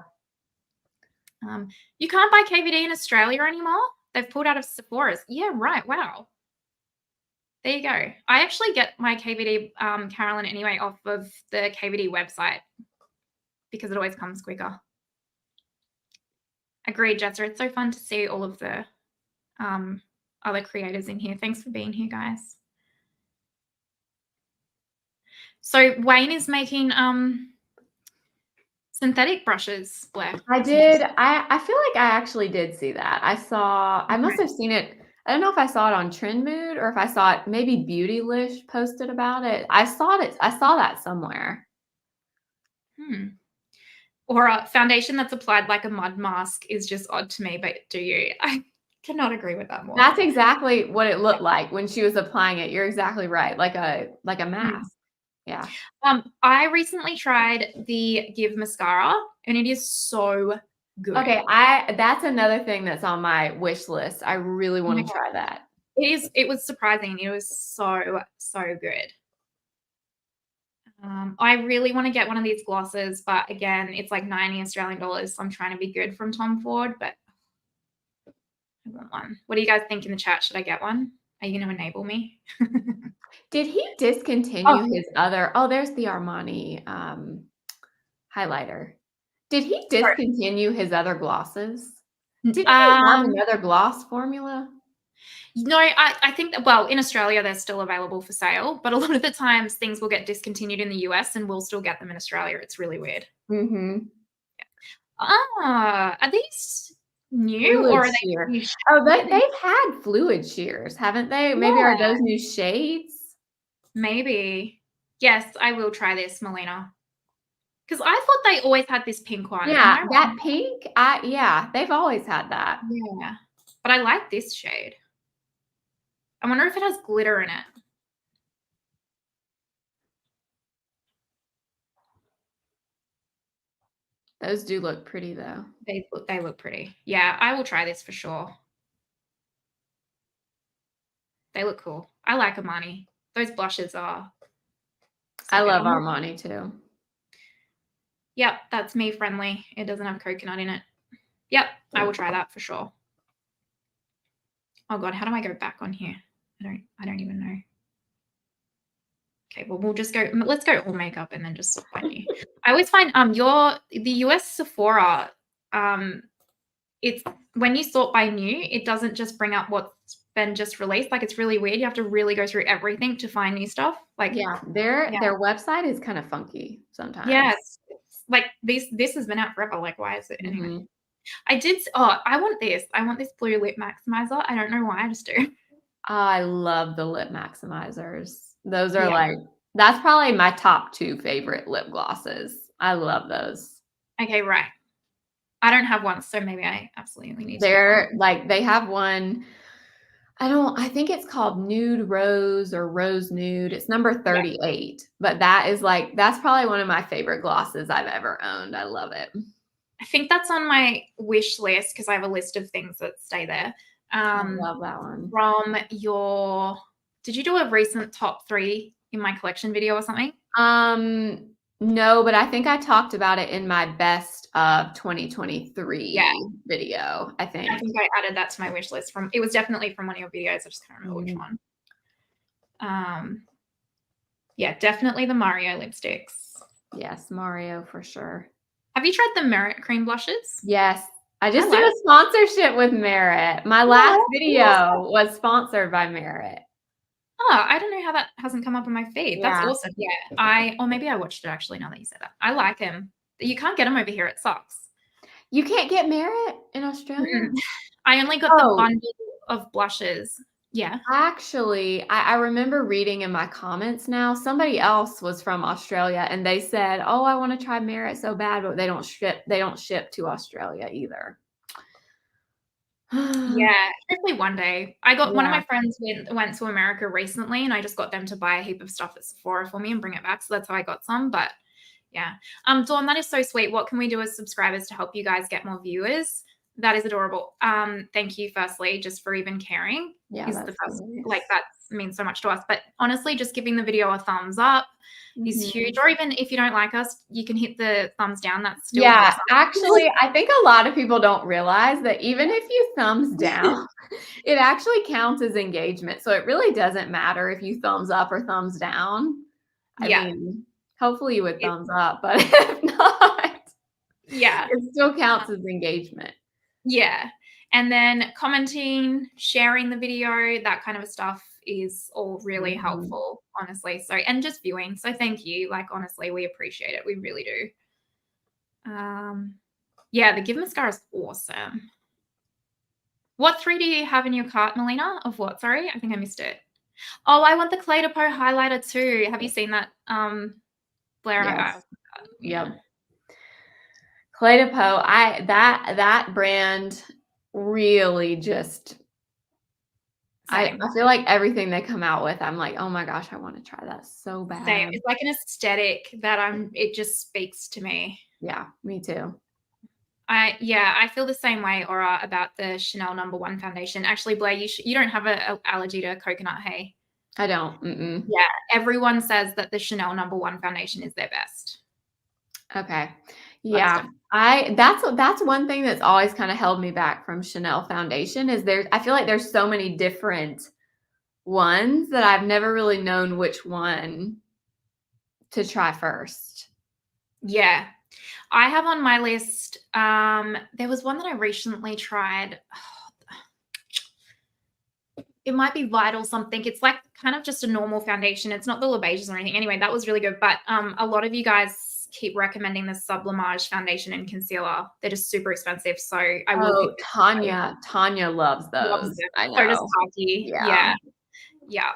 You can't buy KVD in Australia anymore. They've pulled out of Sephora's. Yeah, right. Wow. There you go. I actually get my KVD Carolyn anyway off of the KVD website because it always comes quicker. Agreed, Jester. It's so fun to see all of the other creators in here. Thanks for being here, guys. So Wayne is making synthetic brushes, Blair. I did. I feel like I actually did see that. I must have seen it. I don't know if I saw it on Trend Mood or if I saw it, maybe Beautylish posted about it. I saw that somewhere. Or a foundation that's applied like a mud mask is just odd to me, but do you? I cannot agree with that more. That's exactly what it looked like when she was applying it. You're exactly right. Like a mask. Yeah. I recently tried the Give mascara and it is so good. Okay, that's another thing that's on my wish list. I really want to try that. It was surprising. It was so good. I really want to get one of these glosses, but again, it's like 90 Australian dollars. So I'm trying to be good from Tom Ford, but I want one. What do you guys think in the chat? Should I get one? Are you going to enable me? Did he discontinue his other? Oh, there's the Armani highlighter. Did he discontinue his other glosses? Did he have another gloss formula? No, I think that, well, in Australia, they're still available for sale, but a lot of the times things will get discontinued in the US and we'll still get them in Australia. It's really weird. Are these new or are they new? Oh, they've had fluid shears, haven't they? Maybe are those new shades? Maybe. Yes, I will try this, Melina. Because I thought they always had this pink one. Yeah, that pink, yeah, they've always had that. Yeah, but I like this shade. I wonder if it has glitter in it. Those do look pretty, though. They look pretty. Yeah, I will try this for sure. They look cool. I like Armani. Those blushes are so I good. love Armani too. Yep, that's me friendly. It doesn't have coconut in it. Yep, I will try that for sure. Oh God, how do I go back on here? I don't even know. Okay, well, we'll just go, let's go all makeup and then just find you. I always find the US Sephora, it's when you sort by new, it doesn't just bring up what's been just released. Like, it's really weird. You have to really go through everything to find new stuff. Like, Yeah, their website is kind of funky sometimes. yes, like this has been out forever. Like, why is it anyway? Mhm. I want this. I want this blue lip maximizer. I don't know why, I just do. I love the lip maximizers. Those are Yeah. that's probably my top 2 favorite lip glosses. I love those. Okay, right. I don't have one, so maybe I absolutely need to get They're one. they have one, I think it's called Nude Rose or Rose Nude. It's number Yeah. 38, but that's probably one of my favorite glosses I've ever owned. I love it. I think that's on my wish list because I have a list of things that stay there. I love that one. From did you do a recent top 3 in my collection video or something? No, but I think I talked about it in my best of 2023 video, I think. I think I added that to my wish list it was definitely from one of your videos. I just can't remember which one. Yeah, definitely the Mario lipsticks. Yes, Mario for sure. Have you tried the Merit cream blushes? Yes. I just did a sponsorship with Merit. My last video was sponsored by Merit. Oh, I don't know how that hasn't come up on my feed. That's Yeah. awesome. Yeah, or maybe I watched it actually now that you said that. I like him. You can't get them over here. It sucks. You can't get Merit in Australia? I only got the bundle of blushes. Yeah. Actually, I remember reading in my comments now, somebody else was from Australia and they said, "Oh, I want to try Merit so bad, but they don't ship to Australia either." Yeah, hopefully one day. I got one of Yeah. my friends went to America recently, and I just got them to buy a heap of stuff at Sephora for me and bring it back. So that's how I got some. But yeah, Dawn, that is so sweet. What can we do as subscribers to help you guys get more viewers? That is adorable. Thank you, firstly, just for even caring. Yeah, Is that's the first nice. like that means so much to us. But honestly, just giving the video a thumbs up is huge. Or even if you don't like us, you can hit the thumbs down. That still helps us. Actually, I think a lot of people don't realize that even if you thumbs down, it actually counts as engagement. So it really doesn't matter if you thumbs up or thumbs down. I mean, hopefully you would thumbs up, but if not, it still counts as engagement. Yeah. And then commenting, sharing the video, that kind of stuff is all really helpful, honestly. So, and just viewing. So thank you. Like, honestly, we appreciate it. We really do. Yeah, the Give mascara is awesome. What 3 do you have in your cart, Melina? Of what? Sorry, I think I missed it. Oh, I want the Clé de Peau highlighter too. Have you seen that, Blair? Yes. Yeah. Yep. Clé de Peau, that brand really just I feel like everything they come out with, I'm like, "Oh my gosh, I want to try that so bad." Same. It's like an aesthetic that it just speaks to me. Yeah, me too. I feel the same way, Aura, about the Chanel #1 foundation. Actually, Blair, you don't have an allergy to coconut, hey? I don't. Mm-mm. Yeah, everyone says that the Chanel #1 foundation is their best. Okay. Yeah. That's one thing that's always kind of held me back from Chanel foundation is I feel like there's so many different ones that I've never really known which one to try first. Yeah. I have on my list, there was one that I recently tried. It might be Vital something. It's like kind of just a normal foundation. It's not the Le Beiges or anything. Anyway, that was really good. But a lot of you guys keep recommending the Sublimage foundation and concealer. They're just super expensive. So I will pick Tanya loves those. I know. So does Tati. Yeah.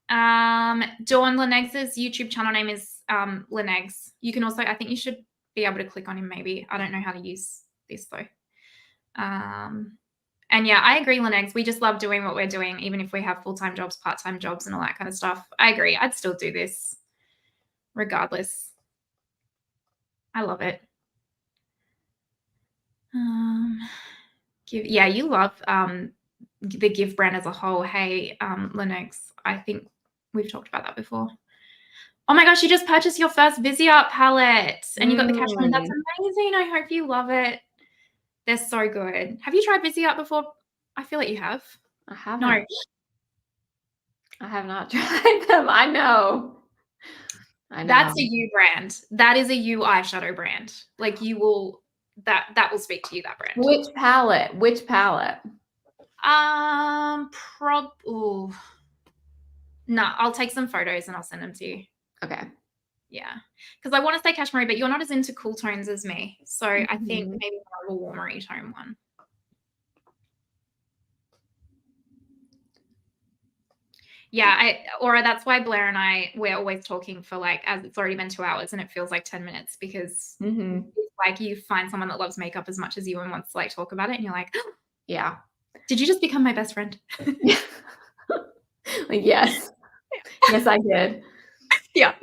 Dawn Leneg's YouTube channel name is Leneg's. You can also, I think you should be able to click on him maybe. I don't know how to use this though. And yeah, I agree, Leneg's. We just love doing what we're doing, even if we have full-time jobs, part-time jobs, and all that kind of stuff. I agree. I'd still do this regardless. I love it. Yeah, you love the Give brand as a whole. Hey, Lennox, I think we've talked about that before. Oh my gosh, you just purchased your first Viseart palette and you got the cashmere. That's amazing. I hope you love it. They're so good. Have you tried Viseart before? I feel like you have. I haven't. No. I have not tried them. I know. That's a you brand. That is a you eyeshadow brand. Like you will, that will speak to you, that brand. Which palette? Which palette? No, I'll take some photos and I'll send them to you. Okay. Yeah. Because I want to say cashmere, but you're not as into cool tones as me. So I think maybe more of a warmer tone one. Yeah, Aura, that's why Blair and we're always talking for like, as it's already been 2 hours and it feels like 10 minutes because it's like you find someone that loves makeup as much as you and wants to like talk about it and you're like, yeah. Did you just become my best friend? Yes. Yes, I did. Yeah.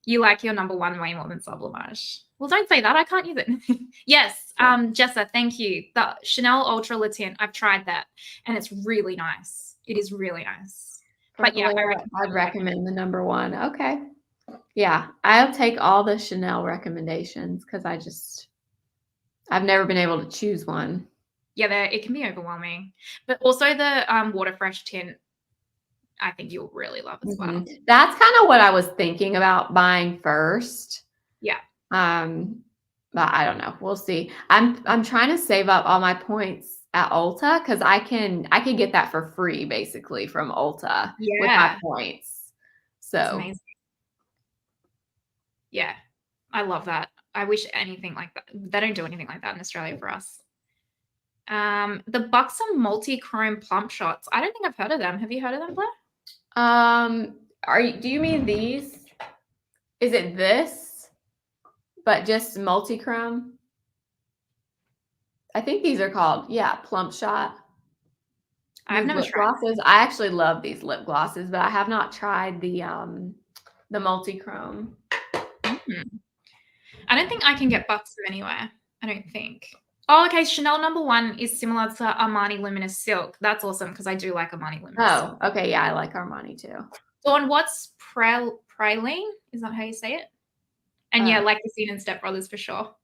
You like your number one way more than Sublimage. Well, don't say that. I can't use it. Yes. Jessa, thank you. The Chanel Ultra Le Tint. I've tried that and it's really nice. It is really nice. But yeah, I'd recommend the number one. Okay. Yeah. I'll take all the Chanel recommendations because I've never been able to choose one. Yeah, it can be overwhelming. But also the Water Fresh tint, I think you'll really love as well. That's kind of what I was thinking about buying first. Yeah. But I don't know. We'll see. I'm trying to save up all my points at Ulta because I can get that for free basically from Ulta with my points. So that's amazing. Yeah, I love that. I wish anything like that. They don't do anything like that in Australia for us. The Buxom multi-chrome plump shots. I don't think I've heard of them. Have you heard of them, Blair? Do you mean these? Is it this, but just multi-chrome? I think these are called, plump shot. I've never tried glosses. I actually love these lip glosses, but I have not tried the multi-chrome. I don't think I can get Buxom anywhere. I don't think. Oh, okay. Chanel number one is similar to Armani Luminous Silk. That's awesome because I do like Armani Luminous Silk. Oh, okay. Yeah, I like Armani too. So, and what's praline? Is that how you say it? And yeah, like the scene in Step Brothers for sure.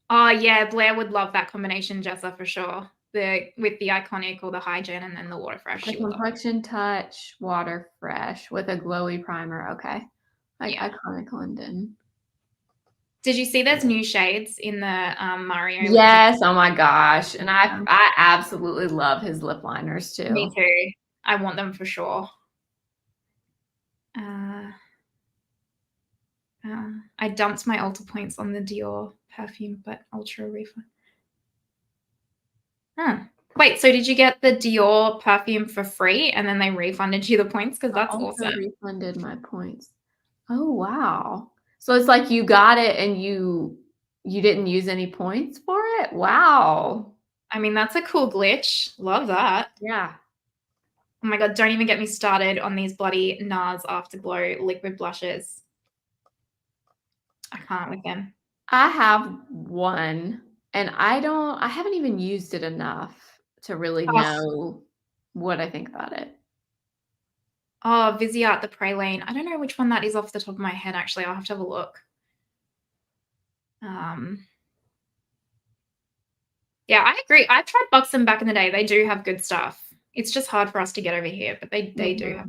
Oh yeah, Blair would love that combination, Jessa, for sure. With the Iconic or the Hygiene and then the Water Fresh. The Complexion Touch Water Fresh with a glowy primer. Okay. Iconic London. Did you see there's new shades in the Mario? Yes. Oh my gosh. And I absolutely love his lip liners too. Me too. I want them for sure. I dumped my Ulta points on the Dior perfume, but Ultra refund. Wait, so did you get the Dior perfume for free and then they refunded you the points? Because that's awesome. Refunded my points. Oh wow. So it's like you got it and you didn't use any points for it? Wow. I mean, that's a cool glitch. Love that. Yeah. Oh my God, don't even get me started on these bloody NARS Afterglow liquid blushes. I can't with them. I have one and I haven't even used it enough to really know what I think about it. Oh, Viseart the Praline. I don't know which one that is off the top of my head, actually. I'll have to have a look. Yeah, I agree. I tried Buxom back in the day. They do have good stuff. It's just hard for us to get over here, but they do have.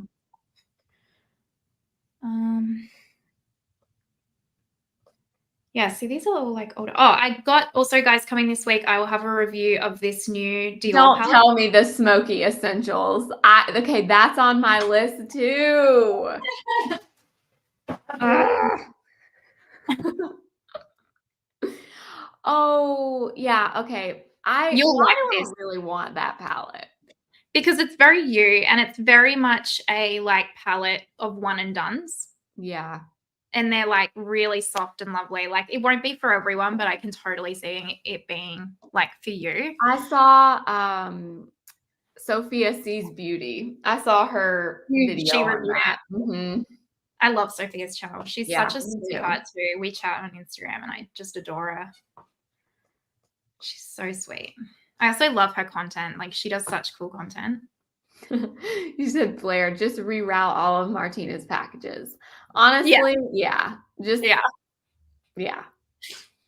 Yeah, see, these are all like older. Oh, I got also, guys, coming this week, I will have a review of this new Dior Don't palette. tell me the Smoky Essentials. Okay, that's on my list too. Oh, yeah. Okay. You'll like this. Really want that palette. Because it's very you and it's very much a like palette of one and dones. Yeah. And they're like really soft and lovely. Like it won't be for everyone, but I can totally see it being like for you. I saw Sophia Sees Beauty. I saw her video on that. I love Sophia's channel. She's such a sweetheart too. We chat on Instagram and I just adore her. She's so sweet. I also love her content. Like, she does such cool content. You said, Blair, just reroute all of Martina's packages. Honestly, yeah. Just Yeah. yeah.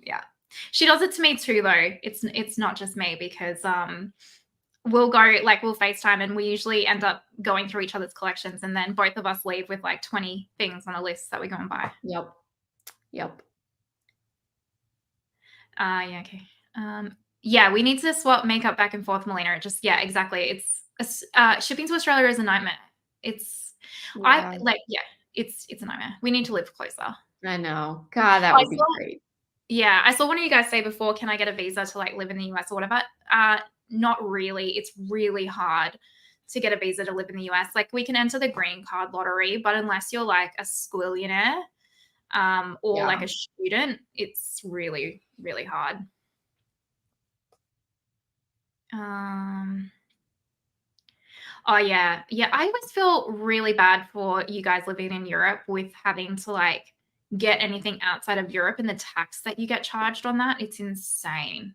Yeah. She does it to me too, though. It's not just me, because we'll FaceTime, and we usually end up going through each other's collections, and then both of us leave with like 20 things on a list that we go and buy. Yep. Yeah, okay. Yeah, we need to swap makeup back and forth, Melina. Just, yeah, exactly. Shipping to Australia is a nightmare. It's Yeah. it's a nightmare. We need to live closer. I know. God, that would be great. Yeah, I saw one of you guys say before, can I get a visa to like live in the US or whatever? Not really. It's really hard to get a visa to live in the US. Like, we can enter the green card lottery, but unless you're like a squillionaire or like a student, it's really, really hard. Oh yeah. I always feel really bad for you guys living in Europe with having to like get anything outside of Europe, and the tax that you get charged on that. It's insane.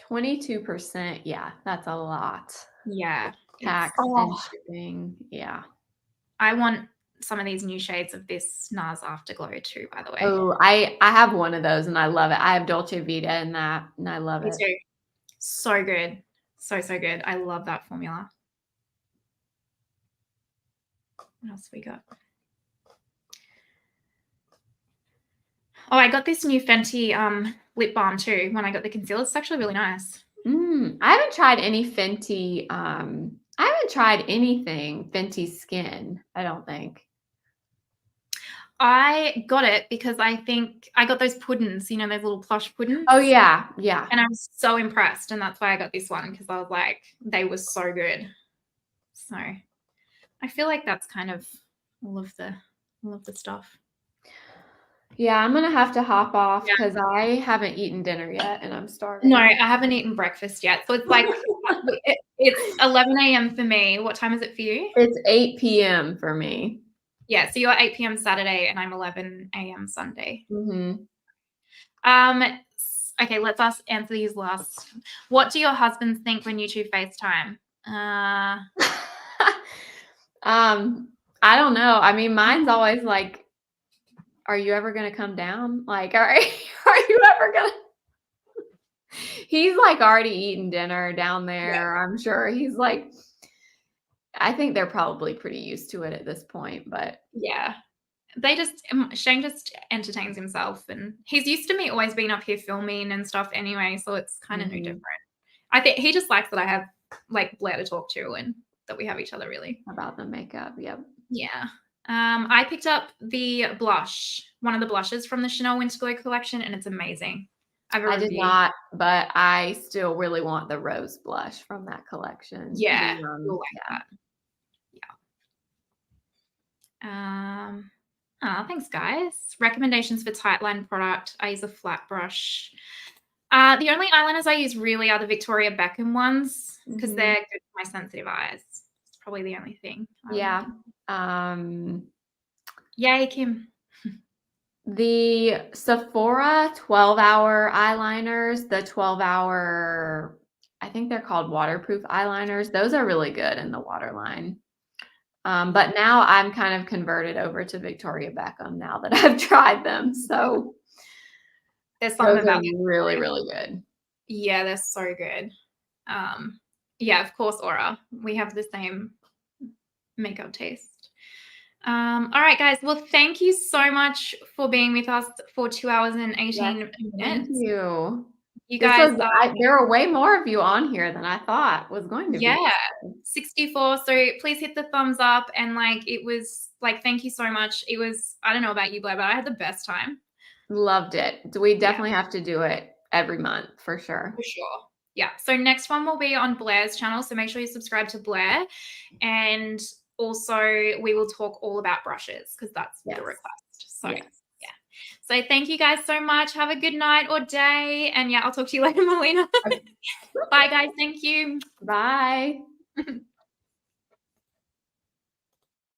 22%. Yeah, that's a lot. Yeah. Tax and shipping. Yeah. I want some of these new shades of this NARS Afterglow too, by the way. Oh, I have one of those and I love it. I have Dolce Vita in that, and I love it. Me too. So good. So good. I love that formula. What else we got? Oh, I got this new Fenty lip balm too when I got the concealer. It's actually really nice. I haven't tried any Fenty. I haven't tried anything Fenty Skin, I don't think. I got it because I think I got those puddings, those little plush puddings. Oh, yeah. And I was so impressed, and that's why I got this one, because I was like, they were so good. So I feel like that's kind of all of the stuff. Yeah, I'm gonna have to hop off because I haven't eaten dinner yet and I'm starving. No, I haven't eaten breakfast yet. So it's like it's 11 a.m. for me. What time is it for you? It's 8 p.m. for me. Yeah, so you're 8 p.m. Saturday and I'm 11 a.m. Sunday. Okay, let's answer these last. What do your husbands think when you two FaceTime? I don't know. I mean, mine's always like, are you ever gonna come down? Like, are you ever gonna? He's like already eating dinner down there. Yeah. I'm sure he's like, I think they're probably pretty used to it at this point, but yeah. Shane just entertains himself, and he's used to me always being up here filming and stuff anyway, so it's kind of no different. I think he just likes that I have like Blair to talk to, and that we have each other really. About the makeup, yep. Yeah. I picked up the blush, one of the blushes from the Chanel Winter Glow collection, and it's amazing. I did not, but I still really want the rose blush from that collection. Yeah, you'll like that. Yeah. Thanks, guys. Recommendations for tightline product. I use a flat brush. The only eyeliners I use really are the Victoria Beckham ones, because they're good for my sensitive eyes. It's probably the only thing. Yeah. Yay, Kim. The Sephora 12-hour eyeliners, the 12-hour, I think they're called waterproof eyeliners. Those are really good in the waterline. But now I'm kind of converted over to Victoria Beckham now that I've tried them. So there's something about them really, really good. Yeah, they're so good. Yeah, of course, Aura. We have the same makeup taste. All right, guys. Well, thank you so much for being with us for 2 hours and 18 minutes. Thank you. You guys, there are way more of you on here than I thought was going to be. Yeah, 64. So please hit the thumbs up, and it was thank you so much. It was, I don't know about you, Blair, but I had the best time. Loved it. We definitely have to do it every month for sure. For sure. Yeah. So next one will be on Blair's channel. So make sure you subscribe to Blair, and also we will talk all about brushes, because that's the request. So So thank you guys so much. Have a good night or day. And I'll talk to you later, Melina. Bye, guys. Thank you. Bye.